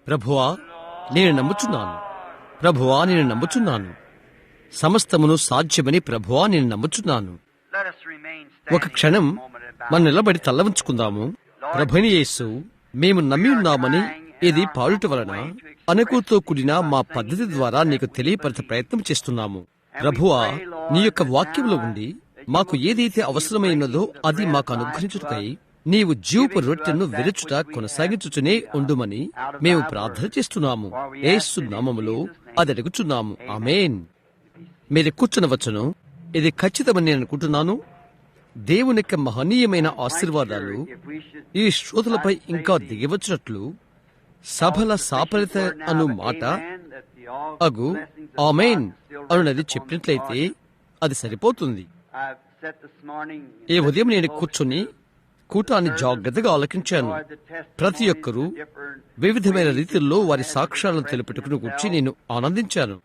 ప్రభువా నేను నమ్ముచున్నాను, ప్రభువా నేను నమ్ముచున్నాను, సమస్తమును సాధ్యమని ప్రభువా నేను నమ్ముచున్నాను. ఒక క్షణం మనం నిలబడి తల్ల ఉంచుకుందాము. ప్రభుని యేసు, మేము నమ్మి ఉన్నామని ఇది పాడుట వలన అనుకుతో కూడిన మా పద్ధతి ద్వారా నీకు తెలియపరచ ప్రయత్నం చేస్తున్నాము. ప్రభువా, నీ యొక్క వాక్యంలో ఉండి మాకు ఏదైతే అవసరమైనదో అది మాకు అనుగ్రహించుటకై నీవు జీవపు రొట్టెను విరుచుట కొనసాగించుచునే ఉండుమని మేము ప్రార్థన చేస్తున్నాము. యేసు నామములో అది అడుగుచున్నాము. ఆమేన్. మీరు కూర్చునవచ్చును. ఇది ఖచ్చితమని నేను అనుకుంటున్నాను. దేవుని యొక్క మహనీయమైన ఆశీర్వాదాలు ఈ శ్రోతలపై ఇంకా దిగివచ్చినట్లు సభల సాపరిత అను మాట అగు ఆమేన్ అనున్నది చెప్పినట్లయితే అది సరిపోతుంది. ఈ ఉదయం నేను కూర్చుని కూటాన్ని జాగ్రత్తగా ఆలకించాను. ప్రతి ఒక్కరూ వివిధమైన రీతిల్లో వారి సాక్ష్యాలను తెలుపుటకును గురించి నేను ఆనందించాను.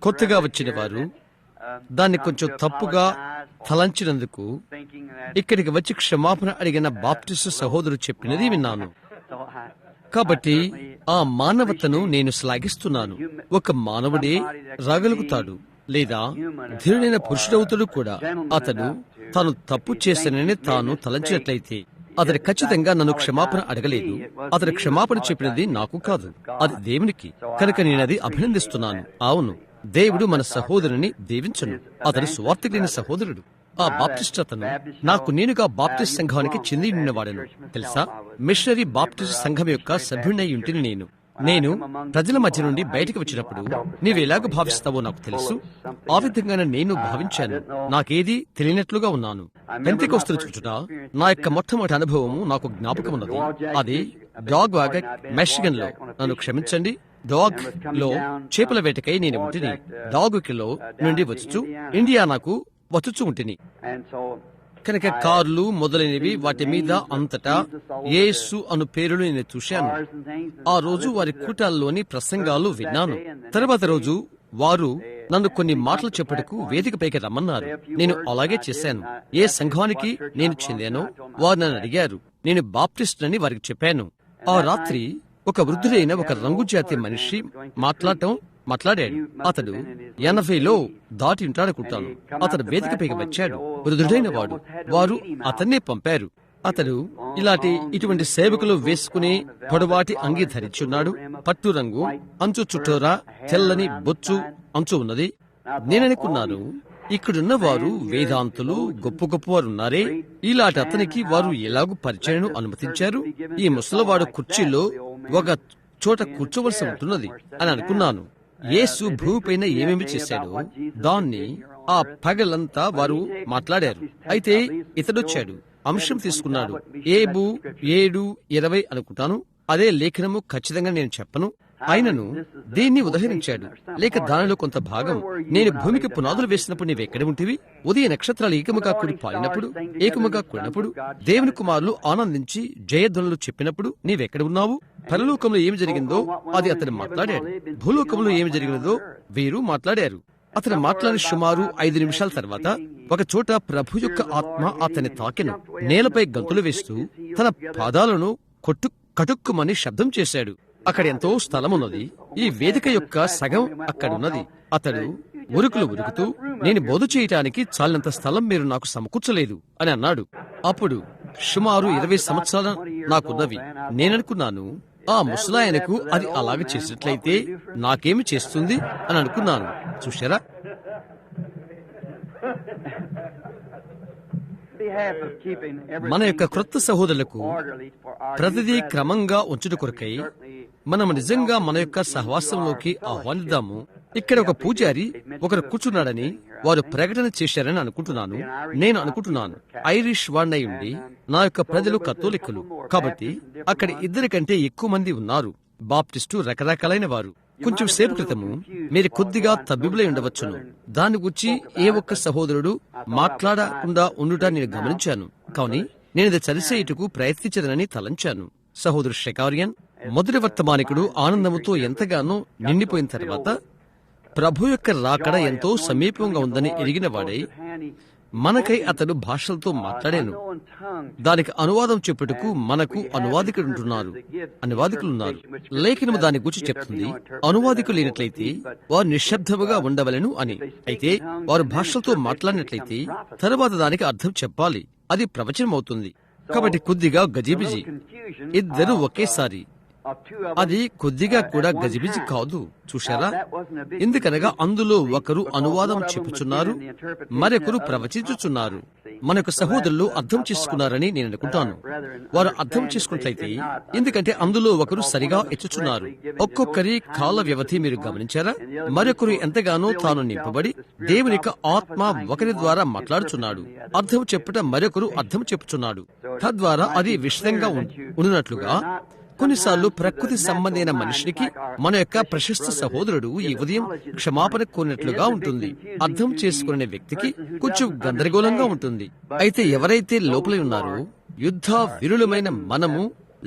కొత్తగా వచ్చిన వారు దాన్ని కొంచెం తప్పుగా తలంచినందుకు ఇక్కడికి వచ్చి క్షమాపణ అడిగిన బాప్టిస్టు సహోదరుడు చెప్పినది విన్నాను. కాబట్టి ఆ మానవతను నేను శ్లాఘిస్తున్నాను. ఒక మానవుడే రాగలుగుతాడు, లేదా ధీరుడైన పురుషుడవుతాడు కూడా. అతడు తాను తప్పు చేశానని తాను తలంచినట్లయితే అతడు ఖచ్చితంగా నన్ను క్షమాపణ అడగలేదు. అతడు క్షమాపణ చెప్పినది నాకు కాదు, అది దేవునికి. కనుక నేనది అభినందిస్తున్నాను. అవును, దేవుడు మన సహోదరుని దీవించను. అతడు సువార్తికులైన సహోదరుడు. ఆ బాప్టిస్ట్ అతను నాకు నేనుగా బాప్టిస్ట్ సంఘానికి చెంది ఉన్నవాడను. తెలుసా, మిషనరీ బాప్టిస్ట్ సంఘం యొక్క సభ్యుడై ఉంటిని నేను ప్రజల మధ్య నుండి బయటకు వచ్చినప్పుడు నీవు ఎలాగ భావిస్తావో నాకు తెలుసు. ఆ విధంగానే నేను భావించాను. నాకేది తెలియనట్లుగా ఉన్నాను. పెంతెకొస్తు చుట్టూ నా యొక్క మొట్టమొదటి అనుభవము నాకు జ్ఞాపకం ఉన్నది. అది డాగ్ వాగ మెషిగన్ లో. నన్ను క్షమించండి, డాగ్ లో చేపల వేటకై నేను ఉంటిని. డాగుకిలో నుండి వచ్చుచు ఇండియానాకు వచ్చుచు ఉంటిని. కనుక కార్లు మొదలైనవి వాటి మీద అంతటా యేసు అను పేరును నేను చూశాను. ఆ రోజు వారి కూటాల్లోని ప్రసంగాలు విన్నాను. తర్వాత రోజు వారు నన్ను కొన్ని మాటలు చెప్పుటకు వేదికపైకి రమ్మన్నారు. నేను అలాగే చేశాను. ఏ సంఘానికి నేను చెందానో వారు నన్ను అడిగారు. నేను బాప్టిస్ట్ అని వారికి చెప్పాను. ఆ రాత్రి ఒక వృద్ధుడైన ఒక రంగుజాతి మనిషి మాట్లాడాడు. అతడు 80లో దాటి ఉంటాడనుకుంటాను. అతడు వేదికపైకి వచ్చాడు. వృద్ధుడైన వారు అతన్నే పంపారు. అతడు ఇటువంటి సేవకులు వేసుకుని పొడవాటి అంగీ ధరించున్నాడు. పట్టు రంగు అంచు చుట్టూరా తెల్లని బొచ్చు అంచు ఉన్నది. నేననుకున్నాను, ఇక్కడున్న వారు వేదాంతులు గొప్ప వారున్నారే, ఇలాంటి అతనికి వారు ఎలాగూ పరిచయం అనుమతించారు? ఈ ముసలివాడు కుర్చీలో ఒక చోట కూర్చోవలసి ఉంటున్నది అని అనుకున్నాను. యేసు భూమిపైన ఏమేమి చేశాడో దాన్ని ఆ పగలంతా వారు మాట్లాడారు. అయితే ఇతడొచ్చాడు, అంశం తీసుకున్నాడు. ఏబు 7:20 అనుకుంటాను. అదే లేఖనము ఖచ్చితంగా నేను చెప్పను. ఆయనను దీన్ని ఉదహరించాడు, లేక దానిలో కొంత భాగం. నేను భూమికి పునాదులు వేసినప్పుడు నీవెక్కడ ఉంటివి? ఉదయ నక్షత్రాలు ఏకముగా కూడినప్పుడు దేవుని కుమారులు ఆనందించి జయధ్వనులు చెప్పినప్పుడు నీవెక్కడ ఉన్నావు? పరలోకంలో ఏమి జరిగిందో అది అతను మాట్లాడాడు. భూలోకంలో ఏమి జరిగినదో వీరు మాట్లాడారు. అతను మాట్లాడిన సుమారు 5 నిమిషాల తర్వాత ఒక చోట ప్రభు యొక్క ఆత్మ అతన్ని తాకెను. నేలపై గంతులు వేస్తూ తన పాదాలను కటుక్కుమని శబ్దం చేశాడు. అక్కడ ఎంతో స్థలమున్నది. ఈ వేదిక యొక్క సగం అక్కడున్నది. అతడు ఉరుకుతూ, నేను బోధ చేయటానికి చాలినంత స్థలం మీరు నాకు సమకూర్చలేదు అని అన్నాడు. అప్పుడు సుమారు 20 సంవత్సరాలు నాకున్నవి. నేననుకున్నాను, ఆ ముసలాయనకు అది అలాగ చేసినట్లయితే నాకేమి చేస్తుంది అని అనుకున్నాను. చూశారా, మన యొక్క క్రొత్త సహోదరులకు ప్రతిదీ క్రమంగా ఉంచుట కొరకై మనం నిజంగా మన యొక్క సహవాసంలోకి ఆహ్వానిద్దాము. ఇక్కడ ఒక పూజారి ఒకరు కూర్చున్నాడని వారు ప్రకటన చేశారని నేను అనుకుంటున్నాను. ఐరిష్ వాడినై ఉండి నా యొక్క ప్రజలు కథోలిక్కులు కాబట్టి అక్కడ 2 కంటే ఎక్కువ మంది ఉన్నారు. బాప్టిస్టు రకరకాలైన వారు. కొంచెం సేపు క్రితము మీరు కొద్దిగా తబ్బిబులై ఉండవచ్చును. దాని గురించి ఏ ఒక్క సహోదరుడు మాట్లాడకుండా ఉండుట నేను గమనించాను. కానీ నేను ఇది సరిసేయుటకు ప్రయత్నించదనని తలంచాను. సహోదరు షెకారియన్ మొదటి వర్తమానికుడు ఆనందముతో ఎంతగానో నిండిపోయిన తర్వాత ప్రభు యొక్క రాకడ ఎంతో సమీపంగా ఉందని ఎరిగిన వాడై మనకై అతడు భాషలతో మాట్లాడాను. దానికి అనువాదం చెప్పుటకు మనకు అనువాదికులున్నారు. లేఖనము దాని గురించి చెప్తుంది, అనువాదికులు లేనట్లయితే వారు నిశ్శబ్దముగా ఉండవలెను అని. అయితే వారు భాషలతో మాట్లాడినట్లయితే తరువాత దానికి అర్థం చెప్పాలి, అది ప్రవచనం అవుతుంది. కాబట్టి కొద్దిగా గజిబిజి, ఇద్దరు ఒకేసారి, అది కొద్దిగా కూడా గజిబిజి కాదు. చూశారా? ఎందుకనగా అందులో ఒకరు అనువాదం చెప్పుచున్నారు, మరొకరు ప్రవచించుచున్నారు. మనకు సహోదరులు అర్థం చేసుకున్నారని నేను అనుకుంటాను. వారు అర్థం చేసుకున్నట్లయితే, ఎందుకంటే అందులో ఒకరు సరిగా ఎచ్చుచున్నారు. ఒక్కొక్కరి కాల వ్యవధి మీరు గమనించారా? మరొకరు ఎంతగానో తాను నింపబడి దేవుని యొక్క ఆత్మ ఒకరి ద్వారా మాట్లాడుచున్నాడు. అర్థం చెప్పుట మరొకరు అర్థం చెప్పుచున్నాడు. తద్వారా అది విషదంగా ఉన్నట్లుగా కొన్నిసార్లు ప్రకృతి సంబంధమైన మనిషికి మన యొక్క ప్రశస్త సహోదరుడు ఈ ఉదయం క్షమాపణ కోరినట్లుగా ఉంటుంది. అర్థం చేసుకునే వ్యక్తికి కొంచెం గందరగోళంగా ఉంటుంది. అయితే ఎవరైతే లోపల ఉన్నారో, యుద్ధ వీరులమైన మనము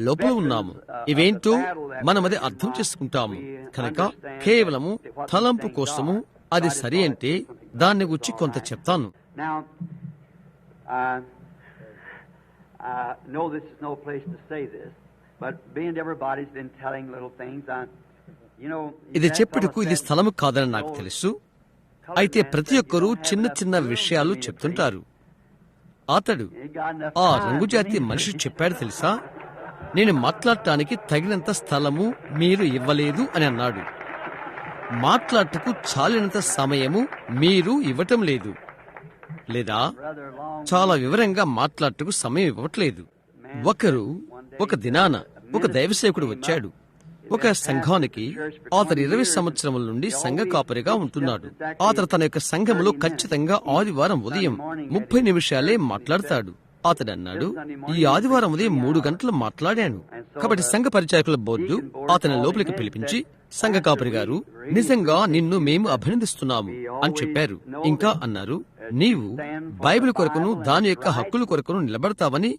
లోపల ఉన్నాము. ఇవేంటో మనమది అర్థం చేసుకుంటాము. కనుక కేవలము తలంపు కోసము అది సరి అంటే దాన్ని గురించి కొంత చెప్తాను. ఇది చెప్పుటకు ఇది స్థలము కాదని నాకు తెలుసు. అయితే ప్రతి ఒక్కరూ చిన్న చిన్న విషయాలు చెప్తుంటారు. అతడు ఆ రంగుజాతి మనిషి చెప్పాడు తెలుసా, నేను మాట్లాడటానికి తగినంత స్థలము మీరు ఇవ్వలేదు అని అన్నాడు. మాట్లాడటకు చాలినంత సమయము మీరు ఇవ్వటం లేదు, లేదా చాలా వివరంగా మాట్లాడటకు సమయం ఇవ్వట్లేదు. ఒక దినాన ఒక దైవసేవకుడు వచ్చాడు ఒక సంఘానికి. అతను 20 సంవత్సరముల నుండి సంఘ కాపరిగా ఉంటున్నాడు. అతను తన యొక్క సంఘములో ఖచ్చితంగా ఆదివారం ఉదయం 30 నిమిషాలే మాట్లాడతాడు. అతడు అన్నాడు, ఈ ఆదివారం ఉదయం 3 గంటలు మాట్లాడాను. కాబట్టి సంఘ పరిచారకుల బోర్డు అతని లోపలికి పిలిపించి, సంఘ కాపరి గారు, నిజంగా నిన్ను మేము అభినందిస్తున్నాము అని చెప్పారు. ఇంకా అన్నారు, నీవు బైబిల్ కొరకును దాని యొక్క హక్కుల కొరకును నిలబడతావని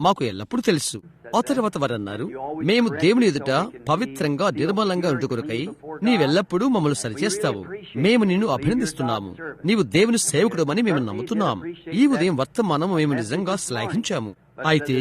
మాకు ఎల్లప్పుడూ తెలుసు. ఆ తర్వాత వారన్నారు, మేము దేవుని ఎదుట పవిత్రంగా నిర్మలంగా ఉండు కొరకై నీవెల్లప్పుడూ మమ్మల్ని సరిచేస్తావు. మేము నిన్ను అభినందిస్తున్నాము. నీవు దేవుని సేవకుడు అని మేము నమ్ముతున్నాము. ఈ ఉదయం వర్తమానం మేము నిజంగా శ్లాఘించాము. అయితే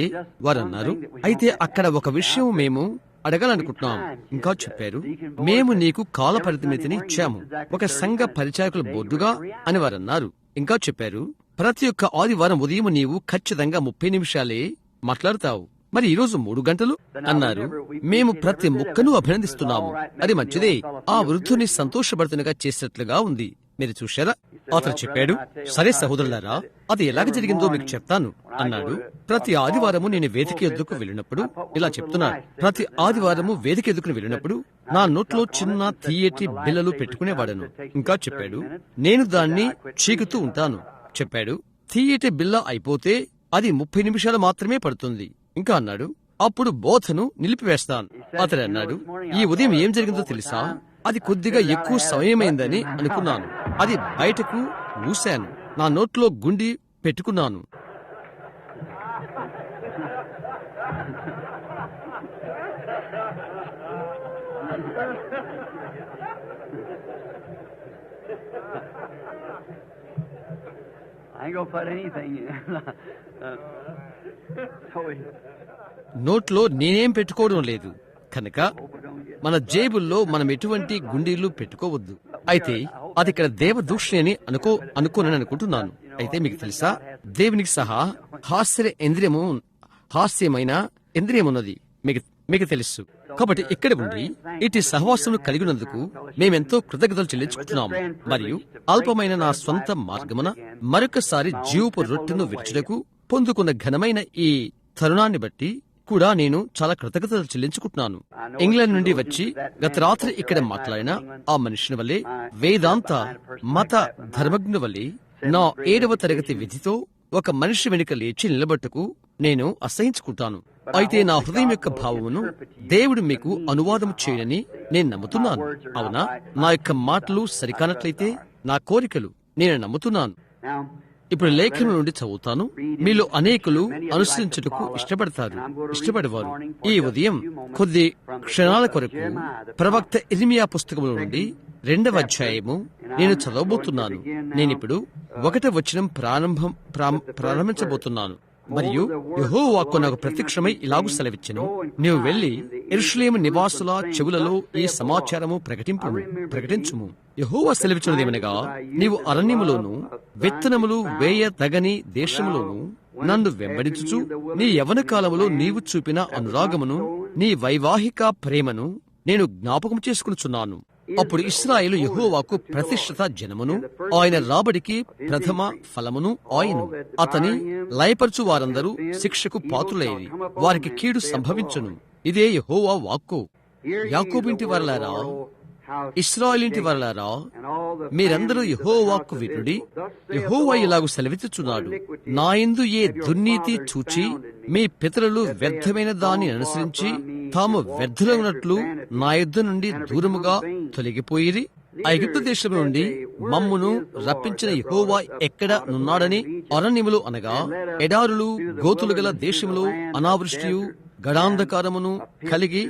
వారన్నారు, అయితే అక్కడ ఒక విషయం మేము అడగాలనుకుంటున్నాం. ఇంకా చెప్పారు, మేము నీకు కాల పరిమితిని ఇచ్చాము ఒక సంఘ పరిచారకుల బోర్డుగా అని వారన్నారు. ఇంకా చెప్పారు, ప్రతి ఒక్క ఆదివారం ఉదయం నీవు ఖచ్చితంగా 30 నిమిషాలే మాట్లాడతావు. మరి ఈరోజు 3 గంటలు అన్నారు. మేము ప్రతి ముక్కను అభినందిస్తున్నాము. అది మంచిదే. ఆ వృద్ధుని సంతోషభరితనుగా చేసినట్లుగా ఉంది. మీరు చూశారా? అతను చెప్పాడు, సరే సహోదరులారా, అది ఎలాగ జరిగిందో మీకు చెప్తాను అన్నాడు. ప్రతి ఆదివారము నేను వేదిక ఎద్దుకు వెళ్ళినప్పుడు ఇలా చెప్తున్నాను. ప్రతి ఆదివారము వేదిక ఎద్దుకుని వెళ్ళినప్పుడు నా నోట్లో చిన్న తీయటి బిళ్ళలు పెట్టుకునేవాడను. ఇంకా చెప్పాడు, నేను దాన్ని చీకుతూ ఉంటాను. చెప్పాడు, తీయటి బిళ్ళ అయిపోతే అది 30 నిమిషాలు మాత్రమే పడుతుంది. ఇంకా అన్నాడు, అప్పుడు బోధను నిలిపివేస్తాను. అతడు అన్నాడు, ఈ ఉదయం ఏం జరిగిందో తెలుసా? అది కొద్దిగా ఎక్కువ సమయమైందని అనుకున్నాను. అది బయటకు ఊశాను. నా నోట్లో గుండి పెట్టుకున్నాను. నోట్లో నేనేం పెట్టుకోవడం లేదు కనుక మన జేబుల్లో మనం ఎటువంటి గుండీలు పెట్టుకోవద్దు. అయితే అది ఇక్కడ దేవదూషణి అని అనుకోనని అనుకుంటున్నాను. అయితే మీకు తెలుసా, దేవునికి సహా హాస్యమైన ఇంద్రియమున్నది మీకు తెలుసు. కాబట్టి ఇక్కడ ఉండి ఇటు సహవాసము కలిగినందుకు మేమెంతో కృతజ్ఞతలు చెల్లించుకుంటున్నాము. మరియు అల్పమైన నా స్వంత మార్గమున మరొకసారి జీవపు రొట్టెను విరుచుటకు పొందుకున్న ఘనమైన ఈ తరుణాన్ని బట్టి కూడా నేను చాలా కృతజ్ఞతలు చెల్లించుకుంటున్నాను. ఇంగ్లాండ్ నుండి వచ్చి గత రాత్రి ఇక్కడ మాట్లాడిన ఆ మనిషిని వల్లే, వేదాంత మత ధర్మజ్ఞ వల్లే నా 7వ తరగతి విధితో ఒక మనిషి వెనుక లేచి నిలబట్టుకు నేను అసహించుకుంటాను. అయితే నా హృదయం యొక్క భావమును దేవుడు మీకు అనువాదం చేయనని నేను నమ్ముతున్నాను. అవునా? నా యొక్క మాటలు సరికానట్లయితే నా కోరికలు నేను నమ్ముతున్నాను. ఇప్పుడు లేఖనం నుండి చదువుతాను. మీలో అనేకులు అనుసరించుటకు ఇష్టపడేవారు. ఈ ఉదయం కొద్ది క్షణాల కొరకు ప్రవక్త ఇర్మియా పుస్తకముల నుండి 2వ అధ్యాయము నేను చదవబోతున్నాను. నేనిప్పుడు 1వ వచనం ప్రారంభించబోతున్నాను. మరియు యెహోవా వాక్కు నాకు ప్రత్యక్షమై ఇలాగు సెలవిచ్చెను, నీవు వెళ్లి యెరూషలేము నివాసుల చెవులలో ఈ సమాచారము ప్రకటించుము. యెహోవా సెలవిచ్చినదేమనగా, నీవు అరణ్యములోను విత్తనములు వేయ తగని దేశములోను నన్ను వెంబడించుచు నీ యవ్వన కాలములో నీవు చూపిన అనురాగమును నీ వైవాహిక ప్రేమను నేను జ్ఞాపకం చేసుకునిచున్నాను. అప్పుడు ఇశ్రాయేలు యెహోవాకు ప్రతిష్ఠిత జనమును, ఆయన రాబడికి ప్రథమ ఫలమును ఆయను. అతని లయపరచు వారందరూ శిక్షకు పాత్రులైరి, వారికి కీడు సంభవించును. ఇదే యెహోవా వాక్కు. యాకోబింటి వారలారా, ఇశ్రాయేలింటి వారలారా, మీరందరూ యెహోవా వాక్కు వినుడి. యెహోవా ఇలాగు సెలవిచ్చుచున్నాడు, నా యందు ఏ దుర్నీతి చూచి మీ పితరులు వ్యర్థమైన దాన్ని అనుసరించి తాము వ్యర్థులైనట్లు నా యుద్ధ నుండి దూరముగా తొలగిపోయిరి. ఐగుప్తు దేశం నుండి మమ్మును రప్పించిన యెహోవా ఎక్కడ నున్నాడని అరణ్యములు అనగా ఎడారులు గోతులు గల దేశములో అనావృష్టియు గడాంధకారమును కలిగి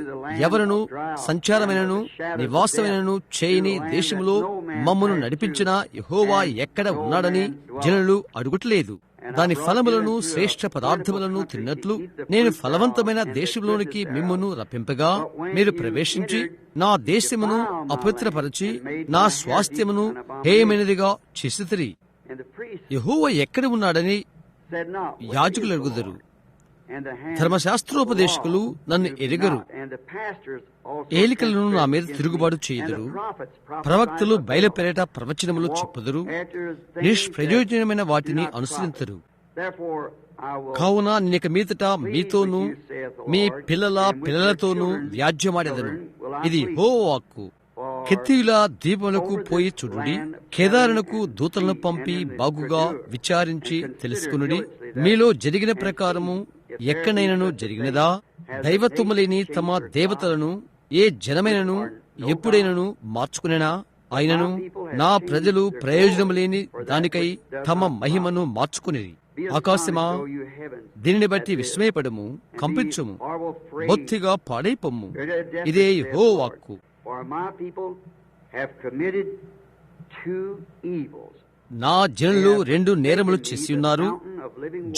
ఎవరను సంచారమైనను నివాసమైనను చేయని దేశములో మమ్మును నడిపించిన యెహోవా ఎక్కడ ఉన్నాడని జనులు అడుగుటలేదు. దాని ఫలములను శ్రేష్ఠ పదార్థములను తిన్నట్లు నేను ఫలవంతమైన దేశంలోనికి మిమ్మును రప్పింపగా మీరు ప్రవేశించి నా దేశమును అపవిత్రపరచి నా స్వాస్థ్యమును హేయమైనదిగా చేసితిరి. యెహోవా ఎక్కడ ఉన్నాడని యాజకులు అడుగుదరు. ధర్మశాస్త్రోపదేశకులు నన్ను ఎరుగరు. ఏలికలను నా మీద తిరుగుబాటు చేయుదురు. ప్రవక్తలు బయలుపెరట ప్రవచనములు చెప్పుదురు. నిష్ప్రయోజనమైన వాటిని అనుసరించరు. కావున నేనిక మీదట మీతోనూ మీ పిల్లలతోనూ వ్యాజ్యమాడెదను. ఇది యెహోవా వాక్కు. కెత్తీయుల ద్వీపములకు పోయి చూడుడి, కేదారునకు దూతలను పంపి బాగుగా విచారించి తెలుసుకునుడి. మీలో జరిగిన ప్రకారము ఎక్కడైనను జరిగినదా? దైవత్వము లేని తమ దేవతలను ఏ జనమైనను ఎప్పుడైనను మార్చుకునేనా? అయినను నా ప్రజలు ప్రయోజనం లేని దానికై తమ మహిమను మార్చుకునేది. ఆకాశమా, దీనిని బట్టి విస్మయపడము, కంపించుము, బొత్తిగా పాడైపొమ్ము. ఇదే యెహోవా వాక్కు. నా జనులు 2 నేరములు చేసియున్నారు.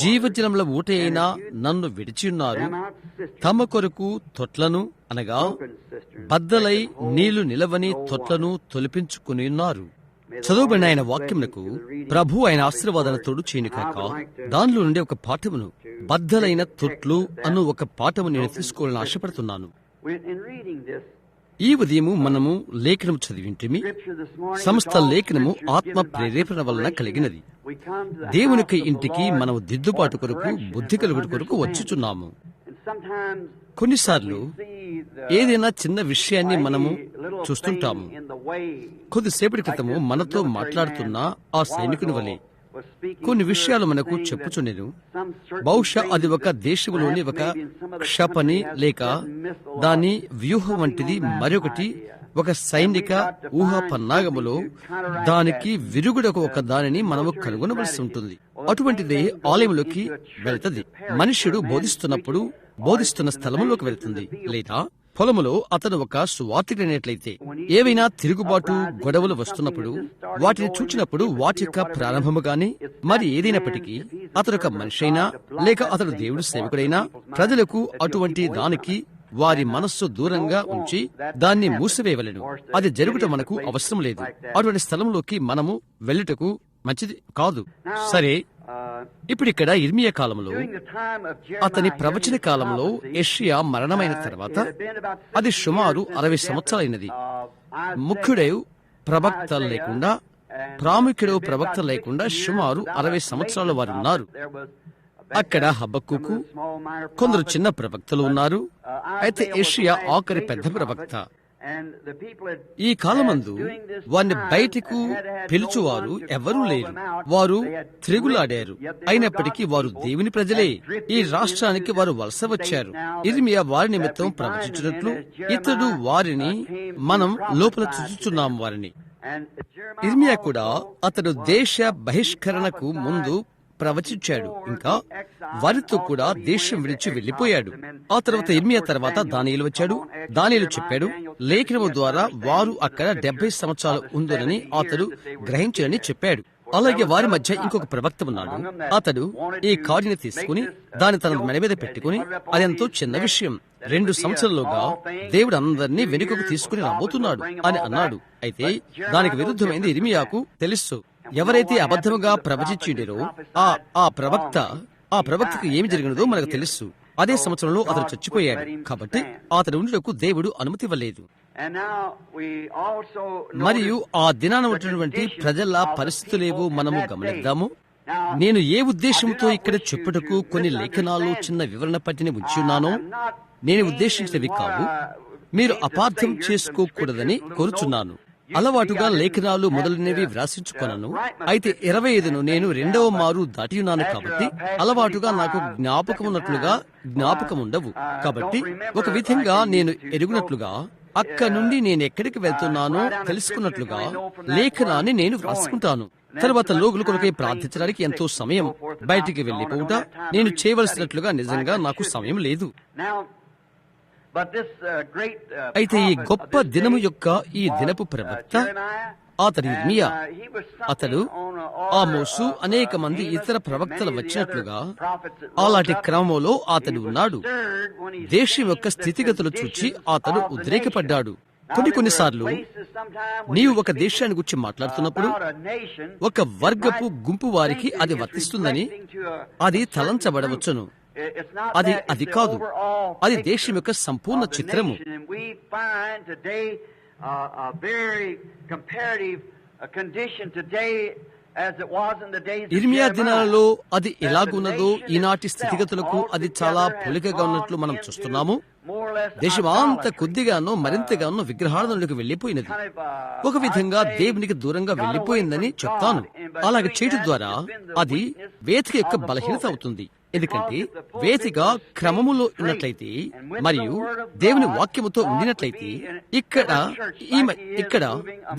జీవజలముల ఊట అయినా నన్ను విడిచియున్నారు. తమ కొరకు తొట్లను అనగా బద్దలై నీళ్లు నిలవని తొట్లను తొలిపించుకుని ఉన్నారు. చదువుబడిన ఆయన వాక్యమునకు ప్రభు ఆయన ఆశీర్వాదనతోడు చేయనుకాక. దానిలో నుండి ఒక పాఠమును, బద్దలైన తొట్లు అను ఒక పాఠము నేను తీసుకోవాలని ఆశపడుతున్నాను. ఈ ఉదయము మనము లేఖనము చదివింటిమి. సమస్త లేఖనము ఆత్మ ప్రేరేపణ వలన కలిగినది. దేవునికి ఇంటికి మనము దిద్దుబాటు కొరకు, బుద్ధి కలుగుడు కొరకు వచ్చుచున్నాము. కొన్నిసార్లు ఏదైనా చిన్న విషయాన్ని మనము చూస్తుంటాము. కొద్దిసేపటి క్రితము మనతో మాట్లాడుతున్న ఆ సైనికుని వలె కొన్ని విషయాలు మనకు చెప్పుచుండెను. బహుశా అది ఒక దేశంలోని ఒక క్షపణి లేక దాని వ్యూహం వంటిది. మరొకటి ఒక సైనిక ఊహ పన్నాగములో దానికి విరుగుడకు ఒక దానిని మనము కనుగొనవలసి ఉంటుంది. అటువంటిదే ఆలయంలోకి వెళ్తుంది. మనుష్యుడు బోధిస్తున్న స్థలములోకి వెళ్తుంది. లేదా పొలములో అతను ఒక సువార్తికుడైనట్లయితే ఏవైనా తిరుగుబాటు గొడవలు వస్తున్నప్పుడు వాటిని చూచినప్పుడు వాటి యొక్క ప్రారంభము గాని మరి ఏదైనప్పటికీ అతడు ఒక మనిషి అయినా లేక అతడు దేవుడి సేవకుడైనా ప్రజలకు అటువంటి దానికి వారి మనస్సు దూరంగా ఉంచి దాన్ని మూసివేయవలెను. అది జరుగుట మనకు అవసరం లేదు. అటువంటి స్థలంలోకి మనము వెళ్ళుటకు మంచిది కాదు. సరే, ఇప్పుడిక్కడ ఇర్మియా కాలంలో, అతని ప్రవచన కాలంలో యెషయా మరణమైన తర్వాత అది సుమారు 60 సంవత్సరాలైనది. ముఖ్యుడైన ప్రవక్త లేకుండా, ప్రాముఖ్యుడు ప్రవక్త లేకుండా సుమారు 60 సంవత్సరాల వారు ఉన్నారు. అక్కడ హబక్కూకు, కొందరు చిన్న ప్రవక్తలు ఉన్నారు. అయితే యెషయా ఆఖరి పెద్ద ప్రవక్త. ఈ కాలమందు వారిని బయటకు పిలుచువారు ఎవరూ లేరు. వారు తిరుగులాడారు. అయినప్పటికీ వారు దేవుని ప్రజలే. ఈ రాష్ట్రానికి వారు వలస వచ్చారు. ఇర్మియా వారి నిమిత్తం ప్రవచించినట్లు ఇతడు వారిని మనం లోపల చూచుచున్నాం. వారిని ఇర్మియా కూడా అతడు దేశ బహిష్కరణకు ముందు ప్రవచించాడు. ఇంకా వారితో కూడా దేశం విడిచి వెళ్లిపోయాడు. ఆ తర్వాత ఇర్మియా తర్వాత దానియేలు వచ్చాడు. దానియేలు చెప్పాడు, లేఖనము ద్వారా వారు అక్కడ 70 సంవత్సరాలు ఉందని అతడు గ్రహించాలని చెప్పాడు. అలాగే వారి మధ్య ఇంకొక ప్రవక్త ఉన్నాడు. అతడు ఈ కార్డుని తీసుకుని దాన్ని తన మెడ మీద పెట్టుకుని, అదెంతో చిన్న విషయం, 2 సంవత్సరాలుగా దేవుడు అందరినీ వెనుకకు తీసుకుని రాబోతున్నాడు అని అన్నాడు. అయితే దానికి విరుద్ధమైంది ఇర్మియాకు తెలుసు. ఎవరైతే అబద్ధముగా ప్రవచించిండో ఆ ప్రవక్తకు ఏమి జరిగినదో మనకు తెలుసు. అదే సంవత్సరంలో అతను చచ్చిపోయాడు. కాబట్టి అతడు ఉండుటకు దేవుడు అనుమతి ఇవ్వలేదు. మరియు ఆ దినాన ఉన్నటువంటి ప్రజల పరిస్థితులేవో మనము గమనిద్దాము. నేను ఏ ఉద్దేశంతో ఇక్కడ చెప్పుటకు కొన్ని లేఖనాలు చిన్న వివరణ పట్టిని ఉంచి ఉన్నానో నేను ఉద్దేశించినవి కావు. మీరు అపార్థం చేసుకోకూడదని కోరుచున్నాను. అలవాటుగా లేఖనాలు మొదలైనవి వ్రాసించుకొనను. అయితే 25ను నేను 2వ మారు దాటియున్నాను. కాబట్టి అలవాటుగా నాకు జ్ఞాపకమున్నట్లుగా జ్ఞాపకముండవు. కాబట్టి ఒక విధంగా నేను ఎరుగునట్లుగా అక్కడి నుండి నేను ఎక్కడికి వెళ్తున్నానో తెలుసుకున్నట్లుగా లేఖనాన్ని నేను వ్రాసుకుంటాను. తర్వాత లోగుల కొరకై ప్రార్థించడానికి ఎంతో సమయం బయటికి వెళ్లిపోవుట నేను చేయవలసినట్లుగా నిజంగా నాకు సమయం లేదు. అయితే ఈ గొప్ప దినము యొక్క ఈ దినపు ప్రవక్త అతడు ఇర్మియా, అతడు ఆమోసు, అనేక మంది ఇతర ప్రవక్తలు వచ్చినట్లుగా అలాంటి క్రమంలో అతడు ఉన్నాడు. దేశం యొక్క స్థితిగతులు చూచి అతడు ఉద్రేకపడ్డాడు. కొన్నిసార్లు నీవు ఒక దేశాన్ని గురించి మాట్లాడుతున్నప్పుడు ఒక వర్గపు గుంపు వారికి అది వర్తిస్తుందని అది తలంచబడవచ్చును. అది కాదు. అది దేశం యొక్క సంపూర్ణ చిత్రము. ఇర్మియా దినాలలో అది ఎలాగున్నదో ఈనాటి స్థితిగతులకు అది చాలా పోలికగా ఉన్నట్లు మనం చూస్తున్నాము. దేశమంతా కొద్దిగానో మరింతగానో విగ్రహారాధనలకు వెళ్లిపోయినది. ఒక విధంగా దేవునికి దూరంగా వెళ్లిపోయిందని చెప్తాను. అలాగే చేయడం ద్వారా అది వేదిక యొక్క బలహీనత అవుతుంది. ఎందుకంటే వేదిక క్రమములో ఉన్నట్లయితే మరియు దేవుని వాక్యముతో ఉండినట్లయితే ఇక్కడ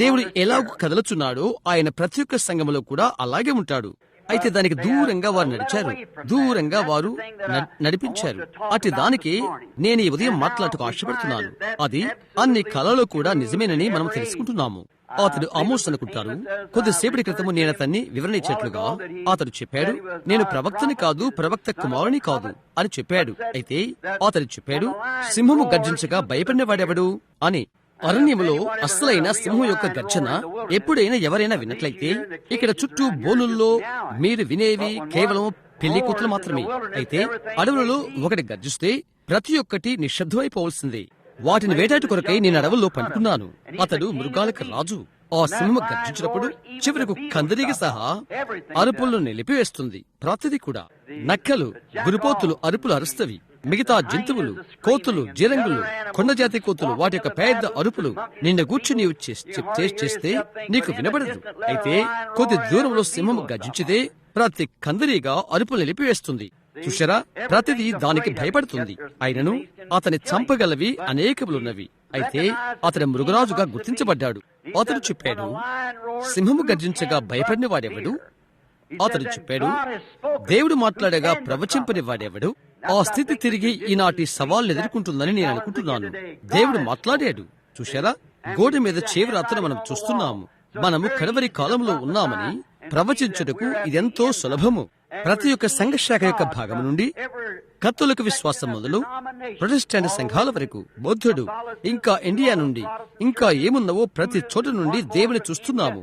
దేవుడు ఎలాగో కదలుచున్నాడో ఆయన ప్రతి ఒక్క సంఘములో కూడా అలాగే ఉంటాడు. అయితే దానికి దూరంగా వారు నడిచారు, దూరంగా వారు నడిపించారు. అటు దానికి నేను ఈ ఉదయం మాట్లాడుటకు ఆశపడుతున్నాను. అది అన్ని కళలో కూడా నిజమేనని మనం తెలుసుకుంటున్నాము. అతడు ఆమోస్ అనుకుంటారు. కొద్దిసేపటి క్రితము నేను అతన్ని వివరణ ఇచ్చినట్లుగా అతడు చెప్పాడు, నేను ప్రవక్తని కాదు, ప్రవక్త కుమారుని కాదు అని చెప్పాడు. అయితే అతడు చెప్పాడు, సింహము గర్జించగా భయపడినవాడెవడు అని. అరణ్యములో అసలైన సింహం యొక్క గర్జన ఎప్పుడైనా ఎవరైనా విన్నట్లయితే ఇక్కడ చుట్టూ బోనుల్లో మీరు వినేవి కేవలం పెళ్లి కూతులు మాత్రమే. అయితే అడవులలో ఒకటి గర్జిస్తే ప్రతి ఒక్కటి నిశ్శబ్దమైపోవలసిందే. వాటిని వేటాటి కొరకై నేను అడవుల్లో పండుకున్నాను. అతడు మృగాలకు రాజు. ఆ సింహము గర్జించినప్పుడు చివరకు కందరికి సహా అరుపులను నిలిపివేస్తుంది. ప్రతిది కూడా నక్కలు, గురిపోతులు అరుపులు అరుస్తవి. మిగతా జంతువులు, కోతులు, జిరంగులు, కొండజాతి కోతులు వాటి యొక్క పెద్ద అరుపులు నిన్న గూర్చి నీవు చేస్తే నీకు వినబడదు. అయితే కొద్ది దూరంలో సింహము గర్జించితే ప్రతి కందరిగా అరుపులు నిలిపివేస్తుంది. చూశారా, ప్రతిదీ దానికి భయపడుతుంది. అయినను అతని చంపగలవి అనేకములున్నవి. అయితే అతని మృగరాజుగా గుర్తించబడ్డాడు. అతడు చెప్పాడు, సింహము గర్జించగా భయపడిన వాడెవడు? అతడు చెప్పాడు, దేవుడు మాట్లాడగా ప్రవచింపని వాడెవడు? ఆ స్థితి తిరిగి ఈనాటి సవాళ్లు ఎదుర్కొంటుందని నేను అనుకుంటున్నాను. దేవుడు మాట్లాడాడు. చూశారా, గోడ మీద చేవరాతను మనం చూస్తున్నాము. మనము కడవరి కాలంలో ఉన్నామని ప్రవచించుటకు ఇదెంతో సులభము. ప్రతి ఒక్క సంఘశాఖ యొక్క భాగం నుండి కత్తోలిక విశ్వాసం మొదలు ప్రొటెస్టాంట్ సంఘాల వరకు, బౌద్ధుడు, ఇంకా ఇండియా నుండి ఇంకా ఏమున్నవో ప్రతి చోట నుండి దేవుని చూస్తున్నాము.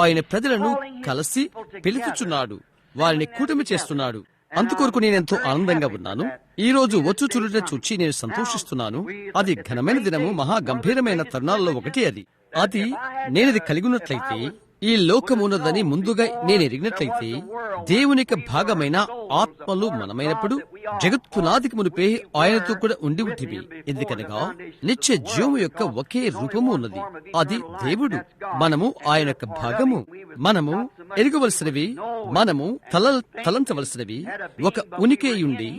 ఆయన ప్రజలను కలిసి పిలుచుచున్నాడు, వారిని కూటమి చేస్తున్నాడు. అందుకొరకు నేనెంతో ఆనందంగా ఉన్నాను. ఈ రోజు వచ్చు చూడట చూచి నేను సంతోషిస్తున్నాను. అది ఘనమైన దినము, మహా గంభీరమైన తరుణాల్లో ఒకటి. అది నేనది కలిగి ఉన్నట్లయితే, ఈ లోకమున్నదని ముందుగా నేను ఎరిగినట్లయితే, దేవునికి భాగమైన ఆత్మలు మనమైనప్పుడు జగత్పునాదికి మునిపే ఆయనతో కూడా ఉండి ఉంటివి. ఎందుకనగా నిత్య జీవము యొక్క ఒకే రూపము ఉన్నది, అది దేవుడు. మనము ఆయన యొక్క భాగము. మనము ఎరగవలసినవి, మనము తలంచవలసినవి ఒక ఉనికి ఉండి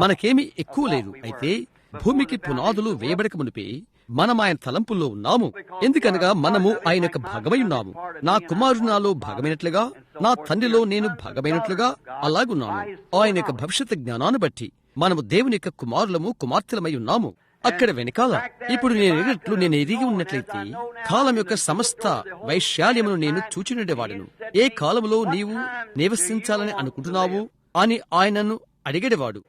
మనకేమీ ఎక్కువ లేదు. అయితే భూమికి పునాదులు వేయబడక మునిపే మనం ఆయన తలంపుల్లో ఉన్నాము. ఎందుకనగా మనము ఆయన యొక్క భాగమై ఉన్నాము. నా కుమారుడు నాలో భాగమైనట్లుగా, నా తండ్రిలో నేను భాగమైనట్లుగా అలాగున్నాను. ఆయన యొక్క భవిష్యత్ జ్ఞానాన్ని బట్టి మనము దేవుని యొక్క కుమారులము, కుమార్తెలమై ఉన్నాము. అక్కడ వెనకాల ఇప్పుడు నేను ఎరిగి ఉన్నట్లయితే కాలం యొక్క సమస్త వైశాల్యమును నేను చూచినుండేవాడును. ఏ కాలములో నీవు నివసించాలని అనుకుంటున్నావు అని ఆయనను అడిగేవాడు.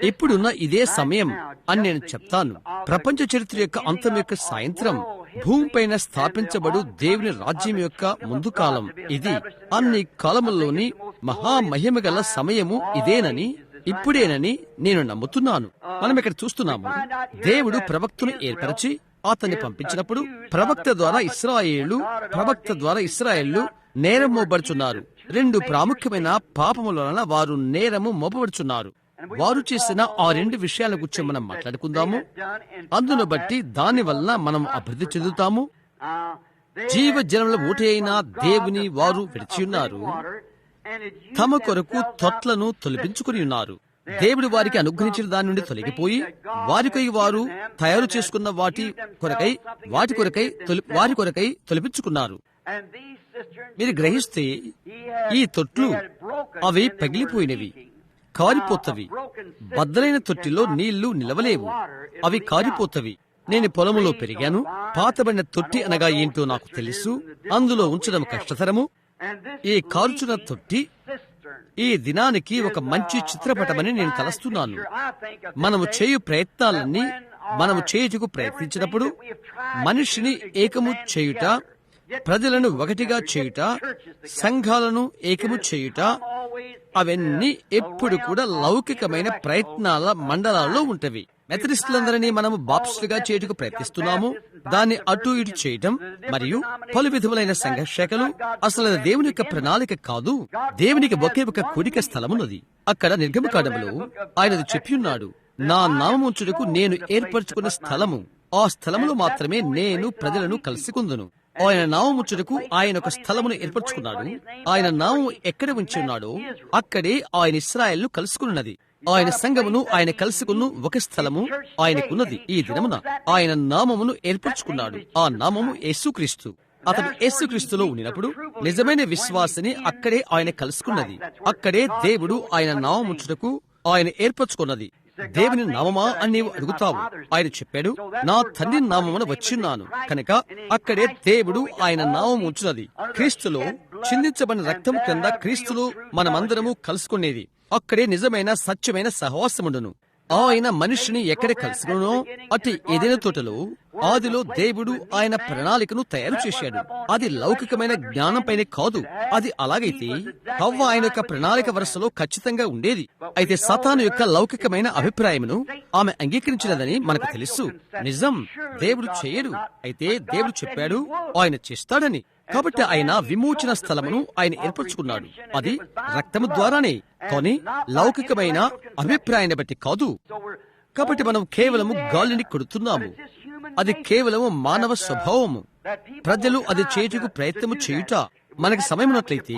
ఇప్పుడున్న ఇదే సమయం అని నేను చెప్తాను. ప్రపంచ చరిత్ర యొక్క అంతం యొక్క సాయంత్రం భూమిపైన స్థాపించబడు దేవుని రాజ్యం యొక్క ముందు కాలం ఇది. అన్ని కాలముల్లోని మహామహిమ గల సమయము ఇదేనని, ఇప్పుడేనని నేను నమ్ముతున్నాను. మనం ఇక్కడ చూస్తున్నాము, దేవుడు ప్రవక్తను ఏర్పరిచి అతన్ని పంపించినప్పుడు ప్రవక్త ద్వారా ఇశ్రాయేళ్లు నేరం మోపబడుచున్నారు. రెండు ప్రాముఖ్యమైన పాపముల వలన వారు నేరము మోపబడుచున్నారు. వారు చేసిన ఆ రెండు విషయాల గురించి మనం మాట్లాడుకుందాము. అందును బట్టి దాని వలన మనం అభివృద్ధి చెందుతాము. జీవజలముల ఊట అయిన దేవుని వారు విడిచియున్నారు. తమ కొరకు తొట్లను తొలగించుకుని ఉన్నారు. దేవుడు వారికి అనుగ్రహించిన దాని నుండి తొలగిపోయి వారికై వారు తయారు చేసుకున్న వారి కొరకై తొలగించుకున్నారు. మీరు గ్రహిస్తే ఈ తొట్లు అవి పగిలిపోయినవి, కారిపోతవి. బద్దలైన తొట్టిలో నీళ్లు నిలవలేవు, అవి కారిపోతవి. నేను పొలములో పెరిగాను. పాతబడిన తొట్టి అనగా ఏంటో నాకు తెలుసు. అందులో ఉంచడం కష్టతరము. ఈ కాల్చున్న తొట్టి ఈ దినానికి ఒక మంచి చిత్రపటమని నేను తలస్తున్నాను. మనము చేయు ప్రయత్నాలన్నీ మనము చేయుటకు ప్రయత్నించినప్పుడు మనిషిని ఏకము చేయుట, ప్రజలను ఒకటిగా చేయుట, సంఘాలను ఏకము చేయుట, అవన్నీ ఎప్పుడు కూడా లౌకికమైన ప్రయత్నాల మండలాల్లో ఉంటవి. మెథడిస్టులందరినీ మనము బాప్టిస్టులుగా చేయుటకు ప్రయత్నిస్తున్నాము. దాన్ని అటు ఇటు చేయటం మరియు పలు విధములైన సంఘర్షకలు అసలు దేవుని యొక్క ప్రణాళిక కాదు. దేవునికి ఒకే ఒక కూడిక స్థలమున్నది. అక్కడ నిర్గమకాండములో ఆయనది చెప్పియున్నాడు, నా నామముంచుటకు నేను ఏర్పరచుకున్న స్థలము, ఆ స్థలములో మాత్రమే నేను ప్రజలను కలుసుకుందును. ఆయన నామముంచుటకు ఆయన ఒక స్థలమును ఏర్పరచుకున్నాడు. ఆయన నామము ఎక్కడ ఉంచి ఉన్నాడో అక్కడే ఆయన ఇశ్రాయేలును కలుసుకున్నది. ఆయన సంఘమును ఆయన కలుసుకున్న ఒక స్థలము ఆయనకున్నది. ఈ దినమున ఆయన నామమును ఏర్పరచుకున్నాడు. ఆ నామము యేసుక్రీస్తు. అతడు యేసుక్రీస్తులో ఉండినప్పుడు నిజమైన విశ్వాసిని అక్కడే ఆయన కలుసుకున్నది. అక్కడే దేవుడు ఆయన నామముంచుటకు ఆయన ఏర్పరచుకున్నది. దేవుని నామమా అని నీవు అడుగుతావు. ఆయన చెప్పాడు, నా తండ్రి నామమున వచ్చిన్నాను కనుక అక్కడే దేవుడు ఆయన నామం ఉంచున్నది. క్రీస్తులో చిందించబడిన రక్తం క్రింద క్రీస్తులో మనమందరము కలుసుకునేది. అక్కడే నిజమైన సత్యమైన సహవాసముండును. ఆయన మనిషిని ఎక్కడ కలుసుకునో అటు ఏదైనా తోటలో ఆదిలో దేవుడు ఆయన ప్రణాళికను తయారు చేశాడు. అది లౌకికమైన జ్ఞానంపైనే కాదు. అది అలాగైతే హవ్వ ఆయన యొక్క ప్రణాళిక వరుసలో ఖచ్చితంగా ఉండేది. అయితే సాతాను యొక్క లౌకికమైన అభిప్రాయమును ఆమె అంగీకరించినదని మనకు తెలుసు. నిజం, దేవుడు చేయడు. అయితే దేవుడు చెప్పాడు ఆయన చేస్తాడని. కాబట్టి ఆయన విమోచన స్థలమును ఆయన ఏర్పరచుకున్నాడు. అది రక్తము ద్వారానే, కానీ లౌకికమైన అభిప్రాయాన్ని బట్టి కాదు. కాబట్టి మనం కేవలము గాలిని కొడుతున్నాము. అది కేవలము మానవ స్వభావము. ప్రజలు అది చేయుటకు ప్రయత్నము చేయుట. మనకి సమయం ఉన్నట్లయితే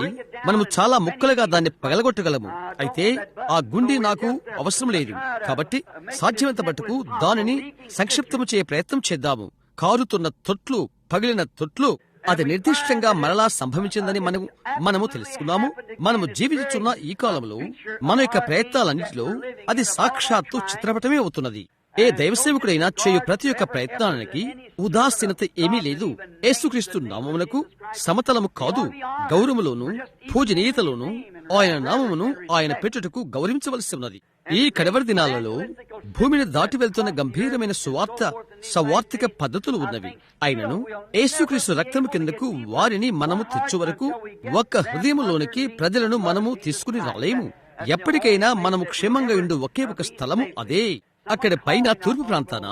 మనము చాలా ముక్కలుగా దాన్ని పగలగొట్టగలము. అయితే ఆ గుండి నాకు అవసరం లేదు. కాబట్టి సాధ్యమంత మట్టుకు దానిని సంక్షిప్తము చేయ ప్రయత్నం చేద్దాము. కారుతున్న తొట్లు, పగిలిన తొట్లు, అది నిర్దిష్టంగా మరలా సంభవించిందని మనము తెలుసుకున్నాము. మనము జీవించుచున్న ఈ కాలంలో మన యొక్క ప్రయత్నాలన్నింటిలో అది సాక్షాత్తు చిత్రపటమే అవుతున్నది. ఏ దైవసేవకుడైనా చేయు ప్రతి ఒక్క ప్రయత్నానికి ఉదాసీనత ఏమీ లేదు. యేసుక్రీస్తు నామమునకు సమతలము కాదు, గౌరవములోను పూజనీయతలోను ఆయన నామమును ఆయన పెట్టుటకు గౌరవించవలసి ఉన్నది. ఈ కడవరి దినాలలో భూమిని దాటి వెళ్తున్న గంభీరమైన సవార్థిక పద్ధతులు ఉన్నవి. ఆయనను యేసుక్రీస్తు రక్తము కిందకు వారిని మనము తెచ్చు వరకు ఒక్క హృదయములోనికి ప్రజలను మనము తీసుకుని రాలేము. ఎప్పటికైనా మనము క్షేమంగా ఉండు ఒకే ఒక స్థలము అదే. అక్కడ పైన తూర్పు ప్రాంతాన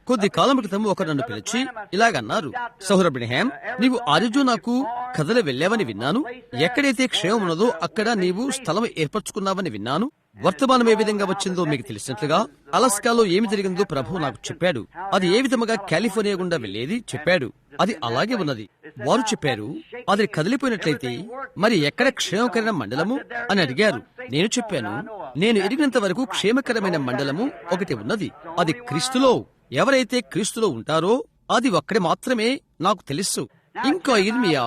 కొద్ది కాలం క్రితం ఒకరు నన్ను పిలిచి ఇలాగన్నారు, సహోదర బ్రహ్యాం, నీవు అరిజోనాకు కథలు వెళ్ళావని విన్నాను. ఎక్కడైతే క్షేమం ఉన్నదో అక్కడ నీవు స్థలం ఏర్పరచుకున్నావని విన్నాను. వర్తమానం ఏ విధంగా వచ్చిందో మీకు తెలిసినట్లుగా అలాస్కాలో ఏమి జరిగిందో ప్రభువు నాకు చెప్పాడు. అది ఏ విధముగా కాలిఫోర్నియా గుండా వెళ్లేది చెప్పాడు. అది అలాగే ఉన్నది. వారు చెప్పారు, అది కదిలిపోయినట్లయితే మరి ఎక్కడ క్షేమకరమైన మండలము అని అడిగారు. నేను చెప్పాను, నేను ఎరిగినంత వరకు క్షేమకరమైన మండలము ఒకటి ఉన్నది. అది క్రీస్తులో. ఎవరైతే క్రీస్తులో ఉంటారో అది ఒక్కడే మాత్రమే నాకు తెలుసు. ఇంకా ఇర్మియా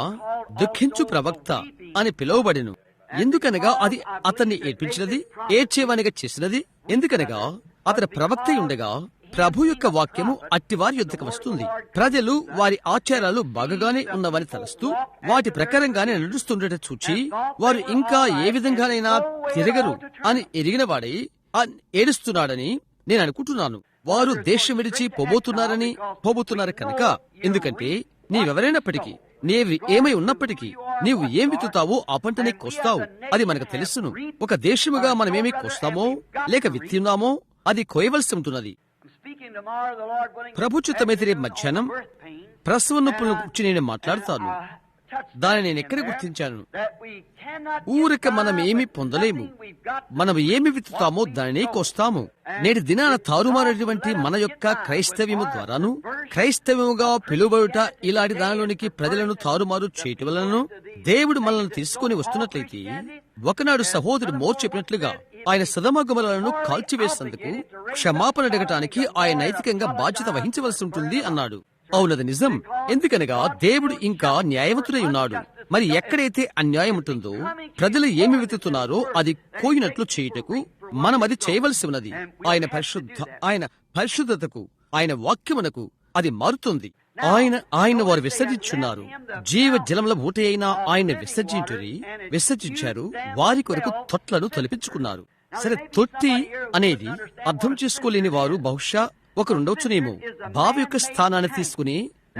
దుఃఖించు ప్రవక్త అని పిలువబడెను. ఎందుకనగా అది అతన్ని ఏడ్పించినది, ఏడ్చేవానిగా చేసినది. ఎందుకనగా అతని ప్రవక్త ఉండగా ప్రభు యొక్క వాక్యము అట్టివారి యొద్దకు వస్తుంది. ప్రజలు వారి ఆచారాలు బాగానే ఉన్నవని తలస్తూ వాటి ప్రకారంగానే నడుస్తుండట చూచి వారు ఇంకా ఏ విధంగానైనా తిరగరు అని ఎరిగిన వాడై ఏడుస్తున్నాడని నేను అనుకుంటున్నాను. వారు దేశం విడిచి పోబోతున్నారు కనుక. ఎందుకంటే నీవెవరైనప్పటికీ, నీవు ఏమై ఉన్నప్పటికీ, నీవు ఏం విత్తుతావో ఆ పంటనే కోస్తావు. అది మనకు తెలుసును. ఒక దేశముగా మనమేమి కోస్తామో లేక విత్తున్నామో అది కోయవలసి ఉంటున్నది. ప్రభు చిత్తమైతే రేపు మధ్యాహ్నం ప్రసవ నొప్పులను గురించి నేను మాట్లాడతాను. దాన్ని నేను ఎక్కడ గుర్తించాను? ఊరిక మనం ఏమి పొందలేము. మనం ఏమి విత్తుతామో దానినే కోస్తాము. నేటి దినాన తారుమారేటువంటి మన యొక్క క్రైస్తవ్యము ద్వారాను, క్రైస్తవ్యముగా పిలువబడుట ఇలాంటి దానిలోనికి ప్రజలను తారుమారు చేయటం వలన దేవుడు మనల్ని తీసుకుని వస్తున్నట్లయితే, ఒకనాడు సహోదరుడు మోర్ చెప్పినట్లుగా ఆయన సదమగమలను కాల్చివేసినందుకు క్షమాపణ అడగటానికి ఆయన నైతికంగా బాధ్యత వహించవలసి ఉంటుంది అన్నాడు. అవునది నిజం. ఎందుకనగా దేవుడు ఇంకా న్యాయవంతుడై ఉన్నాడు. మరి ఎక్కడైతే అన్యాయం ఉంటుందో, ప్రజలు ఏమి విత్తుతున్నారో అది కోయినట్లు చేయుటకు మనం అది చేయవలసి ఉన్నది. ఆయన పరిశుద్ధతకు, ఆయన వాక్యమునకు అది మారుతుంది. ఆయన వారు విసర్జించున్నారు. జీవ జలముల ఊట అయినా ఆయన విసర్జించారు. వారి కొరకు తొట్లను తొలిపించుకున్నారు. సరే, తొట్టి అనేది అర్థం చేసుకోలేని వారు బహుశా ఒకరుండవచ్చునేమో. బావి యొక్క స్థానాన్ని తీసుకుని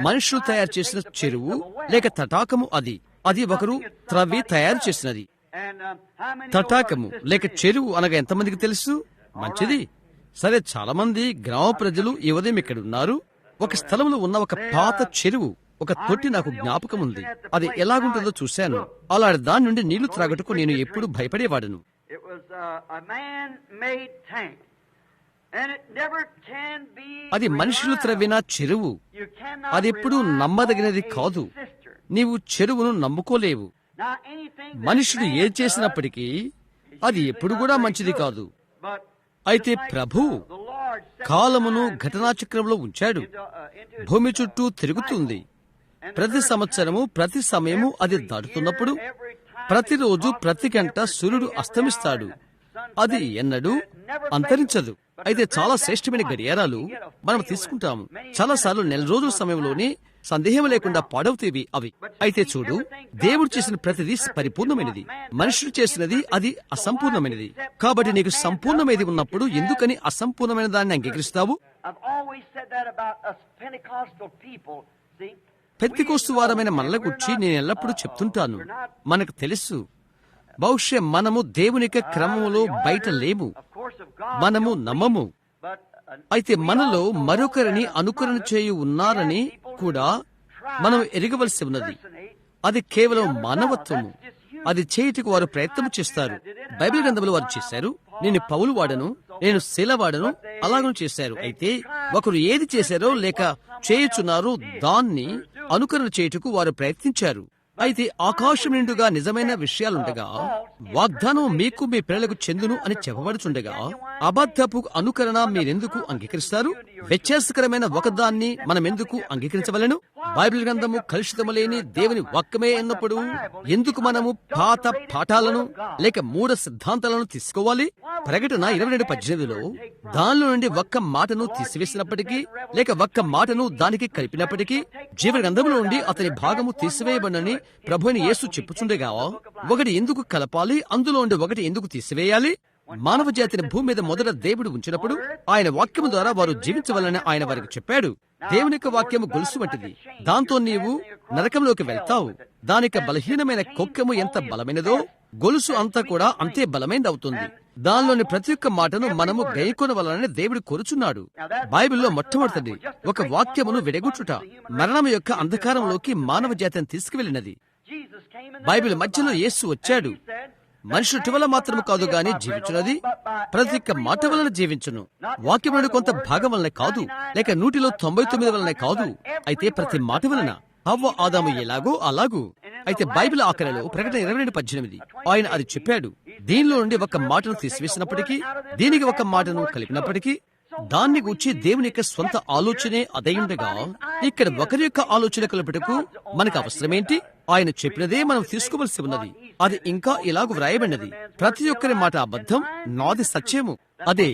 మనుషులు తయారు చేసిన చెరువు లేక తటాకము అది ఒకరు త్రవ్వి తయారు చేసినది. తటాకము లేక చెరువు అనగా ఎంతమందికి తెలుసు? మంచిది. సరే, చాలా మంది గ్రామ ప్రజలు ఈ ఉదయం ఇక్కడ ఉన్నారు. ఒక స్థలంలో ఉన్న ఒక పాత చెరువు, ఒక తొట్టి నాకు జ్ఞాపకం ఉంది. అది ఎలాగుంటుందో చూశాను. అలాంటి దాని నుండి నీళ్లు త్రాగటకు నేను ఎప్పుడు భయపడేవాడను. అది మనుషులు త్రవ్విన చెరువు. అది ఎప్పుడూ నమ్మదగినది కాదు. నీవు చెరువును నమ్ముకోలేవు. మనుషుడు ఏ చేసినప్పటికీ అది ఎప్పుడు కూడా మంచిది కాదు. అయితే ప్రభు కాలమును ఘటనాచక్రంలో ఉంచాడు. భూమి చుట్టూ తిరుగుతుంది. ప్రతి సంవత్సరము, ప్రతి సమయము అది దాటుతున్నప్పుడు, ప్రతిరోజు, ప్రతి గంట సూర్యుడు అస్తమిస్తాడు. అది ఎన్నడూ అంతరించదు. అయితే చాలా శ్రేష్టమైన గడియారాలు మనం తీసుకుంటాము. చాలాసార్లు నెల రోజుల సమయంలోనే సందేహం లేకుండా పాడవుతేవి అవి. అయితే చూడు, దేవుడు చేసిన ప్రతిదీ పరిపూర్ణమైనది. మనుషుడు చేసినది అది అసంపూర్ణమైనది. కాబట్టి నీకు సంపూర్ణమైనది ఉన్నప్పుడు ఎందుకని అసంపూర్ణమైన దాన్ని అంగీకరిస్తావు? పెంతెకోస్తు వారమైన మనల గురించి నేను ఎల్లప్పుడూ చెప్తుంటాను. మనకు తెలుసు, బహుశా మనము దేవుని యొక్క క్రమములో బయట లేము. మనము నమ్మము. అయితే మనలో మరొకరిని అనుకరణ చేయు ఉన్నారని కూడా మనం ఎరగవలసి ఉన్నది. అది కేవలం మానవత్వము. అది చేయుటకు వారు ప్రయత్నం చేస్తారు. బైబిల్ గ్రంథంలో వారు చేశారు. నేను పౌలు వాడను, నేను శీల వాడను, అలాగూ చేశారు. అయితే ఒకరు ఏది చేశారో లేక చేయుచున్నారో దాన్ని అనుకరణ చేయుటకు వారు ప్రయత్నించారు. అయితే ఆకాశం నిండుగా నిజమైన విషయాలుండగా, వాగ్దానం మీకు మీ పిల్లలకు చెందును అని చెప్పబడుచుండగా, అబద్ధపు అనుకరణ మీరెందుకు అంగీకరిస్తారు? వ్యత్యాసకరమైన ఒకదాన్ని మనమెందుకు అంగీకరించవలెను? బైబిల్ గ్రంథము కలుషితము లేని దేవుని వాక్యమే అన్నప్పుడు ఎందుకు మనము పాత పాఠాలను లేక మూఢ సిద్ధాంతాలను తీసుకోవాలి? ప్రకటన 22:18లో దానిలో నుండి ఒక్క మాటను తీసివేసినప్పటికీ లేక ఒక్క మాటను దానికి కలిపినప్పటికీ జీవ గ్రంథములో నుండి అతని భాగము తీసివేయబడనని ప్రభువైన యేసు చెప్పుచుండగా, ఒకటి ఎందుకు కలపాలి? అందులో ఉండి ఒకటి ఎందుకు తీసివేయాలి? మానవ జాతిని భూమి మీద మొదట దేవుడు ఉంచినప్పుడు ఆయన వాక్యము ద్వారా వారు జీవించవాలని ఆయన వారికి చెప్పాడు. దేవుని యొక్క వాక్యము గొలుసు వంటిది. దాంతో నీవు నరకంలోకి వెళ్తావు. దానికి బలహీనమైన కొక్కెము ఎంత బలమైనదో గొలుసు అంతా కూడా అంతే బలమైనది అవుతుంది. దానిలోని ప్రతి ఒక్క మాటను మనము గైకొనవలనని దేవుడు కోరుచున్నాడు. బైబిల్లో మొట్టమొదటిది ఒక వాక్యమును విడగొట్టుట మరణం యొక్క అంధకారంలోకి మానవ జాతిని తీసుకువెళ్ళినది. బైబిల్ మధ్యలో యేసు వచ్చాడు. మనుషుడు వల్ల మాత్రము కాదు గాని జీవించున్నది ప్రతి ఒక్క మాట వలన జీవించును. వాక్యములను కొంత భాగం వలన కాదు, లేక 199 వలన కాదు, అయితే ప్రతి మాట వలన. హవ్వ ఆదాము ఎలాగో అలాగూ. అయితే బైబిల్ ఆఖరిలో ప్రకటన 22:18 ఆయన అది చెప్పాడు. దీనిలో నుండి ఒక మాటను తీసివేసినప్పటికీ, దీనికి ఒక మాటను కలిపినప్పటికీ దాన్ని గూర్చి దేవుని యొక్క స్వంత ఆలోచనే అదయుండగా ఇక్కడ ఒకరి యొక్క ఆలోచన కలుపుటకు మనకు అవసరమేంటి? ఆయన చెప్పినదే మనం తీసుకోవలసి ఉన్నది. అది ఇంకా ఇలాగ వ్రాయబడినది, ప్రతి ఒక్కరి మాట అబద్ధం, నాది సత్యము. అదే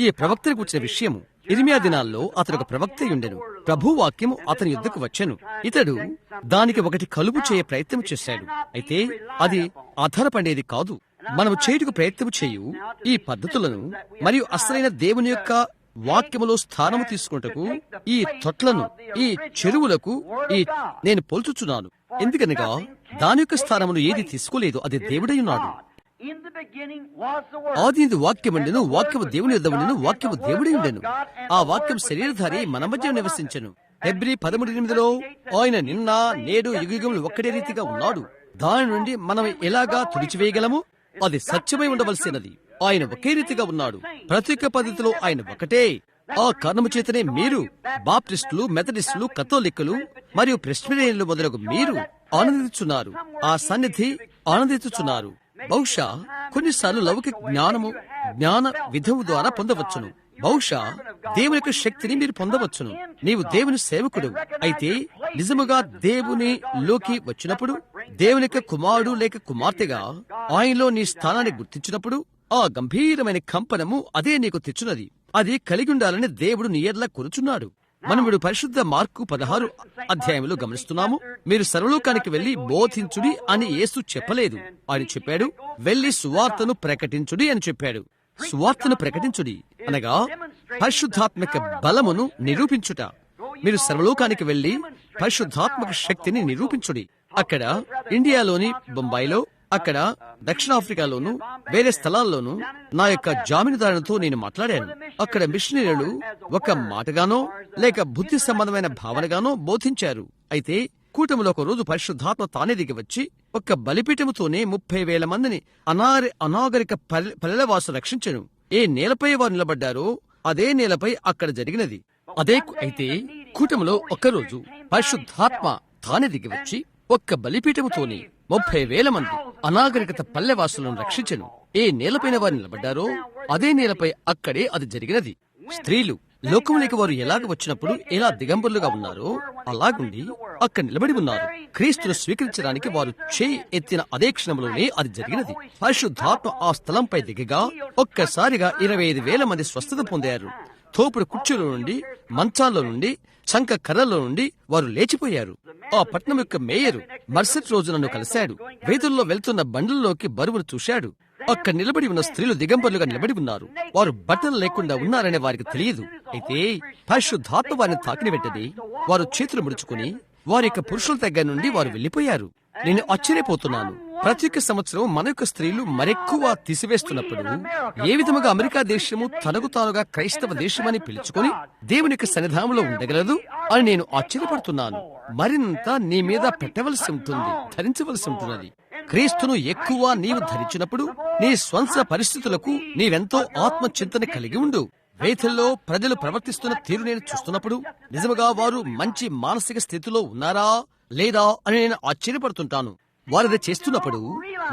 ఈ ప్రవక్తను కూర్చిన విషయము. ఇర్మియా దినాల్లో అతడు ఒక ప్రవక్త ఉండెను. ప్రభు వాక్యము అతని యుద్ధకు వచ్చెను. ఇతడు దానికి ఒకటి కలుపు చేయ ప్రయత్నం చేశాడు. అయితే అది ఆధారపడేది కాదు. మనము చేయుటకు ప్రయత్నం చేయు ఈ పద్ధతులను మరియు అసలైన దేవుని యొక్క వాక్యములో స్థానము తీసుకుంటకు ఈ తొట్లను, ఈ చెరువులకు నేను పోల్చుచున్నాను. ఎందుకనగా దాని యొక్క స్థానమును ఏది తీసుకోలేదు, అది దేవుడై ఉన్నాడు. ఆదియందు వాక్యముండెను, వాక్యము దేవుని యొద్ద ఉండెను, వాక్యము దేవుడై ఉండెను. ఆ వాక్యం శరీరధారి మన మధ్య నివసించెను. హెబ్రీ 13:8 ఆయన నిన్న నేడు యుగయుగములు ఒక్కడే రీతిగా ఉన్నాడు. దాని నుండి మనం ఎలాగా తుడిచివేయగలము? అది సత్యమై ఉండవలసినది. ఆయన ఒకే రీతిగా ఉన్నాడు. ప్రతి ఒక్క పద్ధతిలో ఆయన ఒకటే. ఆ కారణము చేతనే మీరు బాప్టిస్టులు, మెథడిస్టులు, కథోలిక్కులు మరియు ప్రెస్బిటేరియన్లు మొదలగు మీరు ఆనందించున్నారు. ఆ సన్నిధి ఆనందించుచున్నారు. బహుశా కొన్నిసార్లు లౌకిక జ్ఞాన విధము ద్వారా పొందవచ్చును. బహుశా దేవుని యొక్క శక్తిని మీరు పొందవచ్చును. నీవు దేవుని సేవకుడు అయితే నిజముగా దేవునిలోకి వచ్చినప్పుడు, దేవుని యొక్క కుమారుడు లేక కుమార్తెగా ఆయనలో నీ స్థానాన్ని గుర్తించినప్పుడు, ఆ గంభీరమైన కంపనము అదే నీకు తెచ్చున్నది. అది కలిగి ఉండాలని దేవుడు నీ ఎడల కోరుచున్నాడు. మనం ఇప్పుడు పరిశుద్ధ మార్కు 16 అధ్యాయంలో గమనిస్తున్నాము. మీరు సర్వలోకానికి వెళ్లి బోధించుడి అని యేసు చెప్పలేదు. ఆయన చెప్పాడు, వెళ్లి సువార్తను ప్రకటించుడి అని చెప్పాడు. సువార్తను ప్రకటించుడి అనగా పరిశుద్ధాత్మక బలమును నిరూపించుట. మీరు సర్వలోకానికి వెళ్లి పరిశుద్ధాత్మక శక్తిని నిరూపించుడి. అక్కడ ఇండియాలోని బొంబాయిలో, అక్కడ దక్షిణాఫ్రికాలోను, వేరే స్థలాల్లోనూ నా యొక్క జామీనుదారులతో నేను మాట్లాడాను. అక్కడ మిషనరీలు ఒక మాటగానో లేక బుద్ధి సంబంధమైన భావనగానో బోధించారు. అయితే కూటమిలో ఒక రోజు పరిశుద్ధాత్మ తానే దిగి వచ్చి ఒక్క బలిపీఠముతోనే 30,000 మందిని అనాగరిక పల్లెవాసు రక్షించెను. ఏ నేలపై వారు నిలబడ్డారో అదే నేలపై అక్కడ జరిగినది. అయితే కూటమిలో ఒక్కరోజు పరిశుద్ధాత్మ తానే దిగి వచ్చి ఒక్క బలిపీఠముతోనే 30,000 మంది అనాగరికత పల్లెవాసులను రక్షించెను. ఏ నేలపైన వారు నిలబడ్డారో అదే నేలపై అక్కడే అది జరిగినది. స్త్రీలు లోకములోకి వారు ఎలాగ వచ్చినప్పుడు ఎలా దిగంబరులుగా ఉన్నారో అలాగుండి అక్కడ నిలబడి ఉన్నారు. క్రీస్తును స్వీకరించడానికి వారు చేయి ఎత్తిన అదే క్షణంలోనే అది జరిగినది. పరిశుద్ధాత్మ ఆ స్థలంపై దిగగా ఒక్కసారిగా 25,000 మంది స్వస్థత పొందారు. తోపుడు కుర్చీలో నుండి, మంచాల్లో నుండి, చంక కర్రల్లో నుండి వారు లేచిపోయారు. ఆ పట్నం యొక్క మేయరు మరుసటి రోజు నన్ను కలిశాడు. వీధుల్లో వెళ్తున్న బండ్లలోకి బరువును చూశాడు. అక్కడ నిలబడి ఉన్న స్త్రీలు దిగంబరులుగా నిలబడి ఉన్నారు. వారు బట్టలు లేకుండా ఉన్నారనే వారికి తెలియదు. అయితే పరిశుద్ధాత్మ వారిని తాకిన వెంటనే వారు చేతులు ముడుచుకుని వారి యొక్క పురుషుల దగ్గర నుండి వారు వెళ్లిపోయారు. నేను ఆశ్చర్యపోతున్నాను. ప్రతి ఒక్క సంవత్సరం మన యొక్క స్త్రీలు మరెక్కువ తీసివేస్తున్నప్పుడు ఏ విధముగా అమెరికా దేశము తనకు తానుగా క్రైస్తవ దేశమని పిలుచుకొని దేవుని యొక్క సన్నిధానంలో ఉండగలదు అని నేను ఆశ్చర్యపడుతున్నాను. మరింత నీ మీద పెట్టవలసి ఉంటుంది, ధరించవలసి ఉంటున్నది. క్రీస్తును ఎక్కువ నీవు ధరించినప్పుడు నీ స్వంత పరిస్థితులకు నీవెంతో ఆత్మచింతన కలిగి ఉండు. వేథల్లో ప్రజలు ప్రవర్తిస్తున్న తీరు నేను చూస్తున్నప్పుడు నిజముగా వారు మంచి మానసిక స్థితిలో ఉన్నారా లేదా అని నేను ఆశ్చర్యపడుతుంటాను. వారది చేస్తున్నప్పుడు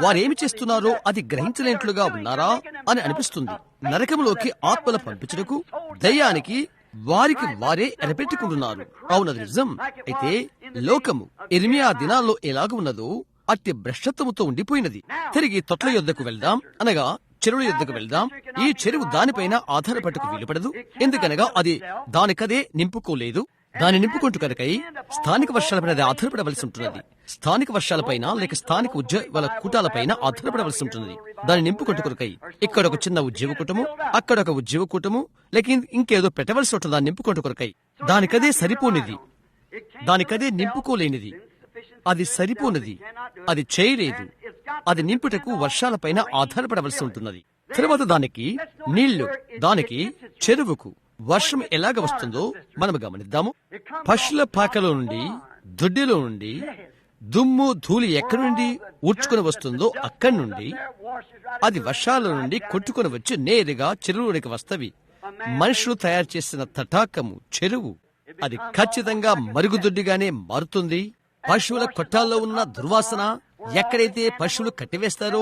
వారేమి చేస్తున్నారో అది గ్రహించలేనట్లుగా ఉన్నారా అని అనిపిస్తుంది. నరకంలోకి ఆత్మల పంపించుటకు దయ్యానికి వారికి వారే ఎరపెట్టుకుంటున్నారు. అవునది నిజం. అయితే లోకము ఇర్మియా దినాల్లో ఎలాగ ఉన్నదో అట్టి భ్రష్టత్వముతో ఉండిపోయినది. తిరిగి తొట్ల యొద్దకు వెళ్దాం, అనగా చెరువుల యొద్దకు వెళ్దాం. ఈ చెరువు దానిపైన ఆధారపడకు వీలుపడదు. ఎందుకనగా అది దానికదే నింపుకోలేదు. దాని నింపుకుంటూ కనుకై స్థానిక వర్షాలపైన అది ఆధారపడవలసి ఉంటున్నది. స్థానిక వర్షాలపైన లేక స్థానిక ఉద్యోగాల కూటాలపైన ఆధారపడవలసి ఉంటున్నది. దాన్ని నింపుకుంటూ కొరకై ఇక్కడ ఒక చిన్న ఉద్యోగ కూటము, అక్కడ ఒక ఉద్యోగ కూటము, లేక ఇంకేదో పెట్టవలసి ఉంటుంది. దాన్ని నింపుకుంటూ కొరకై దానికదే సరిపోనిది, దానికదే నింపుకోలేనిది, అది సరిపోనిది, అది చేయలేదు. అది నింపుటకు వర్షాలపైన ఆధారపడవలసి ఉంటున్నది. తర్వాత దానికి నీళ్లు, దానికి చెరువుకు వర్షం ఎలాగ వస్తుందో మనం గమనిద్దాము. పశువుల పాకలో నుండి, దొడ్డిలో నుండి దుమ్ము ధూళి ఎక్కడి నుండి ఊడ్చుకుని వస్తుందో అక్కడి నుండి అది వర్షాల నుండి కొట్టుకుని వచ్చి నేరుగా చెరువులోనికి వస్తవి. మనుషులు తయారు చేసిన తటాకము చెరువు అది ఖచ్చితంగా మరుగుదొడ్డిగానే మారుతుంది. పశువుల కొట్టాల్లో ఉన్న దుర్వాసన ఎక్కడైతే పశువులు కట్టివేస్తారో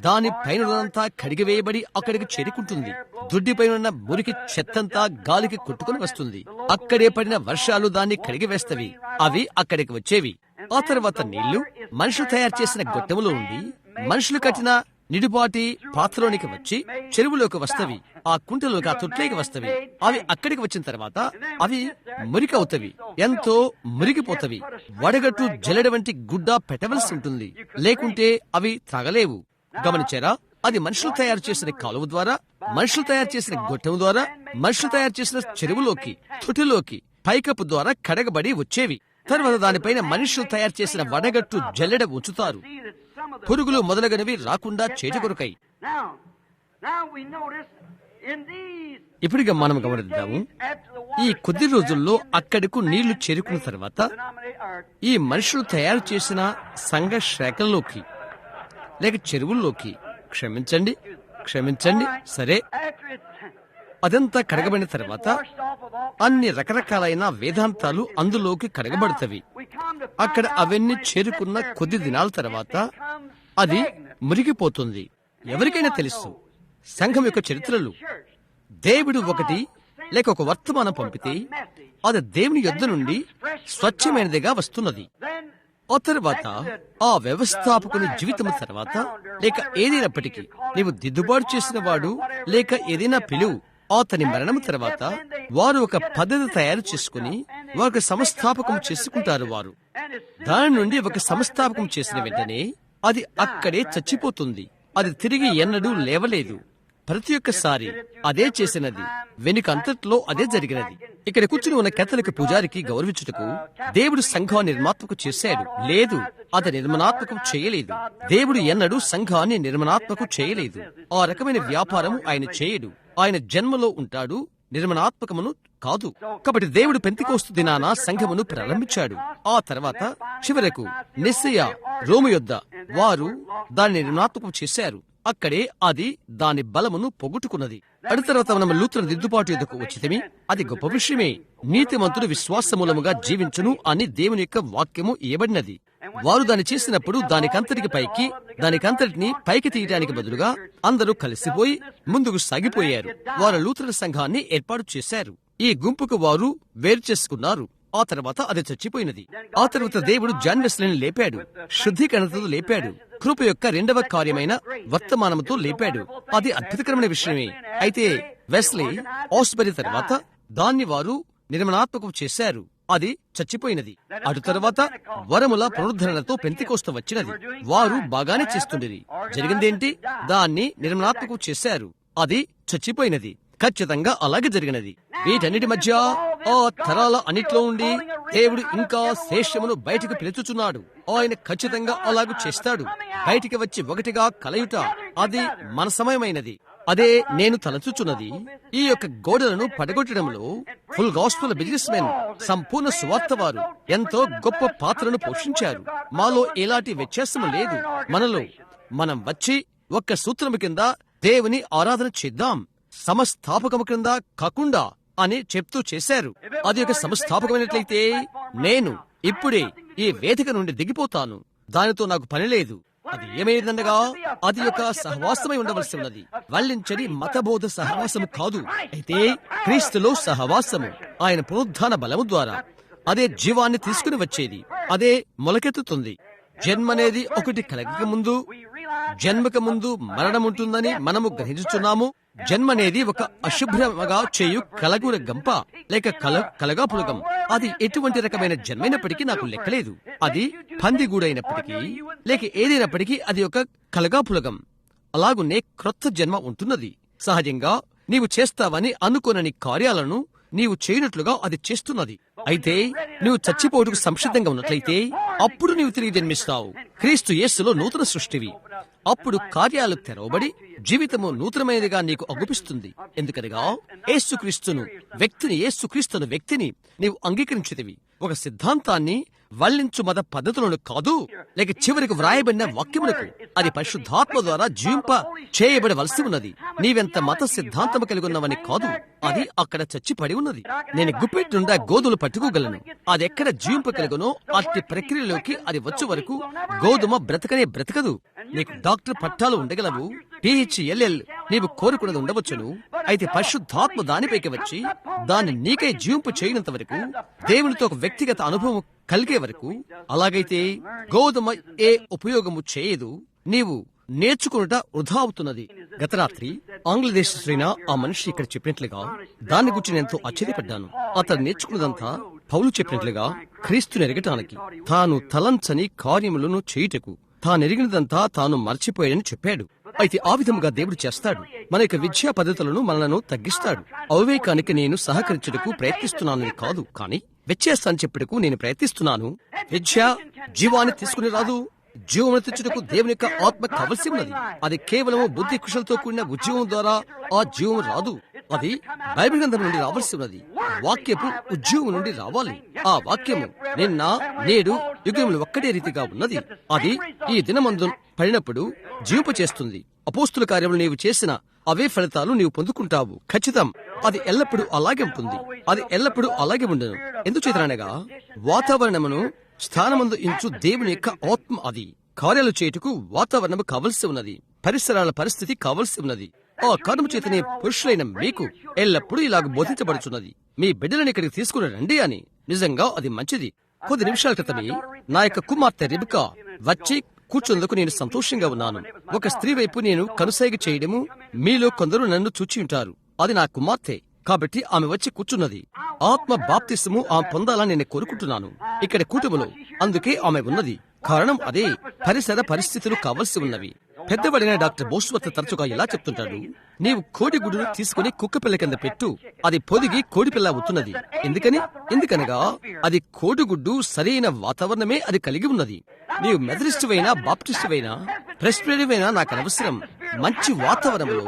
దాని పైనంతా కడిగివేయబడి అక్కడికి చేరుకుంటుంది. దుడ్డిపై ఉన్న మురికి చెత్తంతా గాలికి కొట్టుకుని వస్తుంది. అక్కడే పడిన వర్షాలు దాన్ని కడిగి వేస్తవి. అవి అక్కడికి వచ్చేవి. ఆ తర్వాత నీళ్లు మనుషులు తయారు చేసిన గొట్టములో ఉండి మనుషులు కట్టిన నిడుపాటి పాత్రలోనికి వచ్చి చెరువులోకి వస్తవి. ఆ కుంటలోకి, ఆ తొట్లేకి వస్తవి. అవి అక్కడికి వచ్చిన తర్వాత అవి మురికి అవుతవి, ఎంతో మురిగిపోతవి. వడగట్టు జల్లెడ వంటి గుడ్డ పెట్టవలసి ఉంటుంది, లేకుంటే అవి త్రాగలేవు. గమనించారా? అది మనుషులు తయారు చేసిన కాలువ ద్వారా, మనుషులు తయారు చేసిన గొట్టం ద్వారా, మనుషులు తయారు చేసిన చెరువులోకి, తొట్టిలోకి పైకప్పు ద్వారా కడగబడి వచ్చేవి. తర్వాత దానిపైన మనుషులు తయారు చేసిన వడగట్టు జల్లెడ ఉంచుతారు, పురుగులు మొదలగునవి రాకుండా చేటు కొరకై. ఇప్పుడిగా మనం గమనిద్దాము, ఈ కొద్ది రోజుల్లో అక్కడకు నీళ్లు చేరుకున్న తర్వాత ఈ మనుషులు తయారు చేసిన సంఘ శాఖల్లోకి లేక చెరువుల్లోకి, క్షమించండి సరే, అదంతా కడగబడిన తర్వాత అన్ని రకరకాలైన వేదాంతాలు అందులోకి కడగబడతవి. అక్కడ అవన్నీ చేరుకున్న కొద్ది దినాల తర్వాత అది మురిగిపోతుంది. ఎవరికైనా తెలుసు, సంఘం యొక్క చరిత్రలు దేవుడు ఒకటి లేక ఒక వర్తమానం పంపితే అది దేవుని యొద్ద నుండి స్వచ్ఛమైనదిగా వస్తున్నది. ఆ తర్వాత ఆ వ్యవస్థాపకుని జీవితం తర్వాత లేక ఏదైనప్పటికీ నీవు దిద్దుబాటు చేసిన వాడు లేక ఏదైనా పిలువు, అతని మరణం తర్వాత వారు ఒక పద్ధతి తయారు చేసుకుని ఒక సంస్థాపకం చేసుకుంటారు. వారు దాని నుండి ఒక సంస్థాపకం చేసిన వెంటనే అది అక్కడే చచ్చిపోతుంది. అది తిరిగి ఎన్నడూ లేవలేదు. ప్రతి ఒక్కసారి అదే చేసినది, వెనుక అంతట్లో అదే జరిగినది. ఇక్కడ కూర్చుని ఉన్న కేథలిక్ పూజారికి గౌరవించుటకు దేవుడు సంఘాన్ని నిర్మాత్మకం చేశాడు. లేదు, అది నిర్మాణాత్మకం చేయలేదు. దేవుడు ఎన్నడూ సంఘాన్ని నిర్మాణాత్మకం చేయలేదు. ఆ రకమైన వ్యాపారం ఆయన చేయడు. ఆయన జన్మలో ఉంటాడు, నిర్మాణాత్మకమును కాదు. కాబట్టి దేవుడు పెంతెకోస్తు దినాన సంఘమును ప్రారంభించాడు. ఆ తర్వాత చివరకు నిస్సయ రోము యొద్ద వారు దాన్ని నిర్మాణాత్మకం చేశారు. అక్కడే అది దాని బలమును పొగొట్టుకున్నది. అటు తర్వాత మనం లూథరన్ దిద్దుబాటు ఎదుకు వచ్చితమి. అది గొప్ప విషయమే. నీతిమంతుడు విశ్వాసమూలముగా జీవించును అని దేవుని యొక్క వాక్యము ఇవ్వబడినది. వారు దాన్ని చేసినప్పుడు దానికంతటిని పైకి తీయడానికి బదులుగా అందరూ కలిసిపోయి ముందుకు సాగిపోయారు. వారు లూథరన్ సంఘాన్ని ఏర్పాటు చేశారు. ఈ గుంపుకు వారు వేరు చేసుకున్నారు. ఆ తర్వాత అది చచ్చిపోయినది. ఆ తర్వాత దేవుడు జాన్ వెస్లీని లేపాడు, శుద్ధీకరణతో లేపాడు, కృప యొక్క రెండవ కార్యమైన వర్తమానముతో లేపాడు. అది అద్భుతకరమైన విషయమే. అయితే వెస్లీ ఆస్బరీ తర్వాత దాన్ని వారు నిర్మాణాత్మకం చేశారు. అది చచ్చిపోయినది. అటు తర్వాత వరముల పునరుద్ధరణతో పెంతెకోస్తు వచ్చినది. వారు బాగానే చేస్తుండేది. జరిగిందేంటి? దాన్ని నిర్మాణాత్మకం చేశారు. అది చచ్చిపోయినది. ఖచ్చితంగా అలాగే జరిగినది. వీటన్నిటి మధ్య ఆ తరాల అన్నిట్లో ఉండి దేవుడు ఇంకా శేషమును బయటకు పిలుచుచున్నాడు. ఆయన ఖచ్చితంగా అలాగూ చేస్తాడు. బయటికి వచ్చి ఒకటిగా కలయుట అది మన సమయమైనది. అదే నేను తలచుచున్నది. ఈ యొక్క గోడలను పడగొట్టడంలో ఫుల్ గాస్పెల్ బిజినెస్ మెన్, సంపూర్ణ సువార్త వారు ఎంతో గొప్ప పాత్రను పోషించారు. మాలో ఎలాంటి వ్యత్యాసము లేదు. మనం వచ్చి ఒక్క సూత్రము కింద దేవుని ఆరాధన చేద్దాం, సమస్థాపకము కింద కాకుండా అని చెప్తూ చేశారు. అది ఒక సంస్థాపకమైనట్లయితే నేను ఇప్పుడే ఈ వేదిక నుండి దిగిపోతాను. దానితో నాకు పని లేదు. అది ఏమైందనగా అది ఒక సహవాసమై ఉండవలసి ఉన్నది. వల్లించని మతబోధ సహవాసము కాదు, అయితే క్రీస్తులో సహవాసము. ఆయన పునరుద్ధాన బలము ద్వారా అదే జీవాన్ని తీసుకుని వచ్చేది. అదే మొలకెత్తుతుంది. జన్మనేది ఒకటి కలగక ముందు, జన్మక ముందు మరణముంటుందని మనము గ్రహించుచున్నాము. జన్మనేది ఒక అశుభ్రముగా చేయు కలగుల గంప లేక కలగా పులగం. అది ఎటువంటి రకమైన జన్మైనప్పటికీ నాకు లెక్కలేదు. అది పందిగూడైనప్పటికీ లేక ఏదైనప్పటికీ అది ఒక కలగా పులగం. అలాగునే క్రొత్త జన్మ ఉంటున్నది. సహజంగా నీవు చేస్తావని అనుకోనని కార్యాలను నీవు చేయనట్లుగా అది చేస్తున్నది. అయితే నువ్వు చచ్చిపోటుకు సంసిద్ధంగా ఉన్నట్లయితే అప్పుడు నీవు తిరిగి జన్మిస్తావు. క్రీస్తు యేసులో నూతన సృష్టివి. అప్పుడు కార్యాలు తెరవబడి జీవితము నూతనమైనదిగా నీకు అగుపిస్తుంది. ఎందుకనగా యేసుక్రీస్తును వ్యక్తిని నీవు అంగీకరించితివి. ఒక సిద్ధాంతాన్ని వల్లించు మత పద్ధతులను కాదు, లేక చివరికి వ్రాయబడిన వాక్యములకు అది పరిశుద్ధాత్మ ద్వారా జీవింప చేయబడవలసి ఉన్నది. నీవెంత మత సిద్ధాంతము కలిగి ఉన్నవని కాదు, అది అక్కడ చచ్చిపడి ఉన్నది. నేను గుప్పెట్టు నుండా గోధుమలు పట్టుకోగలను. అది ఎక్కడ జీవింపగలుగునో అట్టి ప్రక్రియలోకి అది వచ్చే వరకు గోధుమ బ్రతకదు. నీకు డాక్టర్ పట్టాలు ఉండగలవు, PhLL నీవు కోరుకున్నది ఉండవచ్చును. అయితే పరిశుద్ధాత్మ దానిపైకి వచ్చి దాన్ని నీకై జీవింపు చేయనంత వరకు, దేవునితో ఒక వ్యక్తిగత అనుభవం కలిగే వరకు, అలాగైతే గోధుమ ఏ ఉపయోగము చేయదు, నీవు నేర్చుకునుట వృధా అవుతున్నది. గత రాత్రి ఆంగ్లదేశ శ్రీన ఆ మనిషి ఇక్కడ చెప్పినట్లుగా దాని గురించి నేను ఎంతో ఆశ్చర్యపడ్డాను. అతను నేర్చుకున్నదంతా పౌలు చెప్పినట్లుగా క్రీస్తుని ఎరగటానికి, తాను తలంచని కార్యములను చేయుటకు, తానెరిగినదంతా తాను మర్చిపోయాడని చెప్పాడు. అయితే ఆ విధముగా దేవుడు చేస్తాడు. మన యొక్క విద్యా పద్ధతులను మనలను తగ్గిస్తాడు. అవివేకానికి నేను సహకరించుటకు ప్రయత్నిస్తున్నానని కాదు, కానీ వ్యత్యాసాన్ని చెప్పుటకు నేను ప్రయత్నిస్తున్నాను. విద్య జీవాన్ని తీసుకుని రాదు, జీవమును తెచ్చుటకు దేవుని యొక్క ఆత్మ కావలసి ఉన్నది. అది కేవలము బుద్ధి కుశలతో కూడిన ఉద్యోగం ద్వారా ఆ జీవం రాదు. అది బైబిల్ గ్రంథం నుండి రావాల్సి ఉన్నది. వాక్యపు ఉద్యోగం నుండి రావాలి. ఆ వాక్యము నిన్న నేడు యుగములు ఒక్కటే రీతిగా ఉన్నది. అది ఈ దినమందు పడినప్పుడు జీవింప చేస్తుంది. అపోస్తుల కార్యములు నీవు చేసిన అవే ఫలితాలు నీవు పొందుకుంటావు. ఖచ్చితం. అది ఎల్లప్పుడూ అలాగే ఉంటుంది. అది ఎల్లప్పుడూ అలాగే ఉండను. ఎందుచేతనగా వాతావరణమును స్థానమందు ఇంచు దేవుని యొక్క ఆత్మ అది కార్యాలు చేయుటకు వాతావరణము కావలసి ఉన్నది. పరిసరాల పరిస్థితి కావలసి ఉన్నది. ఆ కారణము చేతనే పురుషులైన మీకు ఎల్లప్పుడూ ఇలాగ బోధించబడుచున్నది, మీ బిడ్డలను ఇక్కడికి తీసుకుని రండి అని. నిజంగా అది మంచిది. కొద్ది నిమిషాల క్రితమే నా యొక్క కుమార్తె రెబికా వచ్చి కూర్చుందుకు నేను సంతోషంగా ఉన్నాను. ఒక స్త్రీ వైపు నేను కనుసైగ చేయడము మీలో కొందరు నన్ను చూచి ఉంటారు. అది నా కుమార్తె కాబట్టి ఆమె వచ్చి కూర్చున్నది. ఆత్మ బాప్తిస్ము ఆమె పొందాలని నేను కోరుకుంటున్నాను ఇక్కడ కూటములో. అందుకే ఆమె ఉన్నది. కారణం అదే. పరిసర పరిస్థితులు కావలసి ఉన్నవి. పెద్దవాడైన డాక్టర్ బోస్వర్త్ తరచుగా ఇలా చెప్తుంటాడు, నీవు కోడిగుడ్డును తీసుకుని కుక్కపిల్ల కింద పెట్టు, అది పొదిగి కోడిపిల్ల అవుతున్నది. ఎందుకనగా అది కోడిగుడ్డు సరైన వాతావరణమే అది కలిగి ఉన్నది. నీవు మెథడిస్టువైనా, బాప్టిస్టువైనా, ప్రెస్బిటేరియన్ నాకు అనవసరం. మంచి వాతావరణంలో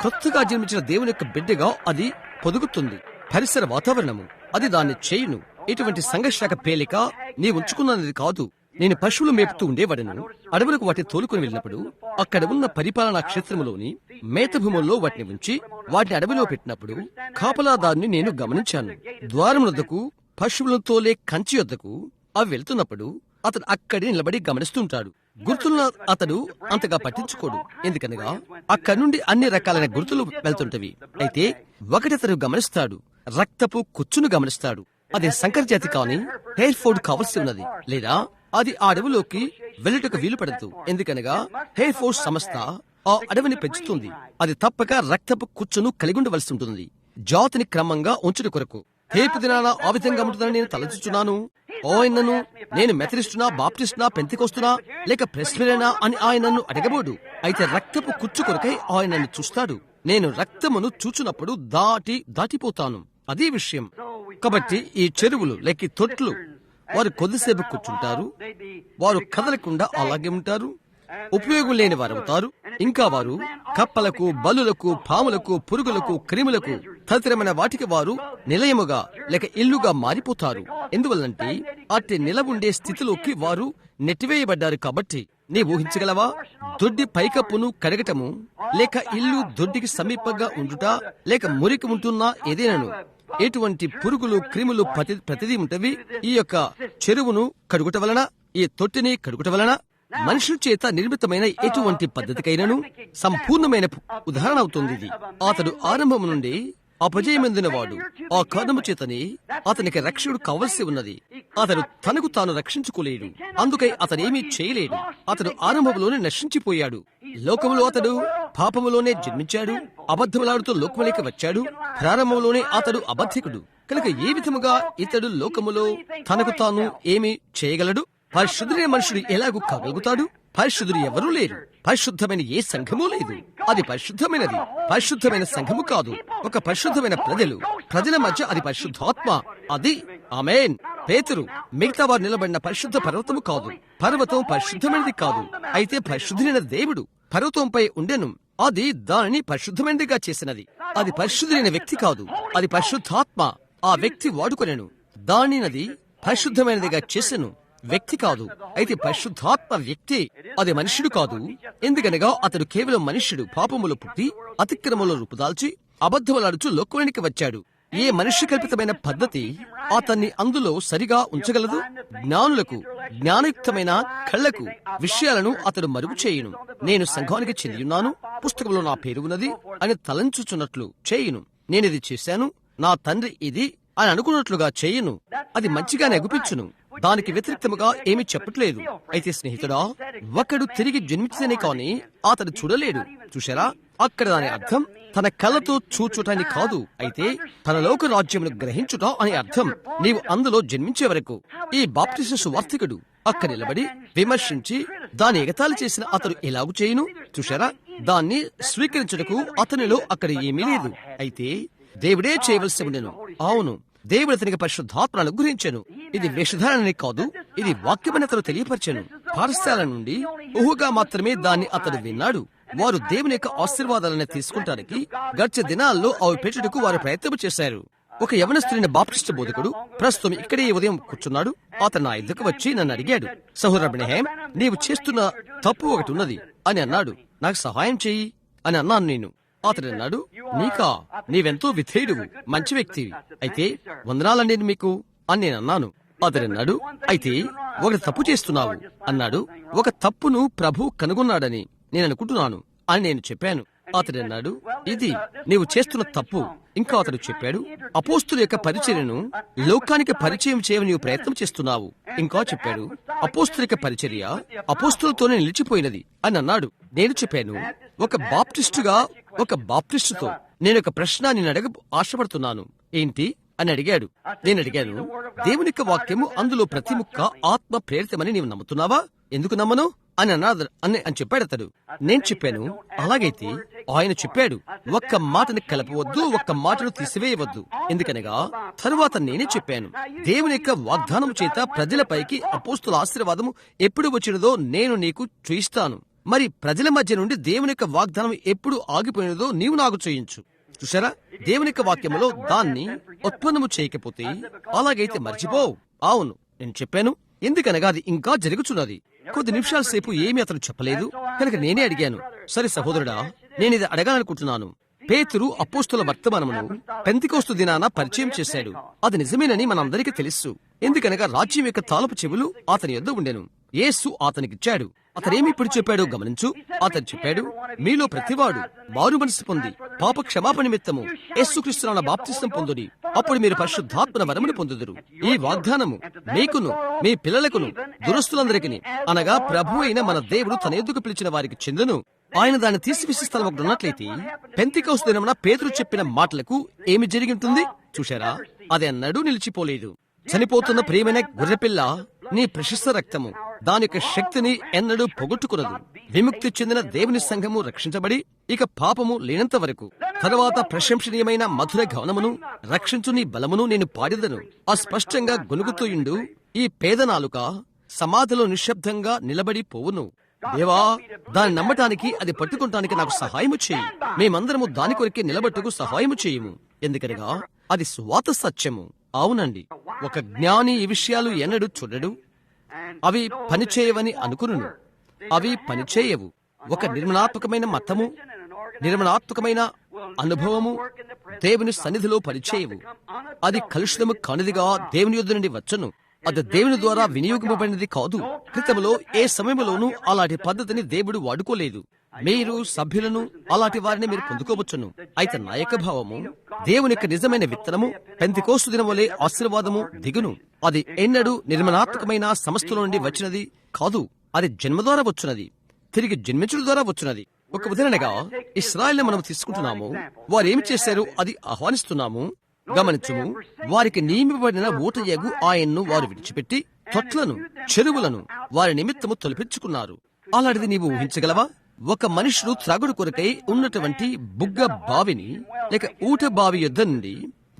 కొత్తగా జన్మించిన దేవుని యొక్క బిడ్డగా అది పొదుగుతుంది. పరిసర వాతావరణము అది దాన్ని చేయును. ఎటువంటి సంఘర్షక పేలిక నీ ఉంచుకున్నది కాదు. నేను పశువులు మేపుతూ ఉండేవాడను. అడవులకు వాటిని తోలుకుని వెళ్ళినప్పుడు అక్కడ ఉన్న పరిపాలనా క్షేత్రములోని మేత భూముల్లో వాటిని ఉంచి వాటిని అడవిలో పెట్టినప్పుడు కాపలాదారుని నేను గమనించాను. ద్వారం వద్దకు పశువులను తోలే కంచి వద్దకు అవి వెళ్తున్నప్పుడు అతడు అక్కడి నిలబడి గమనిస్తుంటాడు. గుర్తులను అతడు అంతగా పట్టించుకోడు. ఎందుకనగా అక్కడి నుండి అన్ని రకాలైన గుర్తులు వెళ్తుంటవి. అయితే ఒకటి అతడు గమనిస్తాడు, రక్తపు కుచ్చును గమనిస్తాడు. అది సంకర జాతి కాని హెయిర్ ఫోర్డ్ కావలసి ఉన్నది, లేదా అది ఆ అడవిలోకి వెళ్ళటకు వీలు పడదు. ఎందుకనగా హెయిర్ ఫోర్స్ సంస్థ ఆ అడవిని పెంచుతుంది. అది తప్పక రక్తపు కుచ్చును కలిగి ఉండవలసి ఉంటుంది జాతిని క్రమంగా ఉంచుట కొరకు. రేపు దినాన ఆ విధంగా ఉంటుందని నేను తలచుచున్నాను. ఆయనను నేను మెథడిస్టునా, బాప్టిస్టునా, పెంతెకోస్తునా లేక ప్రెస్బిటేరియనా అని ఆయనను అడగబోడు. అయితే రక్తపు కుచ్చు కొరకై ఆయనను చూస్తాడు. నేను రక్తమును చూచున్నప్పుడు దాటిపోతాను. అదే విషయం. కాబట్టి ఈ చెరువులు లేక తొట్లు వారు కొద్దిసేపు కూర్చుంటారు. వారు కదలకుండా అలాగే ఉంటారు. ఉపయోగం లేని వారు అవుతారు. ఇంకా వారు కప్పలకు, బల్లులకు, పాములకు, పురుగులకు, క్రిములకు తదితరమైన వాటికి వారు నిలయముగా లేక ఇల్లుగా మారిపోతారు. ఎందువల్లంటే అట్టి నిలవుండే స్థితిలోకి వారు నెట్టివేయబడ్డారు. కాబట్టి నీ ఊహించగలవా? దొడ్డి పైకప్పును కడగటము, లేక ఇల్లు దొడ్డికి సమీపంగా ఉండుట, లేక మురికి ఉంటున్నా ఏదేనను ఎటువంటి పురుగులు, క్రిములు ప్రతిదీ ఉంటవి. ఈ యొక్క చెరువును కడుగుట వలన, ఈ తొట్టిని కడుగుట వలన మనుషుల చేత నిర్మితమైన ఎటువంటి పద్ధతికైనను సంపూర్ణమైన ఉదాహరణ అవుతుంది ఇది. అతడు ఆరంభం నుండి అపజయమందిన వాడు. ఆ కారణము చేతనే అతనికి రక్షకుడు కావలసి ఉన్నది. అతడు తనకు తాను రక్షించుకోలేడు. అందుకై అతనేమీ చేయలేడు. అతడు ఆరంభంలోనే నశించిపోయాడు. లోకములో అతడు పాపములోనే జన్మించాడు. అబద్ధములాడుతూ లోకములోకి వచ్చాడు. ప్రారంభంలోనే అతడు అబద్ధికుడు. కనుక ఏ విధముగా ఇతడు లోకములో తనకు తాను ఏమి చేయగలడు? పరిశుద్ధుడైన మనుషుడు ఎలాగూ కాగలుగుతాడు? పరిశుద్ధుడు ఎవరూ లేరు. పరిశుద్ధమైన ఏ సంఘము లేదు. అది పరిశుద్ధమైనది. పరిశుద్ధమైన సంఘము కాదు. ఒక పరిశుద్ధమైన ప్రజల మధ్య అది పరిశుద్ధాత్మ. అది ఆమేన్. పేతురు మిగతా వారు నిలబడిన పరిశుద్ధ పర్వతము కాదు. పర్వతం పరిశుద్ధమైనది కాదు. అయితే పరిశుద్ధుడైన దేవుడు పర్వతంపై ఉండెను. అది దానిని పరిశుద్ధమైనదిగా చేసినది. అది పరిశుద్ధుడైన వ్యక్తి కాదు. అది పరిశుద్ధాత్మ. ఆ వ్యక్తి వాడుకొనెను. దానినది పరిశుద్ధమైనదిగా చేసెను. వ్యక్తి కాదు. అయితే పరిశుద్ధాత్మ వ్యక్తి. అది మనుష్యుడు కాదు. ఎందుకనగా అతడు కేవలం మనుష్యుడు. పాపములో పుట్టి అతిక్రమంలో రూపుదాల్చి అబద్ధములాడుచు లోకానికి వచ్చాడు. ఏ మనిషి కల్పితమైన పద్ధతి అతన్ని అందులో సరిగా ఉంచగలదు? జ్ఞానులకు, జ్ఞానయుక్తమైన కళ్లకు విషయాలను అతడు మరుగు చేయును. నేను సంఘానికి చెందియున్నాను, పుస్తకంలో నా పేరు ఉన్నది అని తలంచుచున్నట్లు చేయును. నేనిది చేశాను, నా తండ్రి ఇది అని అనుకున్నట్లుగా చేయను. అది మంచిగానే అగుపించును. దానికి వ్యతిరేక్తముగా ఏమీ చెప్పట్లేదు. అయితే స్నేహితుడా, ఒకడు తిరిగి జన్మించనే కాని అతడు చూడలేడు. చూశారా? అక్కడ దాని అర్థం తన కళ్ళతో చూచుటని కాదు, అయితే తన లోక రాజ్యమును గ్రహించుట అని అర్థం. నీవు అందులో జన్మించే వరకు. ఈ బాప్టిస్టు సువార్థికుడు అక్కడ నిలబడి విమర్శించి దాని ఎగతాళి చేసిన అతడు ఎలాగు చేయును? చూశారా? దాన్ని స్వీకరించుటకు అతనిలో అక్కడ ఏమీ లేదు. అయితే దేవుడే చేయవలసి ఉండెను. అవును, దేవుడు అతనికి పరిశుద్ధాత్మను అనుగ్రహించెను. ఇది వేషధారణని కాదు, ఇది వాక్యమని అతను తెలియపరచెను. పాఠశాల నుండి ఊహగా మాత్రమే దాన్ని అతడు విన్నాడు. వారు దేవుని యొక్క ఆశీర్వాదాలను తీసుకుంటానికి గడిచే దినాల్లో అవి పెట్టుటకు వారు ప్రయత్నం చేశారు. ఒక యవనస్తులైన బాప్టిస్ట్ బోధకుడు ప్రస్తుతం ఇక్కడే ఉదయం కూర్చున్నాడు. అతను నా ఎదుకు వచ్చి నన్ను అడిగాడు, సహోదర బ్రహ్మ్, నీవు చేస్తున్న తప్పు ఒకటి ఉన్నది అని అన్నాడు. నాకు సహాయం చెయ్యి అని అన్నాను నేను. అతడు అన్నాడు, నీకా? నీవెంతో విధేయుడువు, మంచి వ్యక్తివి. అయితే వందనాలండి మీకు అని నేను అన్నాను. అతడు అన్నాడు, అయితే ఒక తప్పు చేస్తున్నావు అన్నాడు. ఒక తప్పును ప్రభు కనుగొన్నాడని నేను అనుకుంటున్నాను అని నేను చెప్పాను. అతడు అన్నాడు, ఇది నీవు చేస్తున్న తప్పు. ఇంకా అతడు చెప్పాడు, అపోస్తుల యొక్క పరిచర్యను లోకానికి పరిచయం చేయని నీవు ప్రయత్నం చేస్తున్నావు. ఇంకా చెప్పాడు, అపోస్తుల యొక్క పరిచర్య అపోస్తులతోనే నిలిచిపోయినది అని అన్నాడు. నేను చెప్పాను, ఒక బాప్టిస్టుతో నేను ఒక ప్రశ్న నేను అడగ ఆశపడుతున్నాను. ఏంటి అని అడిగాడు. నేను అడిగాను, దేవుని యొక్క వాక్యము అందులో ప్రతి ముక్క ఆత్మ ప్రేరితమని నీవు నమ్ముతున్నావా? ఎందుకు నమ్మను అని అన్నాడు అని చెప్పాడు అతడు. నేను చెప్పాను, అలాగైతే ఆయన చెప్పాడు, ఒక్క మాటని కలపవద్దు, ఒక్క మాటను తీసివేయవద్దు. ఎందుకనగా తరువాత నేనే చెప్పాను, దేవుని యొక్క వాగ్దానం చేత ప్రజలపైకి అపోస్తుల ఆశీర్వాదము ఎప్పుడు వచ్చినదో నేను నీకు చూయిస్తాను. మరి ప్రజల మధ్య నుండి దేవుని యొక్క వాగ్దానం ఎప్పుడు ఆగిపోయినదో నీవు నాకు చూయించు. చూసారా? దేవుని యొక్క వాక్యములో దాన్ని ఉత్పన్నము చేయకపోతే అలాగైతే మర్చిపో. అవును, నేను చెప్పాను. ఎందుకనగా అది ఇంకా జరుగుతున్నది. కొద్ది నిమిషాల సేపు ఏమీ అతను చెప్పలేదు కనుక నేనే అడిగాను, సరే సహోదరుడా, నేనిది అడగాలనుకుంటున్నాను. పేతురు అపోస్తుల వర్తమానమును పెంతెకోస్తు దినాన పరిచయం చేశాడు. అది నిజమేనని మనందరికీ తెలుసు. ఎందుకనగా రాజ్యం యొక్క తాలపు చెవులు అతని యొద్ద ఉండెను. యేసు అతనికిచ్చాడు. అతనేమి ఇప్పుడు చెప్పాడో గమనించు. అతను చెప్పాడు, మీలో ప్రతివాడు మారు మనసు పొంది పాప క్షమాపణ నిమిత్తము యేసుక్రీస్తునామమున బాప్తిస్మం పొందుడి, అప్పుడు మీరు పరిశుద్ధాత్మ వరమును పొందుదురు. ఈ వాగ్దానము మీకును మీ పిల్లలకును దురస్తులందరికీ, అనగా ప్రభు అయిన మన దేవుడు తన ఎద్దుకు పిలిచిన వారికి చెందును. ఆయన దాన్ని తీసివేసే స్థలం ఒకటి ఉన్నట్లయితే పెంతెకోస్తు దినమున పేతురు చెప్పిన మాటలకు ఏమి జరిగి ఉంటుంది? చూశారా? అది అన్నాడు నిలిచిపోలేదు. చనిపోతున్న ప్రియమైన గొర్రెపిల్ల, నీ ప్రశస్త రక్తము దాని యొక్క శక్తిని ఎన్నడూ పొగొట్టుకున్నదు. విముక్తి చెందిన దేవుని సంఘము రక్షించబడి ఇక పాపము లేనంత వరకు తరువాత ప్రశంసనీయమైన మధుర గవనమును రక్షించు నీ బలమును నేను పాడెదను. అస్పష్టంగా గొనుగుతూయుండు ఈ పేద నాలుక సమాధిలో నిశ్శబ్దంగా నిలబడి పోవును. దేవా, దాన్ని నమ్మటానికి, అది పట్టుకుంటానికి నాకు సహాయము చేయి. మేమందరము దాని కొరికే నిలబట్టుకు సహాయము చేయము. ఎందుకనగా అది స్వాత సత్యము. అవునండి, ఒక జ్ఞాని ఈ విషయాలు ఎన్నడూ చూడడు. అవి పనిచేయవని అనుకును. అవి పనిచేయవు. ఒక నిర్మలాత్మకమైన మతము, నిర్మలాత్మకమైన అనుభవము దేవుని సన్నిధిలో పనిచేయవు. అది కలుషితము కానిదిగా దేవుని యొద్ద నుండి వచ్చును. అది దేవుని ద్వారా వినియోగింపబడినది కాదు. క్రితములో ఏ సమయంలోనూ అలాంటి పద్ధతిని దేవుడు వాడుకోలేదు. మీరు సభ్యులను అలాంటి వారిని మీరు పొందుకోవచ్చును. అయితే నాయక భావము, దేవుని యొక్క నిజమైన విత్తనము పెంతెకోస్తు దినం వలె ఆశీర్వాదము దిగును. అది ఎన్నడూ నిర్మలాత్మకమైన సమస్యల నుండి వచ్చినది కాదు. అది జన్మ ద్వారా వచ్చున్నది, తిరిగి జన్మించడం ద్వారా వచ్చున్నది. ఒక ఉదాహరణగా ఇశ్రాయేలును మనం తీసుకుంటున్నాము. వారు ఏమి చేశారు అది ఆహ్వానిస్తున్నాము. గమనించుము, వారికి నియమింపబడిన ఊటయగు ఆయన్ను వారు విడిచిపెట్టి తొట్లను, చెరువులను వారి నిమిత్తము తొలిపించుకున్నారు. అలాంటిది నీవు ఊహించగలవా? ఒక మనుషుడు త్రాగుడు కొరకై ఉన్నటువంటి బుగ్గ బావిని లేక ఊట బావి యొద్ద నుండి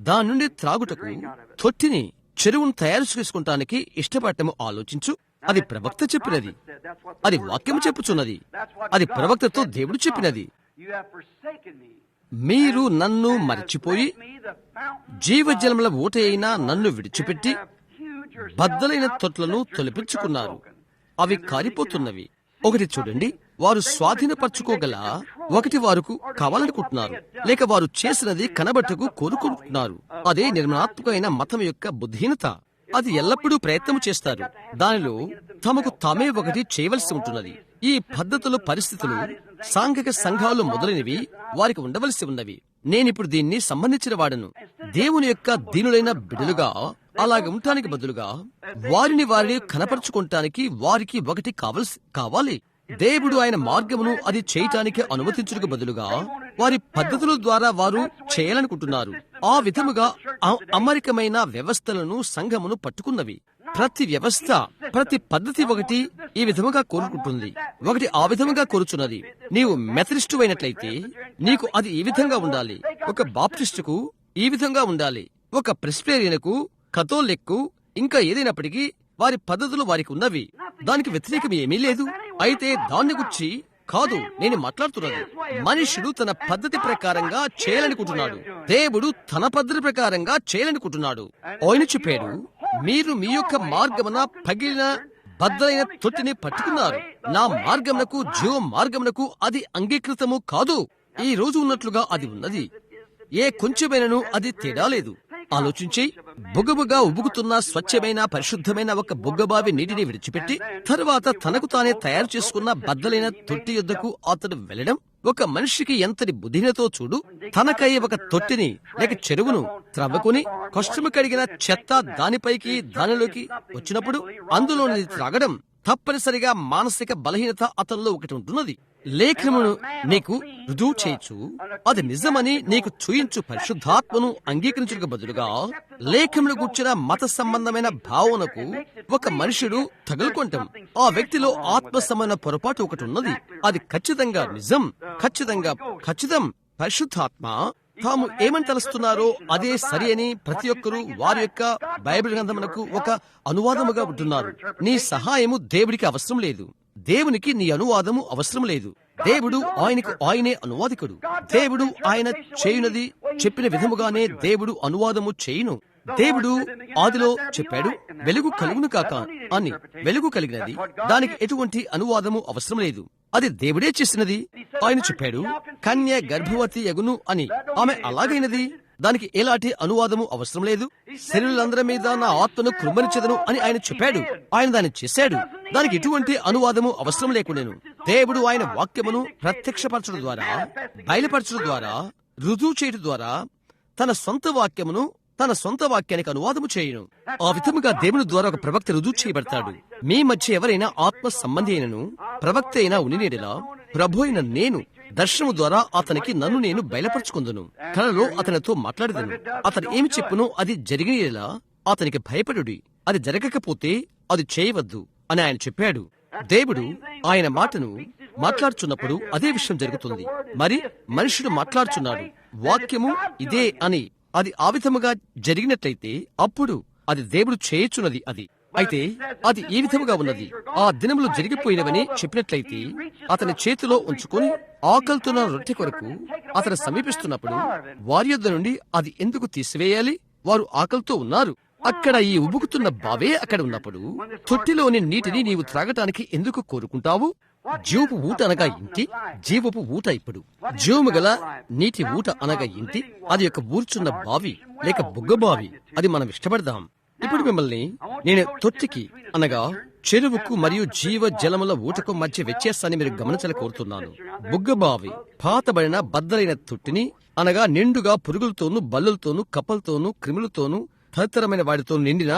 దాని నుండి త్రాగుటకు తొట్టిని, చెరువును తయారు చేసుకుంటానికి ఇష్టపడటము ఆలోచించు. అది ప్రవక్త చెప్పినది. అది వాక్యము చెప్పుచున్నది. అది ప్రవక్తతో దేవుడు చెప్పినది. మీరు నన్ను మరచిపోయి జీవజలముల ఊట అయినా నన్ను విడిచిపెట్టి బద్దలైన తొట్లను తొలిపించుకున్నారు. అవి కారిపోతున్నవి. ఒకటి చూడండి, వారు స్వాధీనపరచుకోగల ఒకటి వారికి కావాలనుకుంటున్నారు, లేక వారు చేసినది కనబట్టకు కోరుకుంటున్నారు. అదే నిర్మాణాత్మకమైన మతం యొక్క బుద్ధిహీనత. అది ఎల్లప్పుడూ ప్రయత్నం చేస్తారు. దానిలో తమకు తామే ఒకటి చేయవలసి ఉంటున్నది. ఈ పద్ధతులు, పరిస్థితులు, సాంఘిక సంఘాలు మొదలైనవి వారికి ఉండవలసి ఉన్నవి. నేనిప్పుడు దీన్ని సంబంధించిన వాడను. దేవుని యొక్క దీనులైన బిడ్డలుగా అలాగ ఉండటానికి బదులుగా వారిని కనపరుచుకుంటానికి వారికి ఒకటి కావాలి. దేవుడు ఆయన మార్గమును అది చేయటానికి అనుమతించుటకు బదులుగా వారి పద్ధతుల ద్వారా వారు చేయాలనుకుంటున్నారు. ఆ విధముగా అమరికమైన వ్యవస్థలను, సంఘమును పట్టుకున్నవి. ప్రతి వ్యవస్థ, ప్రతి పద్ధతి ఒకటి ఈ విధముగా కోరుకుంటుంది, ఒకటి ఆ విధముగా కోరుచున్నది. నీవు మెథడిస్టు అయినట్లయితే నీకు అది ఈ విధంగా ఉండాలి, ఒక బాప్టిస్టుకు ఈ విధంగా ఉండాలి, ఒక ప్రెస్బిటేరియన్కు, కథోలిక్కు, ఇంకా ఏదైనప్పటికీ వారి పద్ధతులు వారికి ఉన్నవి. దానికి వ్యతిరేకం ఏమీ లేదు. అయితే దాన్ని గురించి కాదు నేను మాట్లాడుతున్నది. మనుషుడు తన పద్ధతి ప్రకారంగా చేయాలనుకుంటున్నాడు, దేవుడు తన పద్ధతి ప్రకారంగా చేయాలనుకుంటున్నాడు. ఆయన చెప్పాడు, మీరు మీ యొక్క మార్గమున పగిలిన బద్దలైన తొట్టిని పట్టుకున్నారు, నా మార్గమునకు, జీవ మార్గమునకు అది అంగీకృతము కాదు. ఈ రోజు ఉన్నట్లుగా అది ఉన్నది, ఏ కొంచెమైనను అది తేడా లేదు. ఆలోచించి బుగ్గబుగ్గా ఉబుకుతున్న స్వచ్ఛమైన పరిశుద్ధమైన ఒక బుగ్గబావి నీటిని విడిచిపెట్టి తరువాత తనకు తానే తయారు చేసుకున్న బద్దలైన తొట్టి యొద్దకు అతడు వెళ్లడం ఒక మనిషికి ఎంతటి బుద్ధినతో చూడు. తనకై ఒక తొట్టిని లేక చెరువును త్రవ్వుకుని కష్టము కడిగిన చెత్త దానిలోకి వచ్చినప్పుడు అందులోని త్రాగడం తప్పనిసరిగా మానసిక బలహీనత అతనిలో ఒకటి ఉంటున్నది. లేఖనమును నీకు రుజువు చేయొచ్చు, అది నిజమని నీకు చూయించు పరిశుద్ధాత్మను అంగీకరించడానికి బదులుగా లేఖమును కూర్చిన మత సంబంధమైన భావనకు ఒక మనుషుడు తగులుకుంటాం. ఆ వ్యక్తిలో ఆత్మ సంబంధ పొరపాటు ఒకటి ఉన్నది. అది ఖచ్చితంగా నిజం, ఖచ్చితం. పరిశుద్ధాత్మ తాము ఏమని తలుస్తున్నారో అదే సరి అని ప్రతి ఒక్కరూ వారి యొక్క బైబిల్ గ్రంథమునకు ఒక అనువాదముగా ఉంటున్నారు. నీ సహాయము దేవుడికి అవసరం లేదు, దేవునికి నీ అనువాదము అవసరం లేదు. దేవుడు ఆయనే అనువాదికుడు. దేవుడు ఆయన చేయునది చెప్పిన విధముగానే దేవుడు అనువాదము చేయును. దేవుడు ఆదిలో చెప్పాడు, వెలుగు కలుగును కాక అని. వెలుగు కలిగినది, దానికి ఎటువంటి అనువాదము అవసరం లేదు, అది దేవుడే చేసినది. ఆయన చెప్పాడు, కన్య గర్భవతి యగును అని. ఆమె అలాగైనది, దానికి ఎలాంటి అనువాదము అవసరం లేదు. శరీరులందరి మీద నా ఆత్మను కృమ్మరించదను అని ఆయన చెప్పాడు. ఆయన దాన్ని చేశాడు, దానికి ఎటువంటి అనువాదము అవసరం లేకుండాను. దేవుడు ఆయన వాక్యమును ప్రత్యక్షపరచడం ద్వారా, బయలుపరచడం ద్వారా, రుజువు చేయడం ద్వారా తన సొంత వాక్యానికి అనువాదము చేయను. ఆ విధముగా దేవుని ద్వారా ఒక ప్రవక్త రుజువు చేయబడతాడు. మీ మధ్య ఎవరైనా ఆత్మ సంబంధి అయినను ప్రవక్త అయినా ఉనినేడలా ప్రభు అయిన నేను దర్శనము ద్వారా అతనికి నన్ను నేను బయలుపరచుకుందును. కలలో అతనితో మాట్లాడదను. అతను ఏమి చెప్పునో అది జరిగినలా అతనికి భయపడుడి, అది జరగకపోతే అది చేయవద్దు అని ఆయన చెప్పాడు. దేవుడు ఆయన మాటను మాట్లాడుచున్నప్పుడు అదే విషయం జరుగుతుంది. మరి మనుషుడు మాట్లాడుచున్నాడు, వాక్యము ఇదే అని. అది ఆ విధముగా జరిగినట్లయితే అప్పుడు అది దేవుడు చేయుచున్నది. అది అయితే అది ఈ విధముగా ఉన్నది. ఆ దినములు జరిగిపోయినవని చెప్పినట్లయితే అతని చేతిలో ఉంచుకొని ఆకలితున్న రొట్టె కొరకు అతను సమీపిస్తున్నప్పుడు వారి యొద్ద నుండి అది ఎందుకు తీసివేయాలి? వారు ఆకలితో ఉన్నారు. అక్కడ ఈ ఉబుకుతున్న బావే అక్కడ ఉన్నప్పుడు తొట్టిలోని నీటిని నీవు త్రాగటానికి ఎందుకు కోరుకుంటావు? జీవపు ఊట అనగా ఇంటి, జీవపు ఊట. ఇప్పుడు జీవము గల నీటి ఊట అనగా ఇంటి, అది యొక్క ఊర్చున్న బావి లేక బుగ్గ బావి. అది మనం ఇష్టపడదాం. ఇప్పుడు మిమ్మల్ని నేను తొట్టికి అనగా చెరువుకు మరియు జీవ జలముల ఊటకు మధ్య వ్యత్యాసాన్ని మీరు గమనించాలని కోరుతున్నాను. బుగ్గబావి పాతబడిన బద్దలైన తొట్టిని అనగా నిండుగా పురుగులతోనూ, బల్లులతోనూ, కప్పలతోనూ, క్రిములతోనూ, తదితరమైన వాటితో నిండిన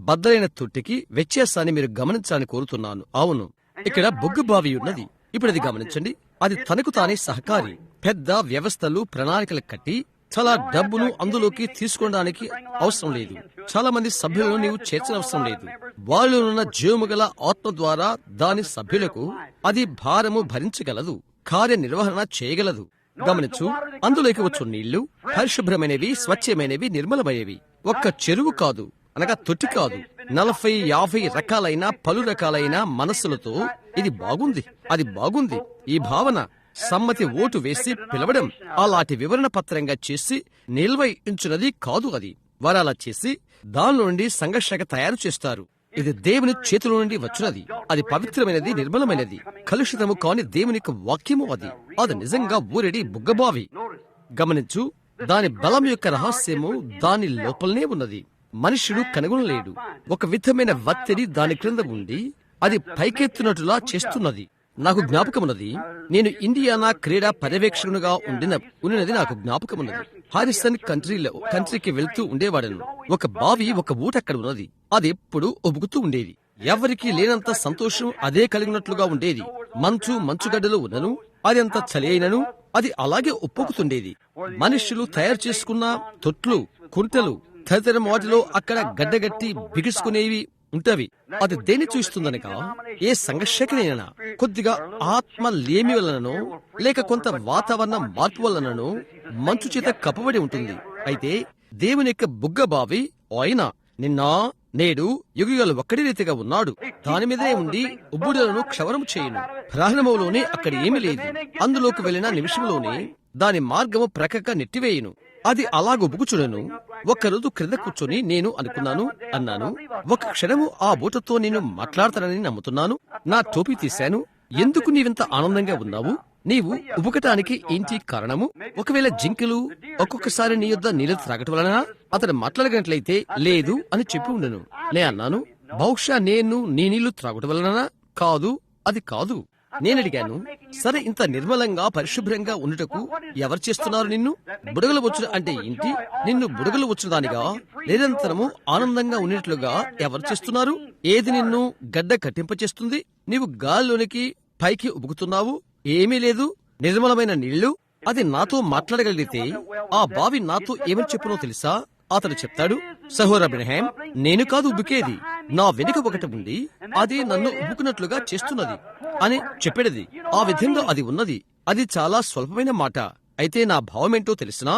బద్దలైన తొట్టికి వ్యత్యాసాన్ని మీరు గమనించాలని కోరుతున్నాను. అవును, ఇక్కడ బుగ్గబావి ఉన్నది. ఇప్పుడు అది గమనించండి. అది తనకు తానే సహకారి. పెద్ద వ్యవస్థలు, ప్రణాళికలు కట్టి చాలా డబ్బును అందులోకి తీసుకోవడానికి అవసరం లేదు. చాలా మంది సభ్యులను నీవు చేర్చిన అవసరం లేదు. వాళ్ళున్న జీవము గల ఆత్మ ద్వారా దాని సభ్యులకు అది భారము భరించగలదు, కార్యనిర్వహణ చేయగలదు. గమనించు, అందులోకి వచ్చు నీళ్లు పరిశుభ్రమైనవి, స్వచ్ఛమైనవి, నిర్మలమైనవి. ఒక్క చెరువు కాదు అనగా తొట్టి కాదు, 40-50 రకాలైన పలు రకాలైన మనస్సులతో ఇది బాగుంది, అది బాగుంది. ఈ భావన సమ్మతి ఓటు వేసి పిలవడం అలాంటి వివరణ పత్రంగా చేసి నిల్వ ఉంచున్నది కాదు. అది వారు అలా చేసి దాని నుండి సంఘర్షణ తయారు చేస్తారు. ఇది దేవుని చేతిలో నుండి వచ్చినది. అది పవిత్రమైనది, నిర్మలమైనది, కలుషితము కాని దేవుని యొక్క వాక్యము. అది నిజంగా ఊరెడి బుగ్గబావి. గమనించు, దాని బలం యొక్క రహస్యము దాని లోపలనే ఉన్నది. మనుష్యుడు కనుగొనలేడు. ఒక విధమైన ఒత్తిడి దాని క్రింద ఉండి అది పైకెత్తునట్లుగా చేస్తున్నది. నాకు జ్ఞాపకమున్నది, నేను క్రీడా పర్యవేక్షకునిగా ఉన్నది నాకు జ్ఞాపకమున్నది. హారిసన్ కంట్రీకి వెళ్తూ ఉండేవాడను. ఒక బావి, ఒక ఊట అక్కడ ఉన్నది. అది ఎప్పుడు ఒబుకుతూ ఉండేది. ఎవరికి లేనంత సంతోషం అదే కలిగినట్లుగా ఉండేది. మంచుగడ్డలు ఉన్నను, అది అంత చలి అయినను అది అలాగే ఉప్పొక్కుతుండేది. మనుష్యులు తయారు చేసుకున్న తొట్లు, కుంటలు తదితర వాటిలో అక్కడ గడ్డగట్టి బిగుసుకునేవి ఉంటవి. అది దేని చూస్తుందనగా, ఏ సంఘర్షణైనా కొద్దిగా ఆత్మ లేమి వలననో లేక కొంత వాతావరణ మార్పు వలననో మంచు చేత కప్పబడి ఉంటుంది. అయితే దేవుని యొక్క బుగ్గబావి ఆయన నిన్న నేడు యుగయుగాలు ఒక్కడి రీతిగా ఉన్నాడు. దాని మీదే ఉండి ఉబ్బుడులను క్షవరం చేయును. ప్రారంభంలోనే అక్కడ ఏమీ లేదు. అందులోకి వెళ్లిన నిమిషంలోనే దాని మార్గము ప్రక్కగా నెట్టివేయును. అది అలాగొబుకుచుడను. ఒక్కరోజు క్రింద కూర్చొని నేను అన్నాను, ఒక క్షణము ఆ బూటతో నేను మాట్లాడతానని నమ్ముతున్నాను. నా టోపీ తీశాను. ఎందుకు నీవింత ఆనందంగా ఉన్నావు? నీవు ఉబుకటానికి ఏంటి కారణము? ఒకవేళ జింకలు ఒక్కొక్కసారి నీ యొద్ద నీళ్ళు త్రాగటం వలన అతను మాట్లాడగట్లయితే లేదు అని చెప్పి ఉండను. నే అన్నాను, బహుశా నేను నీ నీళ్లు త్రాగటం వలన కాదు, అది కాదు. నేనడిగాను, సరే ఇంత నిర్మలంగా పరిశుభ్రంగా ఉండుటకు ఎవరు చేస్తున్నారు నిన్ను? బుడగలు వచ్చుడు అంటే ఏంటి? నిన్ను బుడగలు వచ్చిన దానిగా నిరంతరము ఆనందంగా ఉండేట్లుగా ఎవరు చేస్తున్నారు? ఏది నిన్ను గడ్డ కట్టింపచేస్తుంది? నీవు గాలిలోనికి పైకి ఉబుకుతున్నావు. ఏమీ లేదు, నిర్మలమైన నీళ్లు. అది నాతో మాట్లాడగలిగితే ఆ బావి నాతో ఏమని చెప్పునో తెలుసా? అతడు చెప్తాడు, సహోదర అబ్రహాం, నేను కాదు ఉబ్బుకేది, నా వెనుక ఒకటి ఉంది, అది నన్ను ఉబ్బుకున్నట్లుగా చేస్తున్నది అని చెప్పేది. ఆ విధంగా అది ఉన్నది. అది చాలా స్వల్పమైన మాట. అయితే నా భావమేంటో తెలిసినా,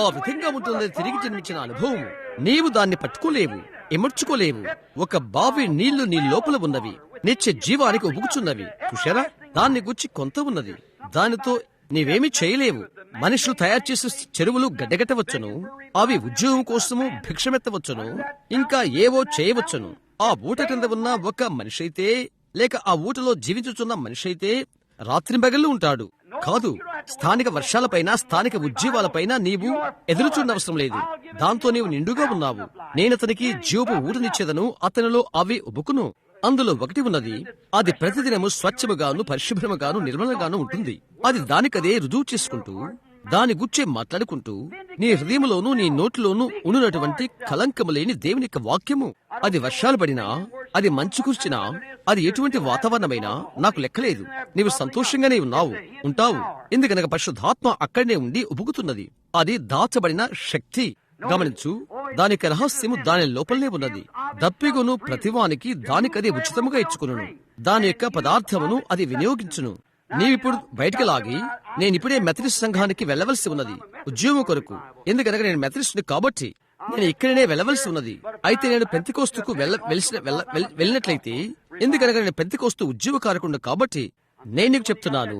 ఆ విధంగా ఉంటుంది తిరిగి జన్మించిన అనుభవం. నీవు దాన్ని పట్టుకోలేవు, ఎమర్చుకోలేవు. ఒక బావి నీళ్లు నీ లోపల ఉన్నవి, నిత్య జీవానికి ఉబుకుచున్నవి. చూశారా? దాన్ని గుచ్చి కొంత ఉన్నది. దానితో నీవేమీ చేయలేవు. మనుషులు తయారు చేసే చెరువులు గడ్డగట్టవచ్చును, అవి ఉద్యోగం కోసము భిక్షమెత్తవచ్చును, ఇంకా ఏవో చేయవచ్చును. ఆ ఊట కింద ఉన్న ఒక మనిషి అయితే, లేక ఆ ఊటలో జీవించుచున్న మనిషి అయితే రాత్రింబగళ్ళు ఉంటాడు. కాదు, స్థానిక వర్షాలపైన, స్థానిక ఉద్యోగాలపైన నీవు ఎదురుచూడనవసరం లేదు. దాంతో నీవు నిండుగా ఉన్నావు. నేనతనికి జీవపు ఊటనిచ్చేదను, అతనిలో అవి ఉబుకును. అందులో ఒకటి ఉన్నది, అది ప్రతిదినము స్వచ్ఛముగాను, పరిశుభ్రముగాను, నిర్మలంగాను ఉంటుంది. అది దానికదే రుజువు చేసుకుంటూ, దాని గుచ్చే మాట్లాడుకుంటూ, నీ హృదయంలోనూ నీ నోటిలోనూ ఉండునటువంటి కలంకము లేని దేవుని యొక్క వాక్యము. అది వర్షాలు పడినా, అది మంచు కుర్చినా, అది ఎటువంటి వాతావరణమైనా నాకు లెక్కలేదు. నీవు సంతోషంగానే ఉంటావు. ఎందుకనగా పరిశుద్ధాత్మ అక్కడనే ఉండి ఉబుకుతున్నది. అది దాచబడిన శక్తి. గమనించు, దానికి రహస్యము దాని లోపలనే ఉన్నది. దప్పిగొను ప్రతివానికి దానికది ఉచితముగా ఇచ్చుకును. దాని యొక్క పదార్థమును అది వినియోగించును. నీవిప్పుడు బయటికి లాగి, నేనిప్పుడే మెథడిస్ట్ సంఘానికి వెళ్లవలసి ఉన్నది ఉద్యోగం కొరకు. ఎందుకనగా నేను మెథడిస్ట్ని కాబట్టి నేను ఇక్కడనే వెళ్లవలసి ఉన్నది. అయితే నేను పెంతెకోస్తుకు వెళ్ళినట్లయితే, ఎందుకనగా నేను పెంతెకోస్తు ఉద్యోగకారకుడు కాబట్టి నేను నీకు చెప్తున్నాను,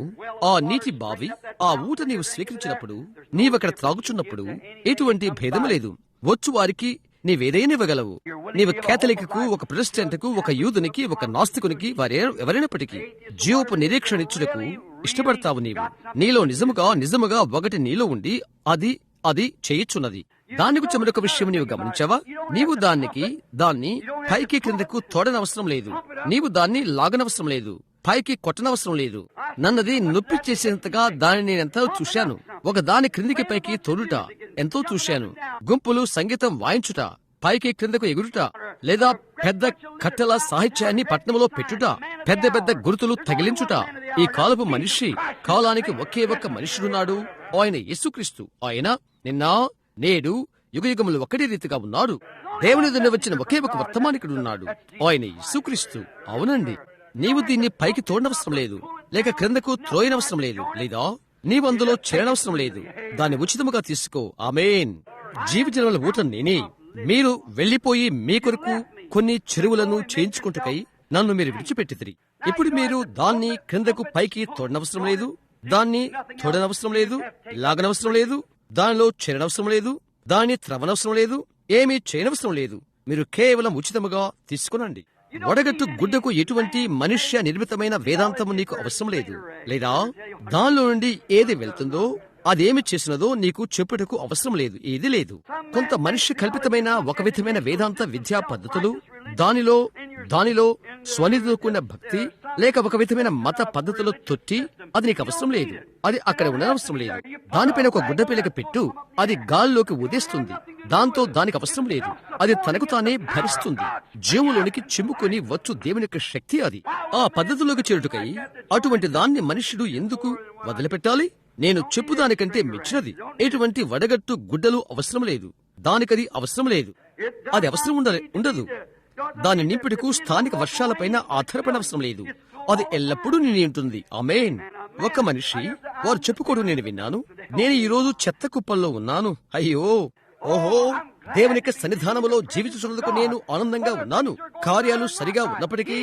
ఆ నీటి బావి, ఆ ఊట నీవు స్వీకరించినప్పుడు, నీవక్కడ త్రాగుచున్నప్పుడు ఎటువంటి భేదము లేదు. వచ్చు వారికి నీవేదైనా ఇవ్వగలవు. నీవు కేథలిక్కు, ఒక ప్రొటెస్టెంట్కు, ఒక యూదునికి, ఒక నాస్తికునికి, ఎవరైనప్పటికీ జీవపు నిరీక్షణిచ్చుటకు ఇష్టపడతావు. నీలో నిజముగా ఒకటి నీలో ఉండి అది చేయుచున్నది. దాని గురించి మరొక విషయం నీవు గమనించావా? నీవు దాన్ని పైకి క్రిందకు తోడనవసరం లేదు. నీవు దాన్ని లాగనవసరం లేదు. పైకి కొట్టనవసరం లేదు. నన్నది నొప్పి చేసేంతగా దాన్ని నేనెంతో చూశాను. ఒక దాని క్రిందికి పైకి తోడుట ఎంతో చూశాను. గుంపులు సంగీతం వాయించుట, పైకి క్రిందకు ఎగురుట, లేదా పెద్ద కట్టెల సాహిత్యాన్ని పట్నంలో పెట్టుట, పెద్ద గుర్తులు తగిలించుట. ఈ కాలపు మనిషి, కాలానికి ఒకే ఒక్క మనుషుడున్నాడు, ఆయన యేసుక్రీస్తు. ఆయన నిన్న నేడు యుగయుగములు ఒకటి రీతిగా ఉన్నాడు. దేవుని నుండి వచ్చిన ఒకే ఒక వర్తమానికుడున్నాడు, ఆయన యేసుక్రీస్తు. అవునండి, నీవు దీన్ని పైకి తోడనవసరం లేదు, లేక క్రిందకు త్రోయనవసరం లేదు, లేదా నీవు అందులో చేరనవసరం లేదు. దాన్ని ఉచితముగా తీసుకో. ఆమేన్. జీవజలముల ఊట నేనే. మీరు వెళ్లిపోయి మీ కొరకు కొన్ని చెరువులను చేయించుకుంటుకై నన్ను మీరు విడిచిపెట్టితిరి. ఇప్పుడు మీరు దాన్ని క్రిందకు పైకి తోడనవసరం లేదు, దాన్ని తోడనవసరం లేదు, లాగనవసరం లేదు, దానిలో చేరనవసరం లేదు, దాన్ని త్రవనవసరం లేదు, ఏమీ చేయనవసరం లేదు. మీరు కేవలం ఉచితముగా తీసుకునండి. వడగట్టు గుడ్డకు ఎటువంటి మనుష్య నిర్మితమైన వేదాంతము నీకు అవసరం లేదు, లేదా దానిలో నుండి ఏది వెళ్తుందో అదేమి చేసినదో నీకు చెప్పుటకు అవసరం లేదు. ఏది లేదు. కొంత మనిషి కల్పితమైన ఒక విధమైన వేదాంత విద్యా పద్ధతులు, దానిలో స్వనిధితో కూడిన భక్తి, లేక ఒక విధమైన మత పద్ధతిలో తొట్టి, అది నీకు అవసరం లేదు. అది అక్కడ ఉండనవసరం లేదు. దానిపైన ఒక గుడ్డ పిల్లక పెట్టు, అది గాల్లోకి ఉదేస్తుంది. దాంతో దానికి అవసరం లేదు. అది తనకు తానే భరిస్తుంది. జీవులోనికి చిమ్ముకొని వచ్చు దేవుని యొక్క శక్తి అది. ఆ పద్ధతిలోకి చేరుటకై అటువంటి దాన్ని మనుష్యుడు ఎందుకు వదిలిపెట్టాలి? నేను చెప్పుదానికంటే మించినది ఎటువంటి వడగట్టు గుడ్డలు అవసరం లేదు. దానికది అవసరం లేదు. అది అవసరం ఉండదు. దాని నింపుటకు స్థానిక వర్షాలపైన ఆధారపడవసరం లేదు. అది ఎల్లప్పుడూ నిండి ఉంటుంది. ఆమేన్. ఒక మనిషి వారు చెప్పుకోవడం నేను విన్నాను. నేను ఈ రోజు చెత్త కుప్పల్లో ఉన్నాను. అయ్యో, ఓహో, దేవుని యొక్క సన్నిధానములో జీవించుచున్నందుకు నేను ఆనందంగా ఉన్నాను. కార్యాలు సరిగా ఉన్నప్పటికీ,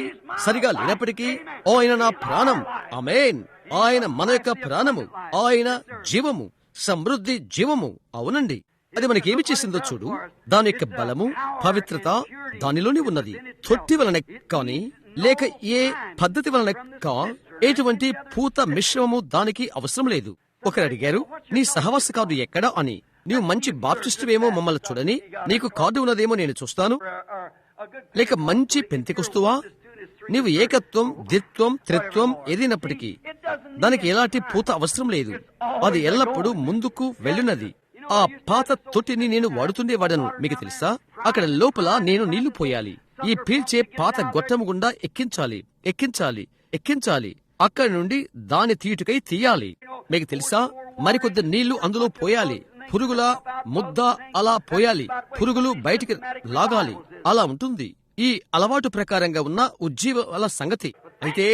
సరిగా లేనప్పటికీ ఆయన నా ప్రాణం. ఆమేన్. ఆయన మన యొక్క ప్రాణము, ఆయన జీవము, సమృద్ధి జీవము. అవునండి. అది మనకేమి చేసిందో చూడు. దాని యొక్క బలము, పవిత్రత దానిలోనే ఉన్నది. తొట్టి వలన కాని, లేక ఏ పద్ధతి వలన ఎటువంటి పూత మిశ్రమము దానికి అవసరం లేదు. ఒకరు అడిగారు, నీ సహవాస కార్డు ఎక్కడా అని. నీవు మంచి బాప్టిస్టువేమో, మమ్మల్ని చూడని నీకు కార్డు ఉన్నదేమో నేను చూస్తాను. లేక మంచి పెంతెకొస్తువా? నీవు ఏకత్వం, ద్విత్వం, త్రిత్వం ఏదైనప్పటికీ దానికి ఎలాంటి పూత అవసరం లేదు. అది ఎల్లప్పుడూ ముందుకు వెళ్ళినది. ఆ పాత తొట్టిని నేను వాడుతుండేవాడను. మీకు తెలుసా, అక్కడ లోపల నేను నీళ్లు పోయాలి. ఈ పీల్చే పాత గొట్టము గుండా ఎక్కించాలి. అక్కడి నుండి దాని తీటుకై తీయాలి. మీకు తెలుసా, మరికొద్ది నీళ్లు అందులో పోయాలి. పురుగుల ముద్ద అలా పోయాలి. పురుగులు బయటికి లాగాలి. అలా ఉంటుంది ఈ అలవాటు ప్రకారంగా ఉన్న ఉజ్జీవాల సంగతి. అయితే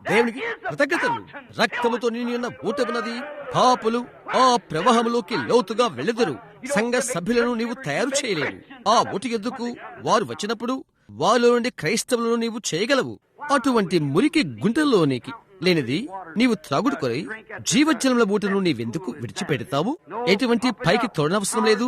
దేవునికి కృతజ్ఞతలు. రక్తముతో నిండి ఉన్న ఊట ఉన్నది. పాపులు ఆ ప్రవాహంలోకి లోతుగా వెళ్ళెదరు. సంఘ సభ్యులను నీవు తయారు చేయలేవు. ఆ ఊటి ఎద్దుకు వారు వచ్చినప్పుడు వారిలో నుండి క్రైస్తవులను నీవు చేయగలవు. అటువంటి మురికి గుంటల్లోనికి లేనిది నీవు త్రాగుడు కొరై జీవజలముల ఊటను నీవెందుకు విడిచిపెడతావు? ఎటువంటి పైకి తోడనవసరం లేదు.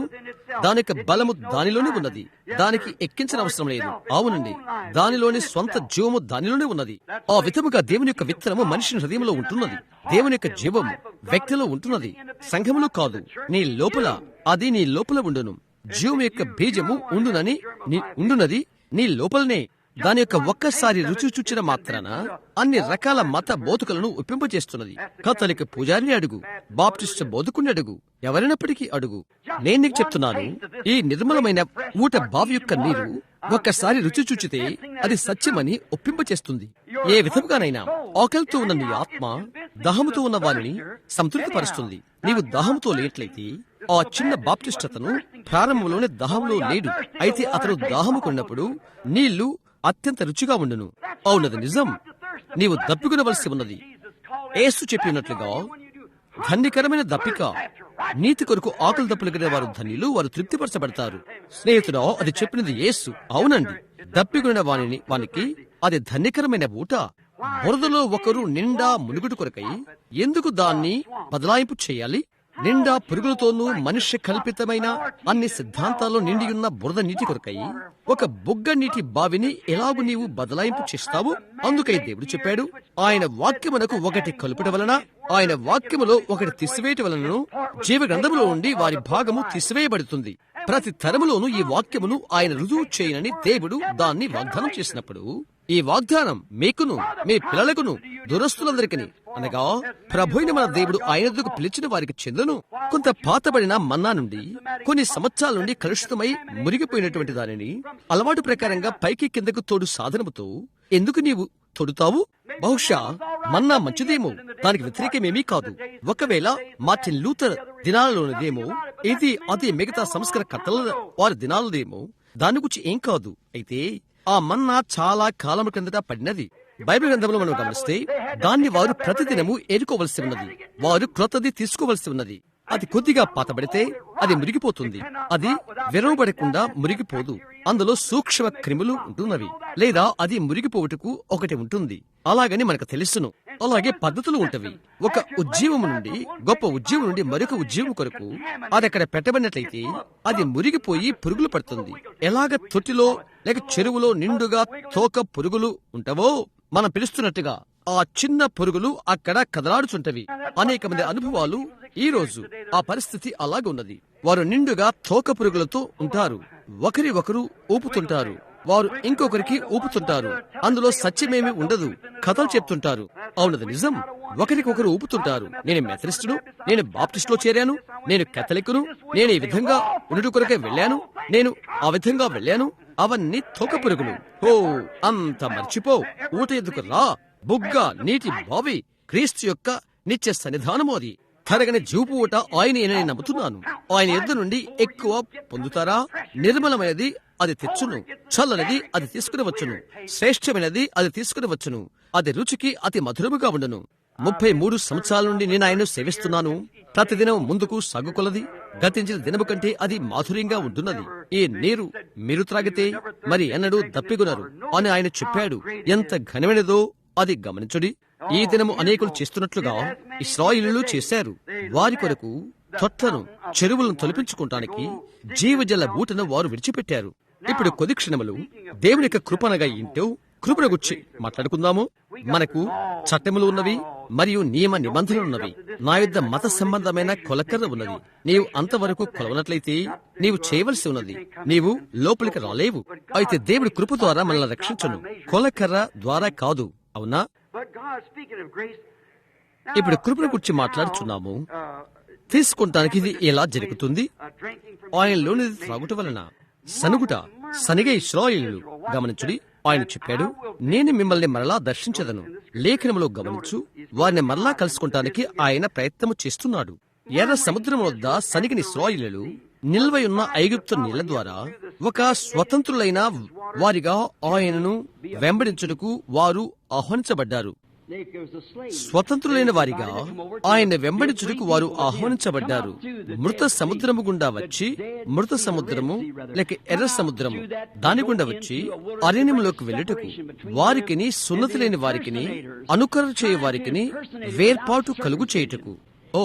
దాని యొక్క బలము దానిలోనే ఉన్నది. దానికి ఎక్కించిన అవసరం లేదు. అవునండి, దానిలోని స్వంత జీవము దానిలోనే ఉన్నది. ఆ విధముగా దేవుని యొక్క విత్తనము మనిషి హృదయంలో ఉంటున్నది. దేవుని యొక్క జీవము వ్యక్తిలో ఉంటున్నది, సంఘములో కాదు. నీ లోపల, అది నీ లోపల ఉండును. జీవము యొక్క బీజము ఉండునది నీ లోపలనే. దాని యొక్క ఒక్కసారి రుచి చూచిన మాత్రాన అన్ని రకాల మత బోధకులను ఒప్పింపజేస్తున్నది. కథలిక పూజారిని అడుగు, బాప్టిస్ట్ బోధకుని అడుగు, ఎవరైనప్పటికీ అడుగు. నేను నీకు చెప్తున్నాను, ఈ నిర్మలమైన ఊట బావి యొక్క నీరు ఒక్కసారి రుచి చూచితే అది సత్యమని ఒప్పింపచేస్తుంది. ఏ విధముగానైనా ఆకలితో ఉన్న నీ ఆత్మ దాహముతో ఉన్న వారిని సంతృప్తిపరుస్తుంది. నీవు దాహముతో లేట్లయితే, ఆ చిన్న బాప్టిస్ట్ అతను ప్రారంభంలోనే దాహంలో లేడు. అయితే అతను దాహము కొన్నప్పుడు నీళ్లు అత్యంత రుచిగా ఉండును. అవునది నిజం. నీవు దప్పికొనవలసి ఉన్నది. యేసు చెప్పినట్లుగా ధన్యకరమైన దప్పిక. నీతి కొరకు ఆకలి దప్పులుగిన వారు ధన్యులు, వారు తృప్తిపరచబడతారు. స్నేహితుడా, అది చెప్పినది యేసు. అవునండి, దప్పికొనిన వానికి అది ధన్యకరమైన ఊట. బురదలో ఒకరు నిండా మునుగుడు కొరకై ఎందుకు దాన్ని బదలాయింపు చేయాలి? నిండా పురుగులతోనూ మనుష్య కల్పితమైన అన్ని సిద్ధాంతాల్లో నిండియున్న బురద నీటి కొరకై ఒక బుగ్గ నీటి బావిని ఎలాగు నీవు బదలాయింపు చేస్తావు? అందుకై దేవుడు చెప్పాడు, ఆయన వాక్యమునకు ఒకటి కలుపుట వలన, ఆయన వాక్యములో ఒకటి తీసివేయట వలనను జీవగ్రంథములో నుండి వారి భాగము తీసివేయబడుతుంది. ప్రతి తరములోనూ ఈ వాక్యమును ఆయన రుజువు చేయనని దేవుడు దాన్ని వాగ్దానం చేసినప్పుడు, ఈ వాగ్దానం మీకును మీ పిల్లలకును దురస్తులందరికీ, అనగా ప్రభువైన మన దేవుడు ఆయనకు పిలిచిన వారికి చెందును. కొంత పాతబడిన మన్నా నుండి కొన్ని సంవత్సరాల నుండి కలుషితమై మురిగిపోయినటువంటి దానిని అలవాటు ప్రకారంగా పైకి కిందకు తోడు సాధనముతో ఎందుకు నీవు తొడుతావు? బహుశా మన్నా మంచిదేమో, దానికి వ్యతిరేకమేమీ కాదు. ఒకవేళ మార్టిన్ లూథర్ దినాలలోనిదేమో, అది మిగతా సంస్కరణకర్తల వారి దినాలదేమో, దాని గురించి ఏం కాదు. అయితే ఆ మన్నా చాలా కాలం క్రిందట పడినది. బైబిల్ గ్రంథంలో మనం గమనిస్తే దాన్ని వారు ప్రతిదినము ఏరుకోవలసి ఉన్నది. వారు క్రొత్తది తీసుకోవలసి ఉన్నది. అది కొద్దిగా పాతబడితే అది మురిగిపోతుంది. అది విరవబడకుండా మురిగిపోదు. అందులో సూక్ష్మ క్రిములు ఉంటున్నవి, లేదా అది మురిగిపోవుటకు ఒకటి ఉంటుంది. అలాగని మనకు తెలుసును. అలాగే పద్ధతులు ఉంటవి. ఒక ఉజ్జీవము నుండి, గొప్ప ఉజ్జీవం నుండి మరొక ఉజ్జీవం కొరకు అది అక్కడ పెట్టబడినట్లయితే అది మురిగిపోయి పురుగులు పడుతుంది. ఎలాగ తొట్టిలో లేక చెరువులో నిండుగా తోక పురుగులు ఉంటవో, మనం పిలుస్తున్నట్టుగా ఆ చిన్న పురుగులు అక్కడ కదలాడుచుంటవి. అనేక మంది అనుభవాలు ఈ రోజు ఆ పరిస్థితి అలాగే ఉన్నది. వారు నిండుగా తోక పురుగులతో ఉంటారు. ఒకరి ఒకరు ఊపుతుంటారు, వారు ఇంకొకరికి ఊపుతుంటారు. అందులో సత్యమేమి ఉండదు, కథలు చెప్తుంటారు. అవునది నిజం. ఒకరికొకరు ఊపుతుంటారు. నేను మెథడిస్టును, నేను బాప్టిస్టులో చేరాను, నేను కేథలిక్కును, నేను ఈ విధంగా ఉండుట కొరకే వెళ్ళాను, నేను ఆ విధంగా వెళ్ళాను. అవన్నీ తోక పురుగులు. ఓ, అంత మర్చిపో. ఊట ఎందుకు రా. బుగ్గ నీటి బావి క్రీస్తు యొక్క నిత్య సన్నిధానము. అది తరగని జీవపు ఊట ఆయనేనని నమ్ముతున్నాను. ఆయన యుద్ధ నుండి ఎక్కువ పొందుతారా? నిర్మలమైనది అది తెచ్చును, చల్లనిది అది తీసుకుని వచ్చును, శ్రేష్టమైనది అది తీసుకుని వచ్చును. అది రుచికి అతి మధురముగా ఉండును. 33 సంవత్సరాల నుండి నేను ఆయన్ను సేవిస్తున్నాను. ప్రతిదినం ముందుకు సాగుకొలది. గతించిన దినము కంటే అది మాధుర్యంగా ఉంటున్నది. ఈ నీరు మీరు త్రాగితే మరి ఎన్నడూ దప్పిగునరు అని ఆయన చెప్పాడు. ఎంత ఘనమైనదో అది గమనించుడి. ఈ దినము అనేకులు చేస్తున్నట్లుగా ఇశ్రాయేలీయులు చేశారు. వారి కొరకు తొట్లను, చెరువులను తొలిపించుకోవటానికి జీవజల బూటను వారు విడిచిపెట్టారు. ఇప్పుడు కొద్ది క్షణములు దేవుని యొక్క కృపనగా ఇంటూ కృపను గురించి మాట్లాడుకుందాము. మనకు చట్టములు ఉన్నవి మరియు నియమ నిబంధనలు ఉన్నవి. నా యొద్ద మత సంబంధమైన కొలకర్ర ఉన్నది. నీవు అంతవరకు కొలవనట్లయితే నీవు చేయవలసి ఉన్నది. నీవు లోపలికి రాలేవు. అయితే దేవుడి కృప ద్వారా మనల్ని రక్షించును, కొలకర్ర ద్వారా కాదు. అవునా? ఇప్పుడు కృపను గురించి మాట్లాడుచున్నాము. తీసుకుంటానికి ఇది ఎలా జరుగుతుంది? ఆయనలోనిది త్రాగుట వలన. సనుగుట, సనిగే ఇశ్రాయేలీయులు గమనించుడి. ఆయన చెప్పాడు, నేను మిమ్మల్ని మరలా దర్శించదను. లేఖనములో గమనించు, వారిని మరలా కలుసుకుంటానికి ఆయన ప్రయత్నము చేస్తున్నాడు. ఎర్ర సముద్రం వద్ద సనిగిన ఇశ్రాయేలీయులు నిల్వయున్న ఐగుప్తు నీళ్ల ద్వారా ఒక స్వతంత్రులైన వారిగా ఆయనను వెంబడించుటకు వారు ఆహ్వానించబడ్డారు. స్వతంత్రులైన వారిగా ఆయన వెంబడించుటకు వారు ఆహ్వానించబడ్డారు. మృత సముద్రము గుండా వచ్చి, మృత సముద్రము లేక ఎర్ర సముద్రము దాని గుండా వచ్చి అరణ్యంలోకి వెళ్ళుటకు వారికిని, సున్నతి లేని వారికిని, అనుకరణ చేయ వారికిని వేర్పాటు కలుగు చేయుటకు. ఓ,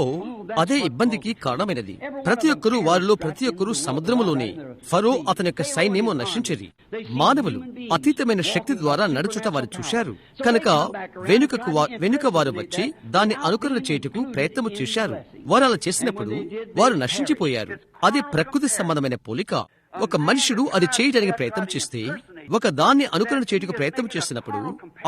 అదే ఇబ్బందికి కారణమైనది. ప్రతి ఒక్కరూ, వారిలో ప్రతి ఒక్కరూ సముద్రములోనే. ఫరో అతని యొక్క సైన్యము నశించేది. మానవులు అతీతమైన శక్తి ద్వారా నడుచుట వారు చూశారు. కనుక వెనుక వారు వచ్చి దాన్ని అనుకరణ చేయుటకు ప్రయత్నము చేశారు. వారు అలా చేసినప్పుడు వారు నశించిపోయారు. అది ప్రకృతి సంబంధమైన పోలిక. ఒక మనుషుడు అది చేయడానికి ప్రయత్నం చేస్తే, ఒక దాన్ని అనుకరణ చేయటకు ప్రయత్నం చేసినప్పుడు,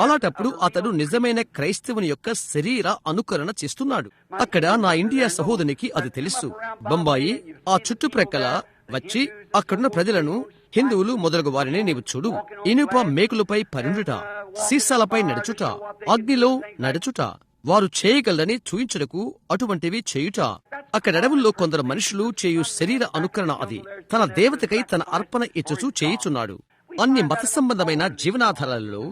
అలాంటప్పుడు అతడు నిజమైన క్రైస్తవుని యొక్క శరీర అనుకరణ చేస్తున్నాడు. అక్కడ నా ఇండియా సహోదరునికి అది తెలుసు. బొంబాయి ఆ చుట్టుప్రక్కల వచ్చి అక్కడున్న ప్రజలను, హిందువులు మొదలగు వారిని నీవు చూడు. ఇనుప మేకులపై పరుండుట, సీసాలపై నడుచుట, అగ్నిలో నడుచుట వారు చేయగలరని చూయించుటకు అటువంటివి చేయుట. అక్కడ అడవుల్లో కొందరు మనుషులు చేయు శరీర అనుకరణ అది. తన దేవతకై తన అర్పణ ఇచ్చుచూ చేయుచున్నాడు. అన్ని మత సంబంధమైన జీవనాధారాలలో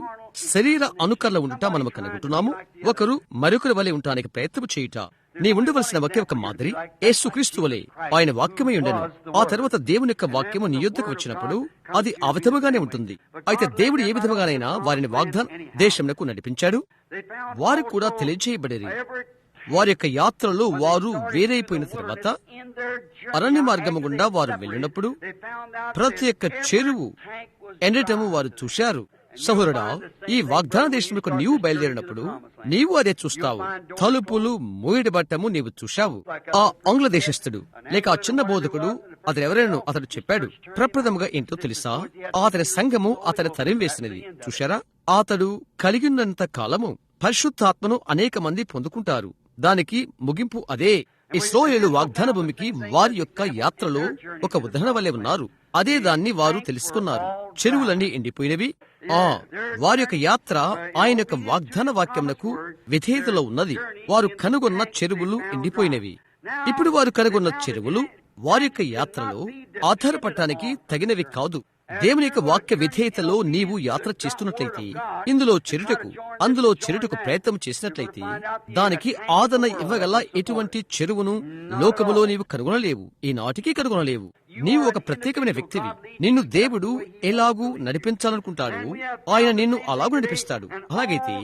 శరీర అనుకరణ ఉండుట మనము కనుగొంటున్నాము. ఒకరు మరొకరి వలె ఉండటానికి ప్రయత్నం చేయుట. నీ ఉండవలసిన ఒకే ఒక మాదిరి యేసుక్రీస్తు వలె ఆయన వాక్యమై ఉండను. ఆ తర్వాత దేవుని యొక్క వాక్యము నీ యొద్దకు వచ్చినప్పుడు అది ఆ విధముగానే ఉంటుంది. అయితే దేవుడు ఏ విధముగానైనా వారిని వాగ్దాన దేశంకు నడిపించాడు. వారు కూడా తెలియజేయబడేది. వారి యొక్క యాత్రలో వారు వేరైపోయిన తర్వాత అరణ్య మార్గము గుండా వారు వెళ్ళినప్పుడు ప్రతి ఒక్క చెరువు ఎండటము వారు చూశారు. సహోదరుడా, ఈ వాగ్దాన దేశంలో నీవు బయలుదేరినప్పుడు నీవు అదే చూస్తావు. తలుపులు మూయడబట్టము నీవు చూశావు. ఆ ఆంగ్ల దేశస్థుడు లేక ఆ చిన్న బోధకుడు అతను ఎవరైనా అతడు చెప్పాడు. ప్రప్రథముగా ఏంటో తెలుసా? అతని సంఘము అతని తరిమి వేసినది. చూశారా? అతడు కలిగినంత కాలము పరిశుద్ధాత్మను అనేక మంది పొందుకుంటారు. దానికి ముగింపు అదే. ఇశ్రాయేలు వాగ్దాన భూమికి వారి యొక్క యాత్రలో ఒక ఉదాహరణ వలె ఉన్నారు. అదే దాన్ని వారు తెలుసుకున్నారు. చెరువులన్నీ ఎండిపోయినవి. వారి యొక్క యాత్ర ఆయన యొక్క వాగ్దాన వాక్యమునకు విధేయతలో ఉన్నది. వారు కనుగొన్న చెరువులు ఎండిపోయినవి. ఇప్పుడు వారు కనుగొన్న చెరువులు వారి యొక్క యాత్రలో ఆధారపడటానికి తగినవి కాదు. దేవుని యొక్క వాక్య విధేయతలో నీవు యాత్ర చేస్తున్నట్లయితే, అందులో చెరుటకు ప్రయత్నం చేసినట్లయితే, దానికి ఆదరణ ఇవ్వగల ఎటువంటి చెరువును లోకములో నీవు కనుగొనలేవు. ఈనాటికి కనుగొనలేవు. నీవు ఒక ప్రత్యేకమైన వ్యక్తివి. నిన్ను దేవుడు ఎలాగూ నడిపించాలనుకుంటాడు, ఆయన నిన్ను అలాగూ నడిపిస్తాడు. అలాగైతే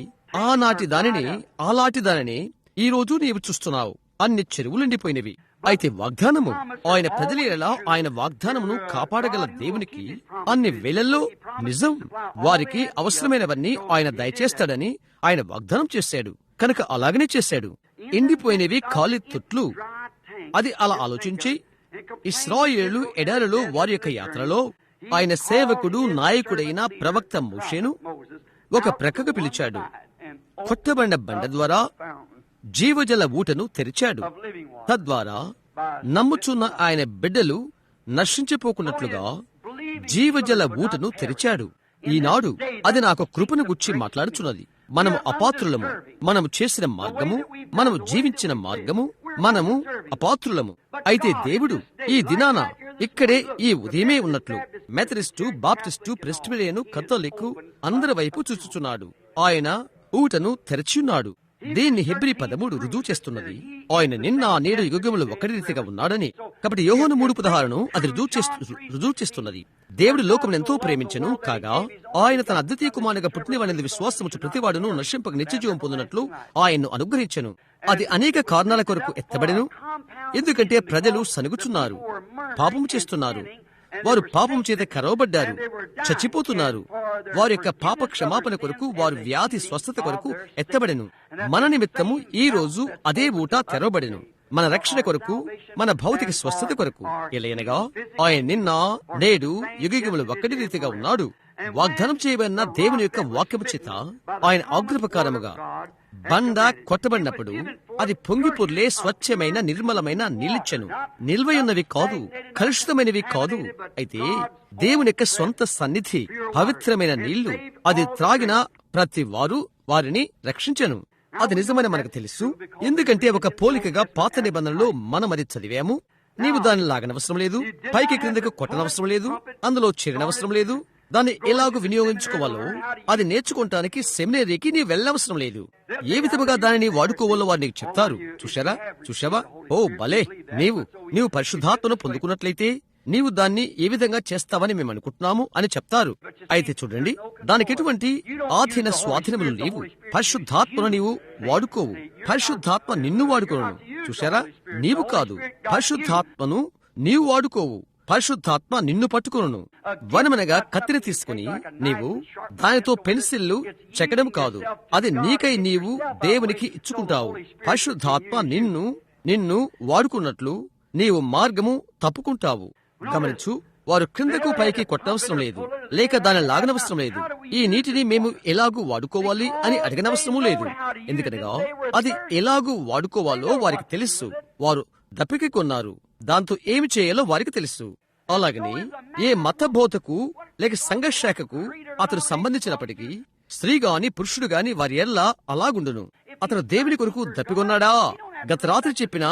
అలాంటి దానిని ఈ రోజు నీవు చూస్తున్నావు. అన్ని చెరువులు ఎండిపోయినవి. అయితే వాగ్దానము, ఆయన ప్రజల ఎడల ఆయన వాగ్దానమును కాపాడగల దేవునికి అన్ని వేళల్లో నిజం. వారికి అవసరమైనవన్నీ ఆయన దయచేస్తాడని ఆయన వాగ్దానం చేశాడు. కనుక అలాగనే చేశాడు. ఎండిపోయినవి ఖాళీ తొట్లు. అది అలా ఆలోచించి ఇశ్రాయేలు ఎడారిలో వారి యొక్క యాత్రలో ఆయన సేవకుడు నాయకుడైన ప్రవక్త మోషేను ఒక ప్రక్కకు పిలిచాడు. కొట్టబడిన బండ ద్వారా జీవజల ఊటను తెరిచాడు. తద్వారా నమ్ముచున్న ఆయన బిడ్డలు నశించిపోకున్నట్లుగా జీవజల ఊటను తెరిచాడు. ఈనాడు అది నాకు కృపను గుచ్చి మాట్లాడుచున్నది. మనము అపాత్రులము, మనము చేసిన మార్గము, మనము జీవించిన మార్గము, మనము అపాత్రులము. అయితే దేవుడు ఈ దినాన ఇక్కడే ఈ ఉదయమే ఉన్నట్లు మెథడిస్టు, బాప్టిస్టు, ప్రెస్బిటేరియను, కథోలిక్కు అందరి వైపు చూచుచున్నాడు. ఆయన ఊటను తెరచియున్నాడు. దీన్ని హెబ్రీ 13 రుజువు చేస్తున్నది. ఆయన నిన్న నేడు యుగములు ఒకటి రీతిగా ఉన్నాడని. కాబట్టి యోహాను 3:16 అది రుజువు చేస్తున్నది. దేవుడు లోకమును ఎంతో ప్రేమించెను కాగా ఆయన తన అద్వితీయ కుమారునిగా పుట్టినవాడని విశ్వాసముచు ప్రతివాడును నశింపక నిత్యజీవం పొందినట్లు ఆయన్ను అనుగ్రహించెను. అది అనేక కారణాల కొరకు ఎత్తబడెను. ఎందుకంటే ప్రజలు సనుగుచున్నారు, పాపము చేస్తున్నారు. వారు పాపం చేత కరవబడ్డారు, చచ్చిపోతున్నారు. వారి యొక్క పాప క్షమాపణ కొరకు, వారి వ్యాధి స్వస్థత కొరకు ఎత్తబడెను. మన నిమిత్తము ఈ రోజు అదే ఊట తెరవబడెను. మన రక్షణ కొరకు, మన భౌతిక స్వస్థత కొరకు. ఎలయనగా ఆయన నిన్న నేడు యుగయుగములు ఒక్కటి రీతిగా ఉన్నాడు. వాగ్దానం చేయబడిన దేవుని యొక్క వాక్యము చేత ఆయన ఆజ్ఞ ప్రకారముగా బండ కొట్టబడినప్పుడు అది పొంగి పొర్లే స్వచ్ఛమైన నిర్మలమైన నీళ్ళిచ్చెను. నిల్వయున్నవి కాదు, కలుషితమైనవి కాదు. అయితే దేవుని యొక్క సొంత సన్నిధి, పవిత్రమైన నీళ్లు. అది త్రాగిన ప్రతి వారు వారిని రక్షించెను. అది నిజమని మనకు తెలుసు. ఎందుకంటే ఒక పోలికగా పాత నిబంధనలో మనం అది చదివాము. నీవు దాన్ని లాగనవసరం లేదు, పైకి క్రిందకు కొట్టనవసరం లేదు, అందులో చేరనవసరం లేదు. దాన్ని ఎలాగూ వినియోగించుకోవాలో అది నేర్చుకోవటానికి సెమినరీకి నీ వెళ్ళవసరం లేదు. ఏ విధముగా దానిని వాడుకోవాలో వారు నీకు చెప్తారు. చూశావా? ఓ భలే! నీవు పరిశుద్ధాత్మను పొందుకున్నట్లయితే నీవు దాన్ని ఏ విధంగా చేస్తావని మేము అనుకుంటున్నాము అని చెప్తారు. అయితే చూడండి, దానికి ఎటువంటి ఆధీన స్వాధీనములు లేవు. పరిశుద్ధాత్మను నీవు వాడుకోవు, పరిశుద్ధాత్మ నిన్ను వాడుకోను. చూశారా? నీవు కాదు, పరిశుద్ధాత్మను నీవు వాడుకోవు, పరిశుద్ధాత్మ నిన్ను పట్టుకును. వనమనగా కత్తిని తీసుకుని నీవు దానితో పెన్సిళ్లు చెక్కడం కాదు, అది నీకై నీవు దేవునికి ఇచ్చుకుంటావు. పరిశుద్ధాత్మ నిన్ను వాడుకున్నట్లు నీవు మార్గము తప్పుకుంటావు. గమనించు, వారు క్రిందకు పైకి కొట్టనవసరం లేదు, లేక దాన్ని లాగనవసరం లేదు. ఈ నీటిని మేము ఎలాగూ వాడుకోవాలి అని అడగనవసరము లేదు. ఎందుకనగా అది ఎలాగూ వాడుకోవాలో వారికి తెలుసు. వారు దప్పిక కొన్నారు, దాంతో ఏమి చేయాలో వారికి తెలుసు. అలాగని ఏ మత బోధకు లేక సంఘశాఖకు అతడు సంబంధించినప్పటికీ, స్త్రీ గాని పురుషుడు గాని వారి ఎల్లా అలాగుండును. అతను దేవుని కొరకు దప్పికొన్నాడా? గత రాత్రి చెప్పిన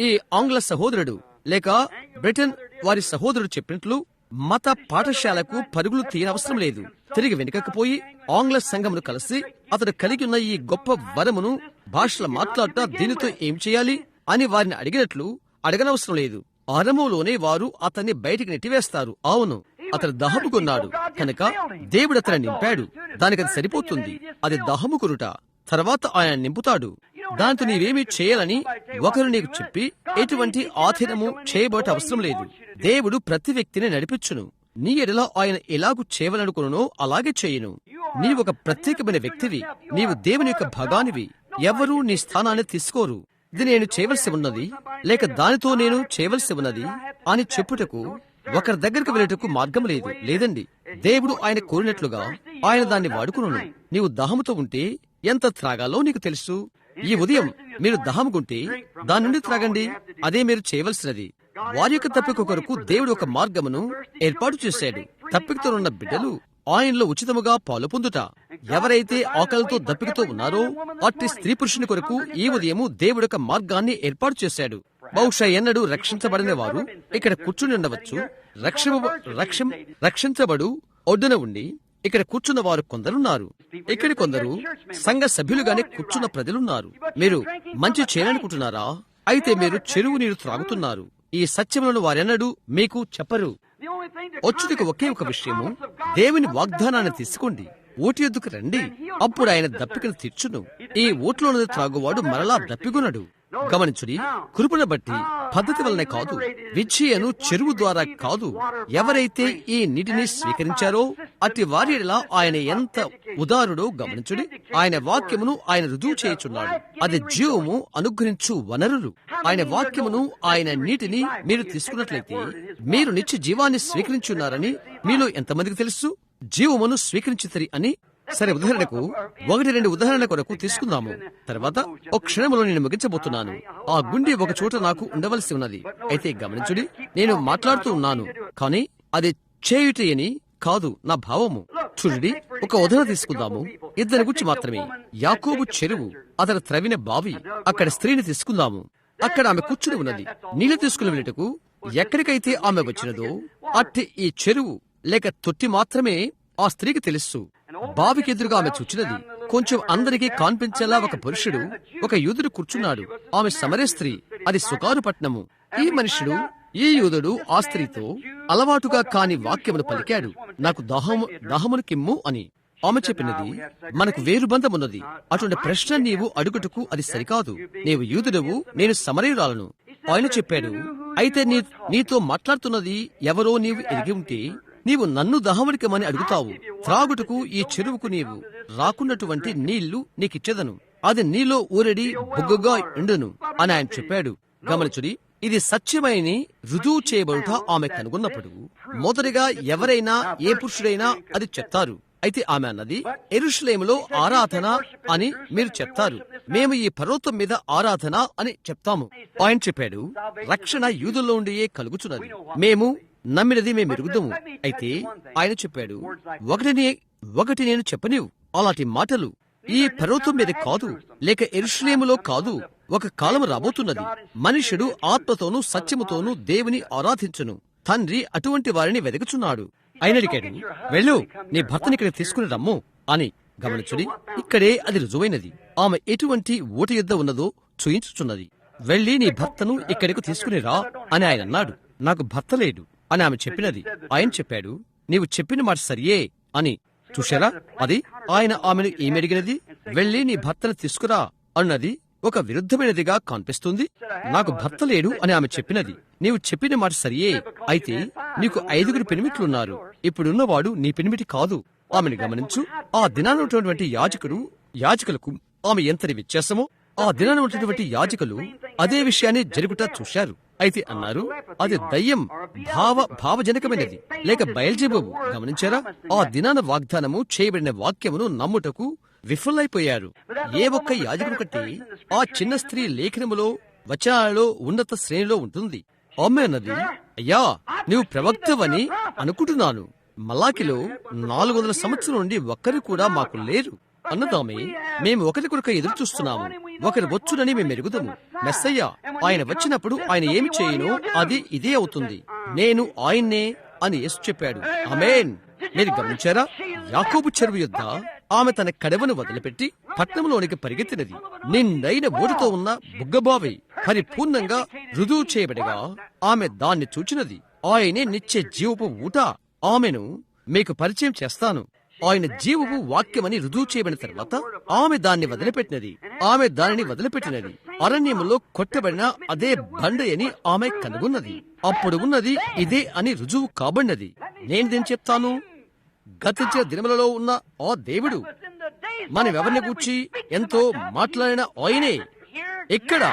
ఈ ఆంగ్ల సహోదరుడు లేక బ్రిటన్ వారి సహోదరుడు చెప్పినట్లు మత పాఠశాలకు పరుగులు తీయనవసరం లేదు. తిరిగి వెనుకకపోయి ఆంగ్ల సంఘమును కలిసి అతడు కలిగి ఉన్న ఈ గొప్ప వరమును భాషలు మాట్లాడట దీనితో ఏం చేయాలి అని వారిని అడిగినట్లు అడగనవసరం లేదు. ఆరంభంలోనే వారు అతన్ని బయటికి నెట్టివేస్తారు. అవును, అతడు దహముకున్నాడు కనుక దేవుడు అతన్ని నింపాడు. దానికి అది సరిపోతుంది. అది దహముకురుట. తర్వాత ఆయన నింపుతాడు. దాంతో నీవేమీ చేయాలని ఒకరు నీకు చెప్పి ఎటువంటి ఆధీనము చేయబోట అవసరం లేదు. దేవుడు ప్రతి వ్యక్తిని నడిపించును. నీ ఎడల ఆయన ఎలాగూ చేయవలనుకును అలాగే చేయును. నీవొక ప్రత్యేకమైన వ్యక్తివి. నీవు దేవుని యొక్క భాగానివి. ఎవరూ నీ స్థానాన్ని తీసుకోరు. ఇది నేను చేయవలసి ఉన్నది లేక దానితో నేను చేయవలసి ఉన్నది అని చెప్పుటకు ఒకరి దగ్గరకు వెళ్ళటకు మార్గం లేదు. లేదండి, దేవుడు ఆయన కోరినట్లుగా ఆయన దాన్ని వాడుకును. నీవు దాహముతో ఉంటే ఎంత త్రాగాలో నీకు తెలుసు. ఈ ఉదయం మీరు దాహముకుంటే దాని నుండి త్రాగండి. అదే మీరు చేయవలసినది. వారి యొక్క తప్పిక కొరకు దేవుడు ఒక మార్గమును ఏర్పాటు చేశాడు. తప్పికతో ఉన్న బిడ్డలు ఆయనలో ఉచితముగా పాలు పొందుట. ఎవరైతే ఆకలితో దప్పికతో ఉన్నారో అట్టి స్త్రీ పురుషుని కొరకు ఈ ఉదయము దేవుడు ఒక మార్గాన్ని ఏర్పాటు చేశాడు. బహుశా ఎన్నడూ రక్షించబడిన వారు ఇక్కడ కూర్చుని ఉండవచ్చు. రక్షించబడు ఒడ్డున ఉండి ఇక్కడ కూర్చున్న వారు కొందరున్నారు. ఇక్కడ కొందరు సంఘ సభ్యులుగానే కూర్చున్న ప్రజలున్నారు. మీరు మంచి చేయాలనుకుంటున్నారా? అయితే మీరు చెరువు నీరు త్రాగుతున్నారు. ఈ సత్యములను వారెన్నడూ మీకు చెప్పరు. వచ్చుటకు ఒకే ఒక విషయము, దేవుని వాగ్దానాన్ని తీసుకోండి, ఊటి ఎద్దుకు రండి, అప్పుడు ఆయన దప్పికను తీర్చును. ఈ ఊటిలోనది త్రాగువాడు మరలా దప్పికొనడు. గమనించుడి, కృపను బట్టి పద్ధతి వలన కాదు, విచ్ఛేయను చెరువు ద్వారా కాదు. ఎవరైతే ఈ నీటిని స్వీకరించారో అట్టి వారిలా ఆయన ఎంత ఉదారుడో గమనించుడి. ఆయన వాక్యమును ఆయన రుజువు చేయుచున్నాడు. అది జీవము అనుగ్రహించు వనరులు. ఆయన వాక్యమును ఆయన నీటిని మీరు తీసుకున్నట్లయితే మీరు నిత్య జీవాన్ని స్వీకరించున్నారని మీలో ఎంతమందికి తెలుసు? జీవమును స్వీకరించుతరి అని. సరే, ఉదాహరణకు 1-2 ఉదాహరణల కొరకు తీసుకుందాము. తర్వాత ఒక క్షణంలో నేను ముగించబోతున్నాను. ఆ గుండె ఒక చోట నాకు ఉండవలసి ఉన్నది. అయితే గమనించుడి, నేను మాట్లాడుతూ ఉన్నాను, కానీ అది చేయుట అని కాదు నా భావము. చూడండి, ఒక ఉదాహరణ తీసుకుందాము. ఇద్దరి గురించి మాత్రమే. యాకోబు చెరువు, అతను త్రవిన బావి. అక్కడ స్త్రీని తీసుకుందాము. అక్కడ ఆమె కూర్చుని ఉన్నది. నీళ్లు తీసుకుని వెళ్ళటకు ఎక్కడికైతే ఆమె వచ్చినదో అట్టి ఈ చెరువు లేక తొట్టి మాత్రమే ఆ స్త్రీకి తెలుసు. బావికి ఎదురుగా ఆమె చూచినది. కొంచెం అందరికీ కాన్పించేలా ఒక పురుషుడు, ఒక యూదుడు కూర్చున్నాడు. ఆమె సమరే స్త్రీ. అది సుకారు పట్టణము. ఈ మనుషుడు, ఈ యూదుడు ఆ స్త్రీతో అలవాటుగా కాని వాక్యమును పలికాడు, నాకు దాహమును కిమ్ము అని. ఆమె చెప్పినది, మనకు వేరు బంధమున్నది. అటువంటి ప్రశ్న నీవు అడుగుటకు అది సరికాదు. నీవు యూదుడవు, నేను సమరయురాలను. ఆయన చెప్పాడు, అయితే నీతో మాట్లాడుతున్నది ఎవరో నీవు ఎరిగి ఉంటే నీవు నన్ను దహమునికమని అడుగుతావు. త్రాగుటకు ఈ చెరువుకు నీవు రాకున్నటువంటి నీళ్లు నీకిచ్చేదను. అది నీలో ఊరడి బొగ్గుగా ఉండును అని ఆయన చెప్పాడు. గమనించుడి, ఇది సత్యమని రుజువు చేయబడుట ఆమె కనుగొన్నప్పుడు మొదటిగా ఎవరైనా, ఏ పురుషుడైనా అది చెప్తారు. అయితే ఆమె అన్నది, యెరూషలేములో ఆరాధన అని మీరు చెప్తారు, మేము ఈ పర్వతం మీద ఆరాధన అని చెప్తాము. ఆయన చెప్పాడు, రక్షణ యూదుల్లో ఉండియే కలుగుచున్నది. మేము నమ్మినది మేము ఎరుగుదాము. అయితే ఆయన చెప్పాడు, ఒకటి నేను చెప్పనివు. అలాంటి మాటలు ఈ పర్వతం మీద కాదు, లేక యెరూషలేములో కాదు. ఒక కాలము రాబోతున్నది, మనుష్యుడు ఆత్మతోనూ సత్యముతోనూ దేవుని ఆరాధించును. తండ్రి అటువంటి వారిని వెదకుచున్నాడు. ఆయన అడిగాడు, వెళ్ళు, నీ భర్తని ఇక్కడ తీసుకుని రమ్ము అని. గమనించుడి, ఇక్కడే అది రుజువైనది. ఆమె ఎటువంటి ఊట యుద్ధ ఉన్నదో చూయించుచున్నది. వెళ్లి నీ భర్తను ఇక్కడికి తీసుకుని రా అని ఆయన అన్నాడు. నాకు భర్త లేడు అని ఆమె చెప్పినది. ఆయన చెప్పాడు, నీవు చెప్పిన మాట సరియే అని. చూశారా, అది ఆయన ఆమెను ఏమడిగినది? వెళ్లి నీ భర్తను తీసుకురా అన్నది ఒక విరుద్ధమైనదిగా కనిపిస్తుంది. నాకు భర్త లేడు అని ఆమె చెప్పినది. నీవు చెప్పిన మాట సరియే, అయితే నీకు 5 పెనిమిట్లున్నారు. ఇప్పుడున్నవాడు నీ పెనిమిటి కాదు. ఆమెను గమనించు. ఆ దినాన ఉన్నటువంటి యాజకులకు ఆమె ఎంతటి వ్యత్యాసమో. ఆ దినాన ఉన్నటువంటి యాజకులు అదే విషయాన్ని జరుగుట చూశారు. అయితే అన్నారు, అది దయ్యం, భావజనకమైనది, లేక బయల్జెబూబు. గమనించారా? ఆ దినాన వాగ్దానము చేయబడిన వాక్యమును నమ్ముటకు విఫలైపోయారు. ఏ ఒక్క యాజకుడు కంటే ఆ చిన్న స్త్రీ లేఖనములో, వచనాలలో ఉన్నత శ్రేణిలో ఉంటుంది. ఆమె అన్నది, అయ్యా, నీవు ప్రవక్తవని అనుకుంటున్నాను. మలాకిలో 400 సంవత్సరం నుండి ఒక్కరు కూడా మాకు లేరు అన్నదామే. మేము ఒకరికొరక ఎదురు చూస్తున్నాము. ఒకరు వచ్చునని మేము ఎరుగుదాము. మెస్సయ్య ఆయన వచ్చినప్పుడు ఆయన ఏమి చేయను అది ఇదే అవుతుంది. నేను ఆయన్నే అని యేసు చెప్పాడు. ఆమేన్. మీరు గమనించారా? యాకోబు చెరువు యొద్ద ఆమె తన కడవను వదిలిపెట్టి పట్నంలోనికి పరిగెత్తినది. నిండైన ఊరితో ఉన్న బుగ్గబావి పరిపూర్ణంగా రుజువు చేయబడిగా ఆమె దాన్ని చూచినది. ఆయనే నిత్య జీవపు ఊట. ఆమెను మీకు పరిచయం చేస్తాను. ఆయన జీవపు వాక్యమని రుజువు చేయబడిన తర్వాత ఆమె దాన్ని వదిలిపెట్టినది. ఆమె దానిని వదిలిపెట్టినది. అరణ్యములో కొట్టబడిన అదే బండ అని ఆమె కనుగొన్నది. అప్పుడు ఉన్నది ఇదే అని రుజువు కాబడినది. నేనేం చెప్తాను? గతించిన దినములలో ఉన్న ఆ దేవుడు మనమెవరిని గూర్చి ఎంతో మాట్లాడిన ఆయనే ఇక్కడ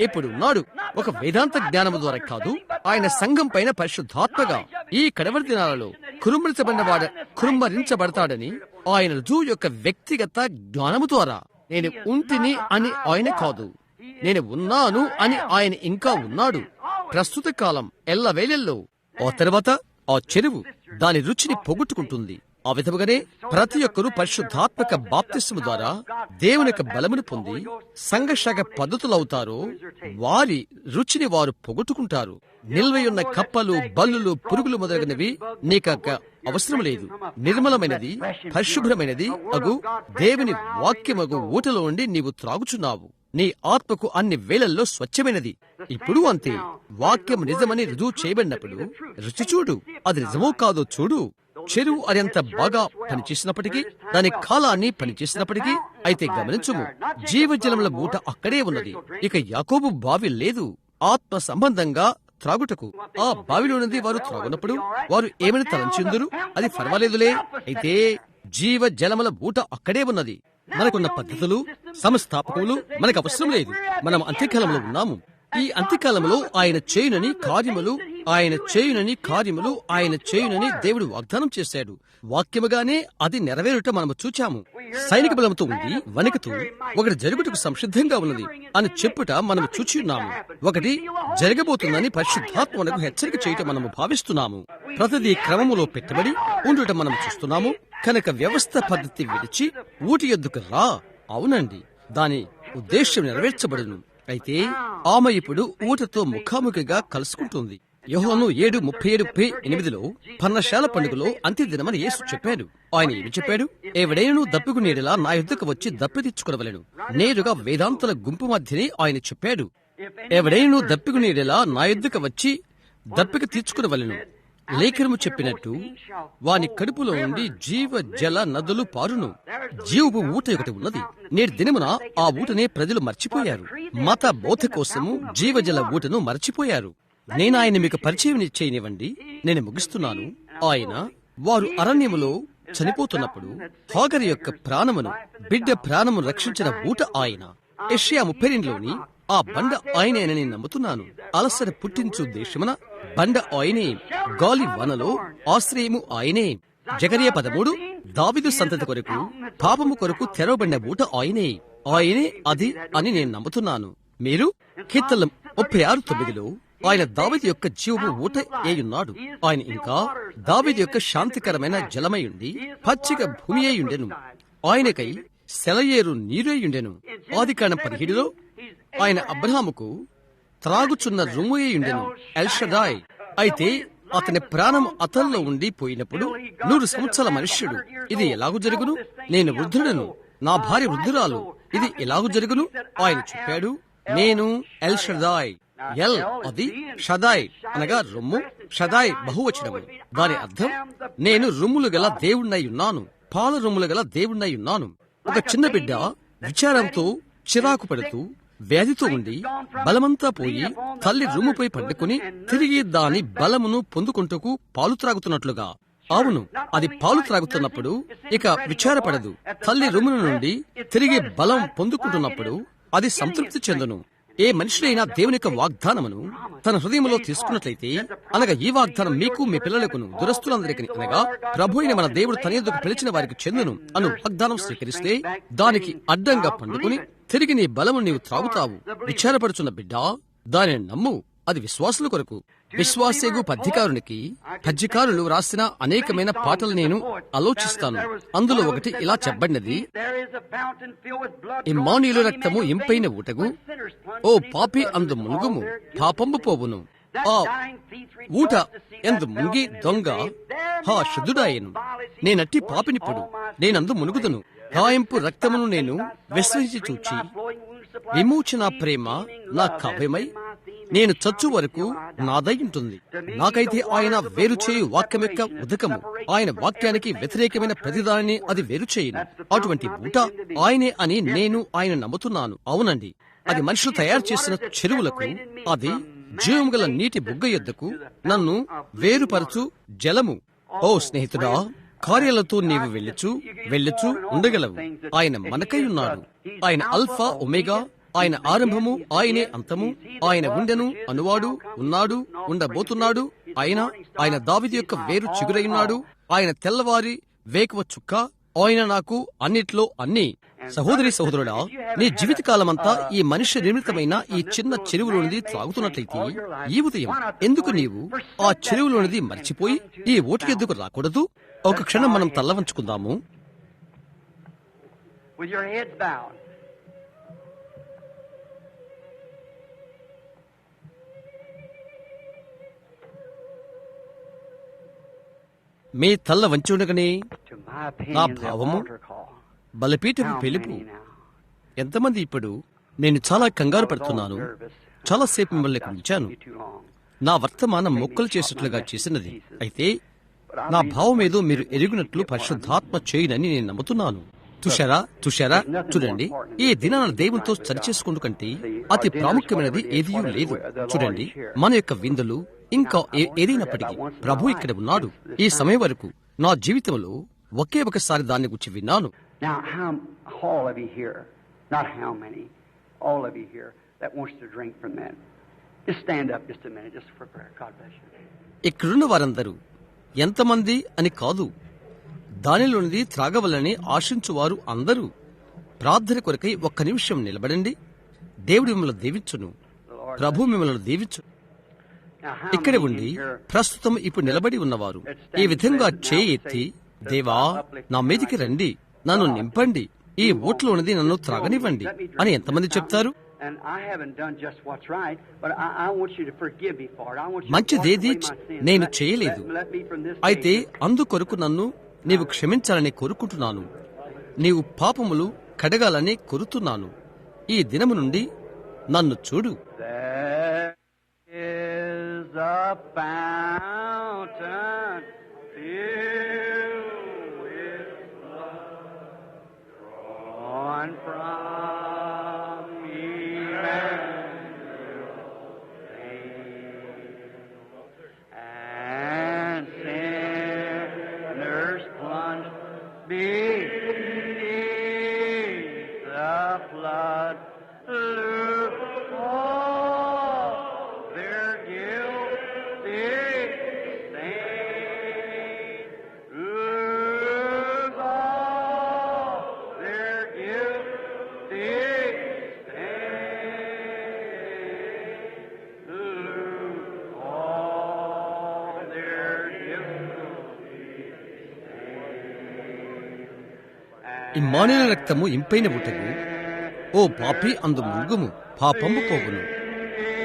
ఇప్పుడు ఉన్నాడు. ఒక వేదాంత జ్ఞానము ద్వారా కాదు, ఆయన సంఘం పైన పరిశుద్ధాత్మగా ఈ కడవరి దినాలలో కురుమరించబడతాడని ఆయన రుజువు యొక్క వ్యక్తిగత జ్ఞానము ద్వారా. నేను ఉంటిని అని ఆయన కాదు, నేను ఉన్నాను అని ఆయన ఇంకా ఉన్నాడు. ప్రస్తుత కాలం ఎల్లవేళల్లో. ఆ తర్వాత ఆ చెరువు దాని రుచిని పోగొట్టుకుంటుంది. ఆ విధముగానే ప్రతి ఒక్కరూ పరిశుద్ధాత్మక బాప్తిస్ము ద్వారా దేవుని యొక్క బలమును పొంది సంఘశాఖ పద్ధతులవుతారో వారి రుచిని వారు పోగొట్టుకుంటారు. నిల్వయున్న కప్పలు, బల్లులు, పురుగులు మొదలగునవి నీక అవసరం లేదు. నిర్మలమైనది, పరిశుభ్రమైనది అగు దేవుని వాక్యమగు ఊటలో ఉండి నీవు త్రాగుచున్నావు. నీ ఆత్మకు అన్ని వేళల్లో స్వచ్ఛమైనది. ఇప్పుడు అంతే. వాక్యం నిజమని రుజువు చేయబడినప్పుడు రుచి చూడు, అది నిజమో కాదో చూడు. చెరువు అదంత బాగా పనిచేసినప్పటికీ, దాని కాలాన్ని పనిచేసినప్పటికీ, అయితే గమనించుము, జీవజలముల ఊట అక్కడే ఉన్నది. ఇక యాకోబు బావి లేదు ఆత్మ సంబంధంగా త్రాగుటకు. ఆ బావిలోనిది వారు త్రాగునప్పుడు వారు ఏమని తలంచిందురు? అది పర్వాలేదులే. అయితే జీవ జలముల ఊట అక్కడే ఉన్నది. మనకున్న పద్ధతులు, సంస్థాపకులు మనకు అవసరం లేదు. మనం అంత్యకాలంలో ఉన్నాము. ఈ అంత్యకాలంలో ఆయన చేయునని కార్యములు దేవుడు వాగ్దానం చేశాడు. వాక్యముగానే అది నెరవేరుట మనము చూచాము. సైనిక బలంతో ఉండి వణుకుతూ ఒకటి జరుగుటకు సంసిద్ధంగా ఉన్నది అని చెప్పుట మనము చూచిన్నాము. ఒకటి జరగబోతుందని పరిశుద్ధాత్మ మనకు హెచ్చరిక చేయటం మనము భావిస్తున్నాము. ప్రతిదీ క్రమములో పెట్టుబడి ఉండుట మనం చూస్తున్నాము. కనుక వ్యవస్థ పద్ధతి విడిచి ఊటి యొద్దకు రా. అవునండి, దాని ఉద్దేశ్యం నెరవేర్చబడును. అయితే ఆమె ఇప్పుడు ఊటతో ముఖాముఖిగా కలుసుకుంటుంది. యోహాను 7:37-8 పర్ణశాల పండుగలో అంత్యదినమని యేసు చెప్పాడు. ఆయన ఏమి చెప్పాడు? ఎవడైనను దప్పికునేలా నా యుద్ధకు వచ్చి దప్పి తెచ్చుకొనవలెను. నేరుగా వేదాంతుల గుంపు మధ్యనే ఆయన చెప్పాడు. ఎవడైనను దప్పికునేలా నా యుద్ధకు వచ్చి దప్పిక తీర్చుకునవలెను. లేఖనము చెప్పినట్టు వాని కడుపులో నుండి జీవ జల నదులు పారును. జీవపు ఊట ఒకటి ఉన్నది. నేటి దినమున ఆ ఊటనే ప్రజలు మర్చిపోయారు. మత బోధ కోసము జీవజల ఊటను మర్చిపోయారు. నేను ఆయన మీకు పరిచయం చేయనివ్వండి, నేను ముగిస్తున్నాను. ఆయన వారు అరణ్యములో చనిపోతున్నప్పుడు హాగరు యొక్క ప్రాణమును, బిడ్డ ప్రాణమును రక్షించిన ఊట ఆయన. యెషయా 32లోని ఆ బండ ఆయనేనని నమ్ముతున్నాను. అలసట పుట్టించు దేశమున బండ ఆయనే, గాలి వనలో ఆశ్రయము ఆయనే. జకరియా 13 దావీదు సంతతి కొరకు, పాపము కొరకు తెరవబడిన ఊట ఆయనే అది అని నేను నమ్ముతున్నాను. మీరు కీర్తనలు 36:9 ఆయన దావీదు యొక్క జీవపు ఊట ఏయున్నాడు. ఆయన ఇంకా దావీదు యొక్క శాంతికరమైన జలమయుండి పచ్చిక భూమి అయ్యుండెను. ఆయనకై సెలయేరు నీరయ్యుండెను. ఆదికాండం 17లో ఆయన అబ్రహాముకు త్రాగుచున్న రొమ్ము అయ్యుండెను, ఎల్ షడాయ్. అయితే అతని ప్రాణం అతనిలో ఉండి పోయినప్పుడు 100 సంవత్సరాల మనుష్యుడు, ఇది ఎలాగూ జరుగును? నేను వృద్ధుడను, నా భార్య వృద్ధురాలు, ఇది ఎలాగూ జరుగును? ఆయన చెప్పాడు, నేను ఎల్ షడాయ్. ఎల్ అది షదాయ్ అనగా రొమ్ము, షదాయ్ బహువచనము. దాని అర్థం నేను రొమ్ములు గల దేవుణ్ణై ఉన్నాను, పాల రొమ్ములు గల దేవుణ్ణై ఉన్నాను. ఒక చిన్న బిడ్డ విచారంతో చిరాకు పడుతూ వ్యాధితో ఉండి బలమంతా పోయి తల్లి రొమ్ముపై పట్టుకుని తిరిగి దాని బలమును పొందుకుంటూ పాలు త్రాగుతున్నట్లుగా. అవును, అది పాలు త్రాగుతున్నప్పుడు ఇక విచారపడదు. తల్లి రొమ్ముల నుండి తిరిగి బలం పొందుకుంటున్నప్పుడు అది సంతృప్తి చెందును. ఏ మనుషులైనా దేవుని యొక్క వాగ్దానమును తన హృదయంలో తీసుకున్నట్లయితే, అనగా ఈ వాగ్దానం మీకు, మీ పిల్లలకును, దురస్తులందరికీ, అనగా ప్రభు అయిన మన దేవుడు తన యొద్దకు పిలిచిన వారికి చెందును అను వాగ్దానం స్వీకరిస్తే, దానికి అడ్డంగా పండుకుని తిరిగి నీ బలము నీవు త్రాగుతావు. విచారపడుచున్న బిడ్డ, దానిని నమ్ము. అది విశ్వాసుల కొరకు. విశ్వాసేగు పద్యకారులు రాసిన అనేకమైన పాటలు నేను ఆలోచిస్తాను. అందులో ఒకటి ఇలా చెప్పబడినది, ఇమ్మానుయేలు రక్తము ఇంపైన ఊటగు, ఓ పాపి అందు మునుగుము, పాపంబు పోవును. ఆ ఊట ఎందు ముంగి దొంగ హా శుద్ధుడాయను. నేనట్టి పాపినిప్పుడు నేనందు మునుగుదును. గాయింపు రక్తమును నేను విశ్వసించి చూచి, విమోచన ప్రేమ నా కావ్యమై నేను చచ్చు వరకు నాదై ఉంటుంది. నాకైతే ఆయన వేరు చేయు వాక్యం యొక్క ఉదకము, ఆయన వాక్యానికి వ్యతిరేకమైన ప్రతిదానిని అది వేరు చేయను. అటువంటి ఊట ఆయనే అని నేను ఆయన నమ్ముతున్నాను. అవునండి, అది మనుషులు తయారు చేసిన చెరువులకు, అది జీవం గల నీటి బుగ్గ యొద్దకు నన్ను వేరుపరచు జలము. ఓ స్నేహితుడా, కార్యాలతో నీవు వెళ్ళుచు ఉండగలవు. ఆయన మనకై ఉన్నాడు. ఆయన అల్ఫా ఒమేగా, ఆయన ఆరంభము, ఆయనే అంతము. ఆయన ఉండెను, అనువాడు, ఉన్నాడు, ఉండబోతున్నాడు. ఆయన దావీదు యొక్క వేరు చిగురైనాడు. ఆయన తెల్లవారి వేకువ చుక్క. ఆయన నాకు అన్నిట్లో అన్ని. సహోదరి సహోదరుడా, నీ జీవితకాలమంతా ఈ మనుష్య నిర్మితమైన ఈ చిన్న చెరువులోనిది త్రాగుతున్నట్లయితే, ఈ ఉదయం ఎందుకు నీవు ఆ చెరువులోనిది మర్చిపోయి ఈ ఓటు ఎందుకు రాకూడదు? ఒక క్షణం మనం తల్ల వంచుకుందాము. మీ తల్ల వంచి ఉండగానే నా భావము బలిపీఠపు పిలుపు. ఎంతమంది ఇప్పుడు నేను చాలా కంగారు పడుతున్నాను, చాలాసేపు మిమ్మల్ని ఉంచాను, నా వర్తమానం మొక్కలు చేసినట్లుగా చేసినది. అయితే నా భావం ఏదో మీరు ఎరుగునట్లు పరిశుద్ధాత్మ చేయనని నేను నమ్ముతున్నాను. తుషారా చూడండి, ఈ దినాన దేవునితో సరిచేసుకుంటూ కంటే అతి ప్రాముఖ్యమైనది ఏదీ లేదు. చూడండి, మన యొక్క విందులు ఇంకా ఏదైనప్పటికీ ప్రభు ఇక్కడ ఉన్నాడు. ఈ సమయం వరకు నా జీవితంలో ఒకే ఒకసారి దాన్ని గురించి విన్నాను. ఇక్కడున్న వారందరూ ఎంతమంది అని కాదు, దానిలోనిది త్రాగవలని ఆశించువారు అందరూ ప్రార్థన కొరకై ఒక్క నిమిషం నిలబడండి. దేవుడు మిమ్మల్ని దీవించును, ప్రభు మిమ్మల్ని దీవించు. ఇక్కడే ఉండి ప్రస్తుతం ఇప్పుడు నిలబడి ఉన్నవారు ఈ విధంగా చేయి ఎత్తి, దేవా నా మీదికి రండి, నన్ను నింపండి, ఈ ఊట్లోనిది నన్ను త్రాగనివ్వండి అని ఎంతమంది చెప్తారు? మంచిదేది నేను చేయలేదు, అయితే అందుకొరకు నన్ను నీవు క్షమించాలని కోరుకుంటున్నాను. నీవు పాపములు కడగాలని కోరుతున్నాను. ఈ దినము నుండి నన్ను చూడు. ఇమ్మానుయేలు రక్తము ఇంపైన బుట్టకు, ఓ పాపి అందు మునుగుము, పాపంబు పోవును.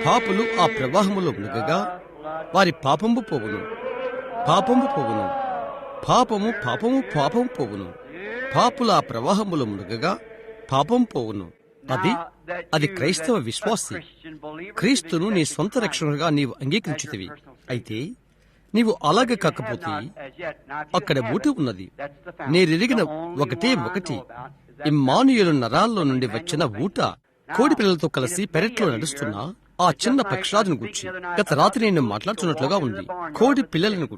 పాపులు ఆ ప్రవాహములో మునుగగా వారి పాపంబు పోవును, పాపంబు పోవును. పాపము పాపము పాపము పోవును. పాపుల ఆ ప్రవాహములో మునుగగా పాపం పోవును. అది క్రైస్తవ విశ్వాసి. క్రీస్తును నీ సొంత రక్షణగా నీవు అంగీకరించుతివి. అయితే నీవు అలాగే కాకపోతే అక్కడ ఊట ఉన్నది. నేరెరిగిన ఒకటి ఇమ్మానుయేలు నరాల్లో నుండి వచ్చిన ఊట కోడి పిల్లలతో కలిసి పెరట్లో నడుస్తున్నా ఆ చిన్న పక్షిరాజును గుర్చి గత రాత్రి నేను మాట్లాడుతున్నట్లుగా ఉంది. కోడి పిల్లలను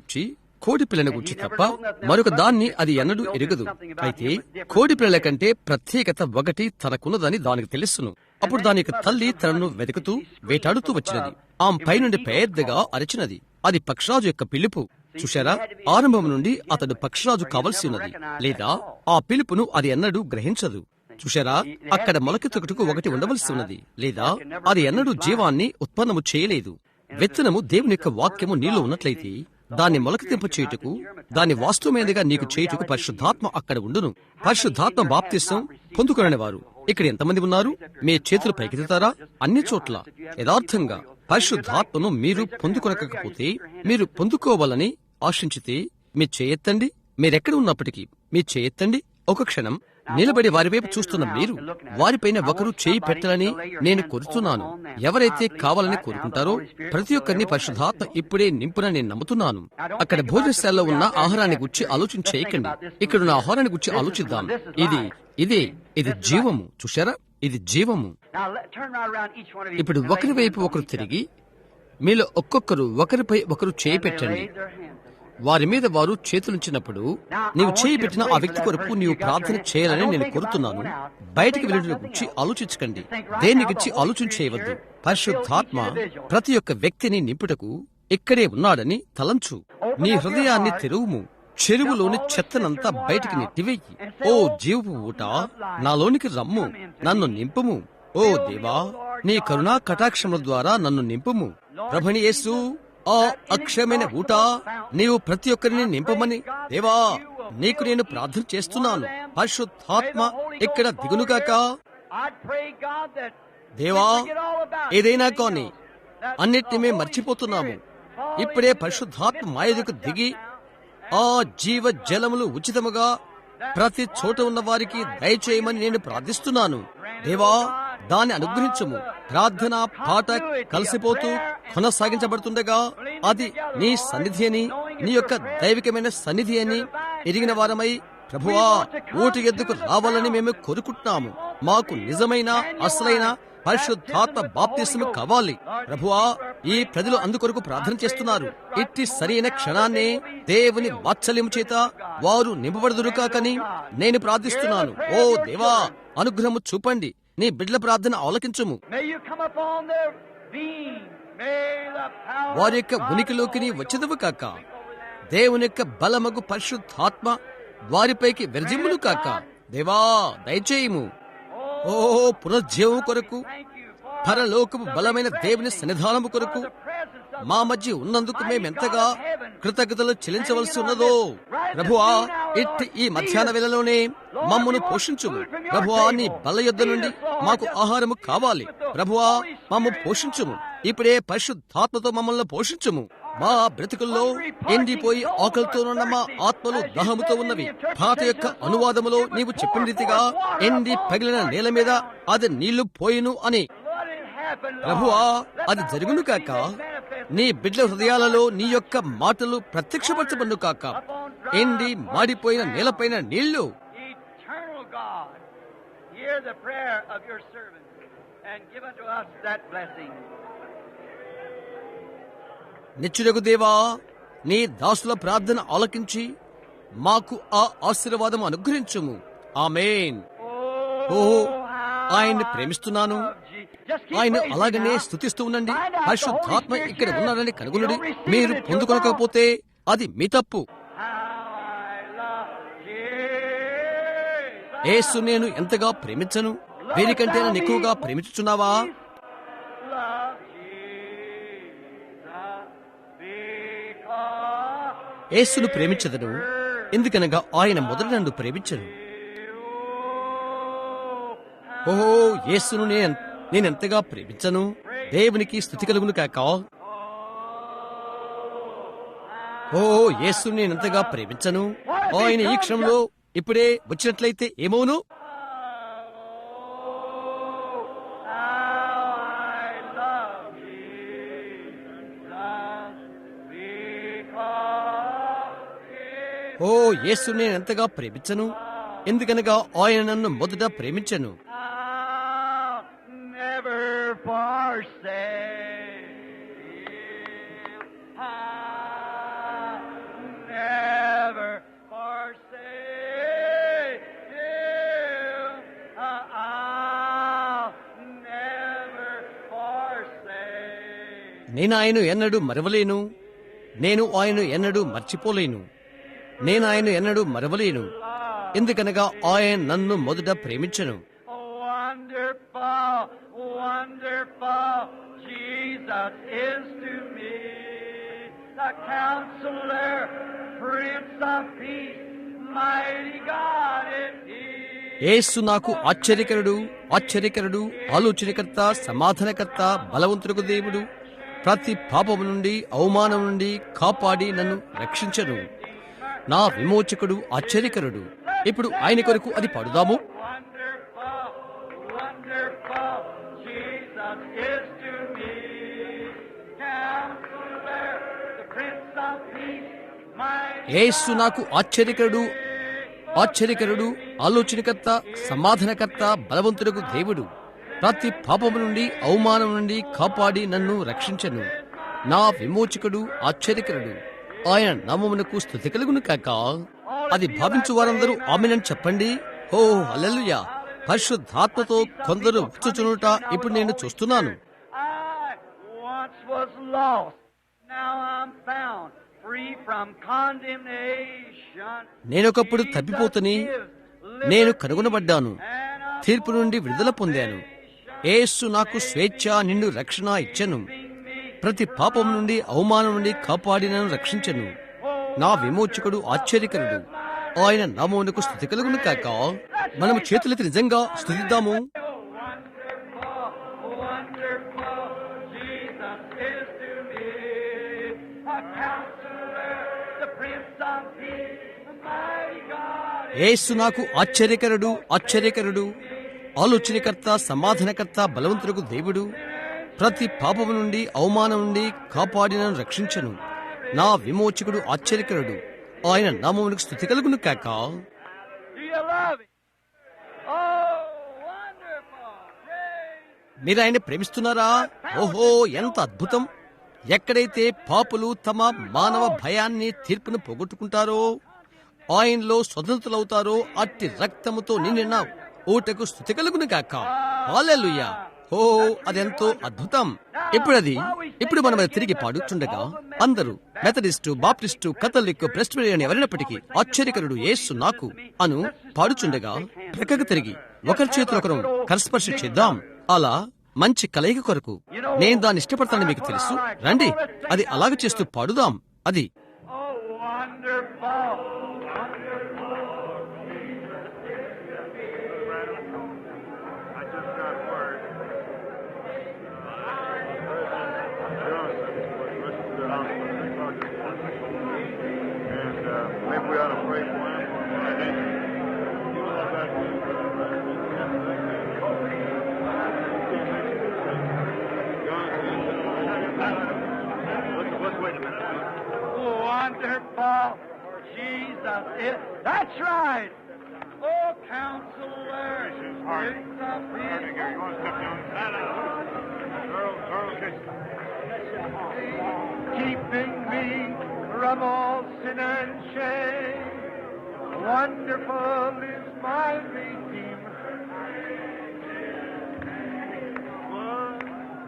గుర్చి తప్ప మరొక దాన్ని అది ఎన్నడూ ఎరగదు. అయితే కోడి పిల్లల కంటే ప్రత్యేకత ఒకటి తనకున్నదని దానికి తెలుసును. అప్పుడు దాని యొక్క తల్లి తనను వెతుకుతూ వేటాడుతూ వచ్చినది. ఆమె పైనుండి పెద్దగా అరచినది. అది పక్షరాజు యొక్క పిలుపు. చూశారా, ఆరంభం నుండి అతడు పక్షరాజు కావలసి ఉన్నది, లేదా ఆ పిలుపును అది ఎన్నడూ గ్రహించదు. చూశారా, అక్కడ మొలకెత్తుటకు ఒకటి ఉండవలసి ఉన్నది, లేదా అది ఎన్నడూ జీవాన్ని ఉత్పన్నము చేయలేదు. విత్తనము దేవుని యొక్క వాక్యము నీలో ఉన్నట్లయితే దాన్ని మొలకెత్తింప చేయుటకు, దాన్ని వాస్తవమైనదిగా నీకు చేయుటకు పరిశుద్ధాత్మ అక్కడ ఉండును. పరిశుద్ధాత్మ బాప్తిసం పొందుకొనని వారు ఇక్కడ ఎంతమంది ఉన్నారు? మీ చేతులు పైకెత్తుతారా? అన్ని చోట్ల యథార్థంగా పరిశుద్ధాత్మను మీరు పొందుకొనకపోతే, మీరు పొందుకోవాలని ఆశించితే మీ చేయెత్తండి. మీరెక్కడ ఉన్నప్పటికీ మీ చేయెత్తండి. ఒక క్షణం నిలబడి వారి వైపు చూస్తున్న మీరు వారిపైన ఒకరు చేయి పెట్టాలని నేను కోరుతున్నాను. ఎవరైతే కావాలని కోరుకుంటారో ప్రతి ఒక్కరిని పరిశుద్ధాత్మ ఇప్పుడే నింపునని నేను నమ్ముతున్నాను. అక్కడ భోజనశాలలో ఉన్న ఆహారాన్ని గురించి ఆలోచన చేయకండి. ఇక్కడున్న ఆహారాన్ని గురించి ఆలోచిద్దాం. ఇది జీవము. చూశారా, ఇది జీవము. ఇప్పుడు ఒకరి వైపు ఒకరు తిరిగి మీలో ఒక్కొక్కరు ఒకరిపై ఒకరు చేయి పెట్టండి. వారి మీద వారు చేతులుంచినప్పుడు నీవు చేయి పెట్టిన ఆ వ్యక్తి కొరకు నీవు ప్రార్థన చేయాలని నేను కోరుతున్నాను. బయటికి వెళ్ళడం గురించి ఆలోచించకండి. దేని గురించి ఆలోచన చేయవద్దు. పరిశుద్ధాత్మ ప్రతి ఒక్క వ్యక్తిని నింపుటకు ఇక్కడే ఉన్నాడని తలంచు. నీ హృదయాన్ని తెరువుము. చెరువులోని చెత్తనంతా బయటికి నెట్టివేయి. ఓ జీవపు ఊట, నాలోనికి రమ్ము, నన్ను నింపుము. ఓ దేవా, నీ కరుణా కటాక్షముల ద్వారా నన్ను నింపుము. ప్రభుని యేసు, ఆ అక్షయమైన ఊట నీవు ప్రతి ఒక్కరిని నింపమని దేవా నీకు నేను ప్రార్థన చేస్తున్నాను. పరిశుద్ధాత్మ ఇక్కడ దిగునుగాక. దేవా, ఏదైనా కానీ అన్నిటినీ మర్చిపోతున్నాము. ఇప్పుడే పరిశుద్ధాత్మ మా ఎదుకు దిగి ఆ జీవ జలములు ఉచితముగా ప్రతి చోట ఉన్న వారికి దయచేయమని నేను ప్రార్థిస్తున్నాను. దేవా, దాన్ని అనుగ్రహించము. ప్రార్థన పాట కలిసిపోతూ కొనసాగించబడుతుండగా అది నీ సన్నిధి అని, నీ యొక్క దైవికమైన సన్నిధి అని ఎరిగిన వారమై ప్రభువా, ఓటు ఎద్దుకు రావాలని మేము కోరుకుంటున్నాము. మాకు నిజమైన అసలైన పరిశుద్ధాత్మ బాప్తిస్మం కావాలి. ప్రభువా, ఈ ప్రజలు అందుకొరకు ప్రార్థన చేస్తున్నారు. ఇట్టి సరైన క్షణాన్ని దేవుని వాత్సల్యం చేత వారు నింపబడుదురు కాకని నేను ప్రార్థిస్తున్నాను. ఓ దేవా, అనుగ్రహము చూపండి. నీ బిడ్డల ప్రార్థన ఆలకించుము. వారి యొక్క ఉనికిలోకి వచ్చేదవు కాక. దేవుని యొక్క బలమగు పరిశుద్ధాత్మ వారిపైకి విరజిమ్మును కాక. దేవా, దయచేయము. ఓ పునర్జీవం కొరకు, పరలోకపు బలమైన దేవుని సన్నిధానము కొరకు మా మధ్య ఉన్నందుకు మేమెంతగా కృతజ్ఞతలు చెల్లించవలసి ఉన్నదో. ప్రభువా, ఇట్టి ఈ మధ్యాహ్న వేళలోనే మమ్మను పోషించుము. ప్రభువా, నీ బల యొద్ద నుండి మాకు ఆహారము కావాలి. ప్రభువా, మమ్ము పోషించుము. ఇప్పుడే పరిశుద్ధాత్మతో మమ్మల్ని పోషించుము. మా బ్రతుకుల్లో ఎండిపోయి ఆకలితోనున్న మా ఆత్మలు దాహముతో ఉన్నవి. పాత యొక్క అనువాదములో నీవు చెప్పిన రీతిగా ఎండి పగిలిన నేల మీద అది నీళ్లు పోయిను అని. ప్రభువా, అది జరుగును కాక. నీ బిడ్డల హృదయాలలో నీ యొక్క మాటలు ప్రత్యక్షపరచబడును కాక. ఎండి మాడిపోయిన నేలపైన నీళ్లు. నిత్యుడగు దేవా, నీ దాసుల ప్రార్థన ఆలకించి మాకు ఆ ఆశీర్వాదం అనుగ్రహించుము. ఆమేన్. ఓ, ఆయన్ని ప్రేమిస్తున్నాను. ఆయన అలాగనే స్తుతిస్తూ ఉండండి. పరిశుద్ధాత్మ ఇక్కడ ఉన్నాడని కనుగొనుడి. మీరు పొందుకోలేకపోతే అది మీ తప్పు. యేసు నేను ఎంతగా ప్రేమించను. వీరికంటే నన్ను ఎక్కువగా ప్రేమించుచున్నావా? యేసును ప్రేమించదను, ఎందుకనగా ఆయన మొదట నన్ను ప్రేమించను. ఓహో, యేసును నేనెంతగా ప్రేమించను. దేవునికి స్తుతి కలుగును కాక. ఓ యేసును నేనెంతగా ప్రేమించను. ఆయన ఈ క్షణంలో ఇప్పుడే వచ్చినట్లయితే ఏమోను. ఓ యేసు నేనెంతగా ప్రేమించను, ఎందుకనగా ఆయన నన్ను మొదట ప్రేమించను. నేను ఆయన ఎన్నడూ మరవలేను. నేను ఆయన ఎన్నడూ మర్చిపోలేను. నేను ఆయన ఎన్నడూ మరవలేను, ఎందుకనగా ఆయన నన్ను మొదట ప్రేమించను. యేసు నాకు ఆశ్చర్యకరుడు, ఆశ్చర్యకరుడు, ఆలోచనకర్త, సమాధానకర్త, బలవంతుడు దేవుడు, ప్రతి పాపము నుండి, అవమానం నుండి కాపాడి నన్ను రక్షించను. నా విమోచకుడు, ఆశ్చర్యకరుడు. ఇప్పుడు ఆయన కొరకు అది పాడుదాము. యేసు నాకు ఆశ్చర్యకరుడు, ఆశ్చర్యకరుడు, ఆలోచనకర్త, సమాధానకర్త, బలవంతుడు దేవుడు, ప్రతి పాపము నుండి, అవమానం నుండి కాపాడి నన్ను రక్షించను. నా విమోచకుడు, ఆశ్చర్యకరుడు. ఆయన నామమునకు స్తుతి కలుగును కాక. అది భావించు వారందరూ ఆమేనని చెప్పండి. ఓ హల్లెలూయా. పరిశుద్ధాత్మతో కొందరు వచ్చుచునుట ఇప్పుడు నేను చూస్తున్నాను. నేనొకప్పుడు తప్పిపోతుని, నేను కనుగొనబడ్డాను, తీర్పు నుండి విడుదల పొందాను. యేసు నాకు స్వేచ్ఛ, నిండు రక్షణ ఇచ్చెను. ప్రతి పాపం నుండి, అవమానం నుండి కాపాడి నన్ను రక్షించెను. నా విమోచకుడు, ఆశ్చర్యకరుడు. ఆయన నామమునకు స్తుతి కలుగును కాక. మనము చేతులెత్తి నిజంగా స్తుతిద్దాము. యేసు నాకు ఆశ్చర్యకరుడు, ఆశ్చర్యకరుడు, ఆలోచనకర్త, సమాధానకర్త, బలవంతుడు దేవుడు, ప్రతి పాపము నుండి, అవమానం నుండి కాపాడి నన్ను రక్షించను. నా విమోచకుడు, ఆశ్చర్యకరుడు. ఆయన నామమునకు స్తుతి కలుగును కాక. love him. Oh, wonderful. Praise. మీరు ఆయన ప్రేమిస్తున్నారా? ఓహో, ఎంత అద్భుతం! ఎక్కడైతే పాపులు తమ మానవ భయాన్ని, తీర్పును పోగొట్టుకుంటారో, ఆయనలో స్వతంత్రులవుతారో, అట్టి రక్తముతో నిండిన ఊటకు స్తుతి కలుగును గాక. హల్లెలూయా! ఓ, అదెంతో అద్భుతం. ఇప్పుడు మనం అది తిరిగి పాడుతుండగా అందరూ మెథడిస్టు, బాప్టిస్టు, కథలిక్, ప్రెస్బిటేరియన్ ఎవరైనప్పటికీ ఆశ్చర్యకరుడు యేసు నాకు అను పాడుచుండగా ప్రక్కకు తిరిగి ఒకరి చేతులు ఒకరు కరస్పర్శ చేద్దాం. అలా మంచి కలయిక కొరకు నేను దాన్ని ఇష్టపడతానని మీకు తెలుసు. రండి, అది అలాగ చేస్తూ పాడుదాం. అది Oh, wonderful. I just got word. Joseph was rushed to the hospital. And maybe we ought to pray for him. And then, let's wait a minute. Wonderful. Jesus is. That's right. Oh, Counselor. Harding. Prince of Harding, Peace. you want to step down? Earl Kitchen. Keeping me from all sin and shame. Wonderful is my Redeemer.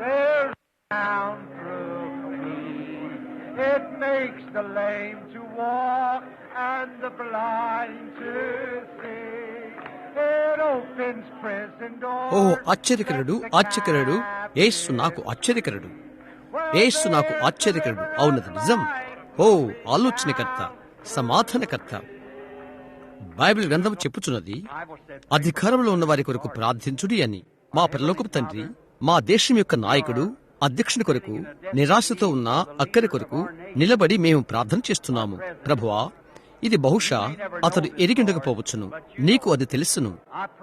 There's down through me. It makes the lame to walk and the blind to see. It opens prison doors. ఓ, ఆశ్చర్యకరుడు, ఆశ్చర్యకరుడు! యేసు నాకు ఆశ్చర్యకరుడు, యేసు నాకు ఆశ్చర్యకరుడు. అవునది నిజం. ఓ, ఆలోచనకర్త, సమాధానకర్త. బైబిల్ గ్రంథం చెప్పుచున్నది, అధికారంలో ఉన్న వారి కొరకు ప్రార్థించుడి అని. మా పరలోకపు తండ్రి, మా దేశం యొక్క నాయకుడు, అధ్యక్షుని కొరకు, నిరాశతో ఉన్న అక్కరి కొరకు నిలబడి మేము ప్రార్థన చేస్తున్నాము. ప్రభువా, ఇది బహుశా అతడు ఎరిగిండకపోవచ్చును, నీకు అది తెలుసును.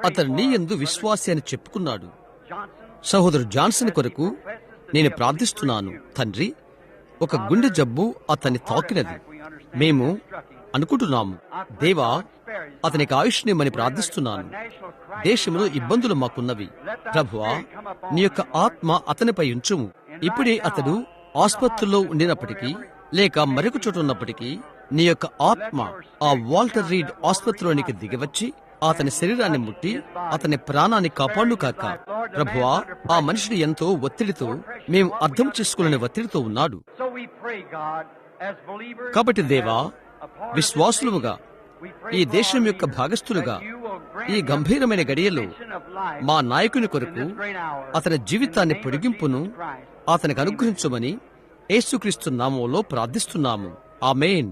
అతడు నీ యందు విశ్వాసి అని చెప్పుకున్నాడు. సహోదరు జాన్సన్ కొరకు నేను ప్రార్థిస్తున్నాను. తండ్రి, ఒక గుండె జబ్బు అతన్ని తాకినది మేము అనుకుంటున్నాము. దేవా, అతనికి ఆయుష్నిమ్మని ప్రార్థిస్తున్నాను. దేశంలో ఇబ్బందులు మాకున్నవి. ప్రభువా, నీ యొక్క ఆత్మ అతనిపై ఉంచుము. ఇప్పుడే అతడు ఆసుపత్రిలో ఉండినప్పటికీ లేక మరొక చోట ఉన్నప్పటికీ నీ యొక్క ఆత్మ ఆ వాల్టర్ రీడ్ ఆసుపత్రిలోనికి దిగివచ్చి అతని శరీరాన్ని ముట్టి అతని ప్రాణాన్ని కాపాడు కాక. ప్రభువా, ఆ మనిషిని ఎంతో ఒత్తిడితో, మేము అర్థం చేసుకోలేని ఒత్తిడితో ఉన్నాడు. కాబట్టి దేవా, విశ్వాసులుగా ఈ దేశం యొక్క భాగస్థులుగా ఈ గంభీరమైన గడియలో మా నాయకుని కొరకు అతని జీవితాన్ని పొడిగింపును అతనికి అనుగ్రహించమని యేసుక్రీస్తు నామములో ప్రార్థిస్తున్నాము. ఆమేన్.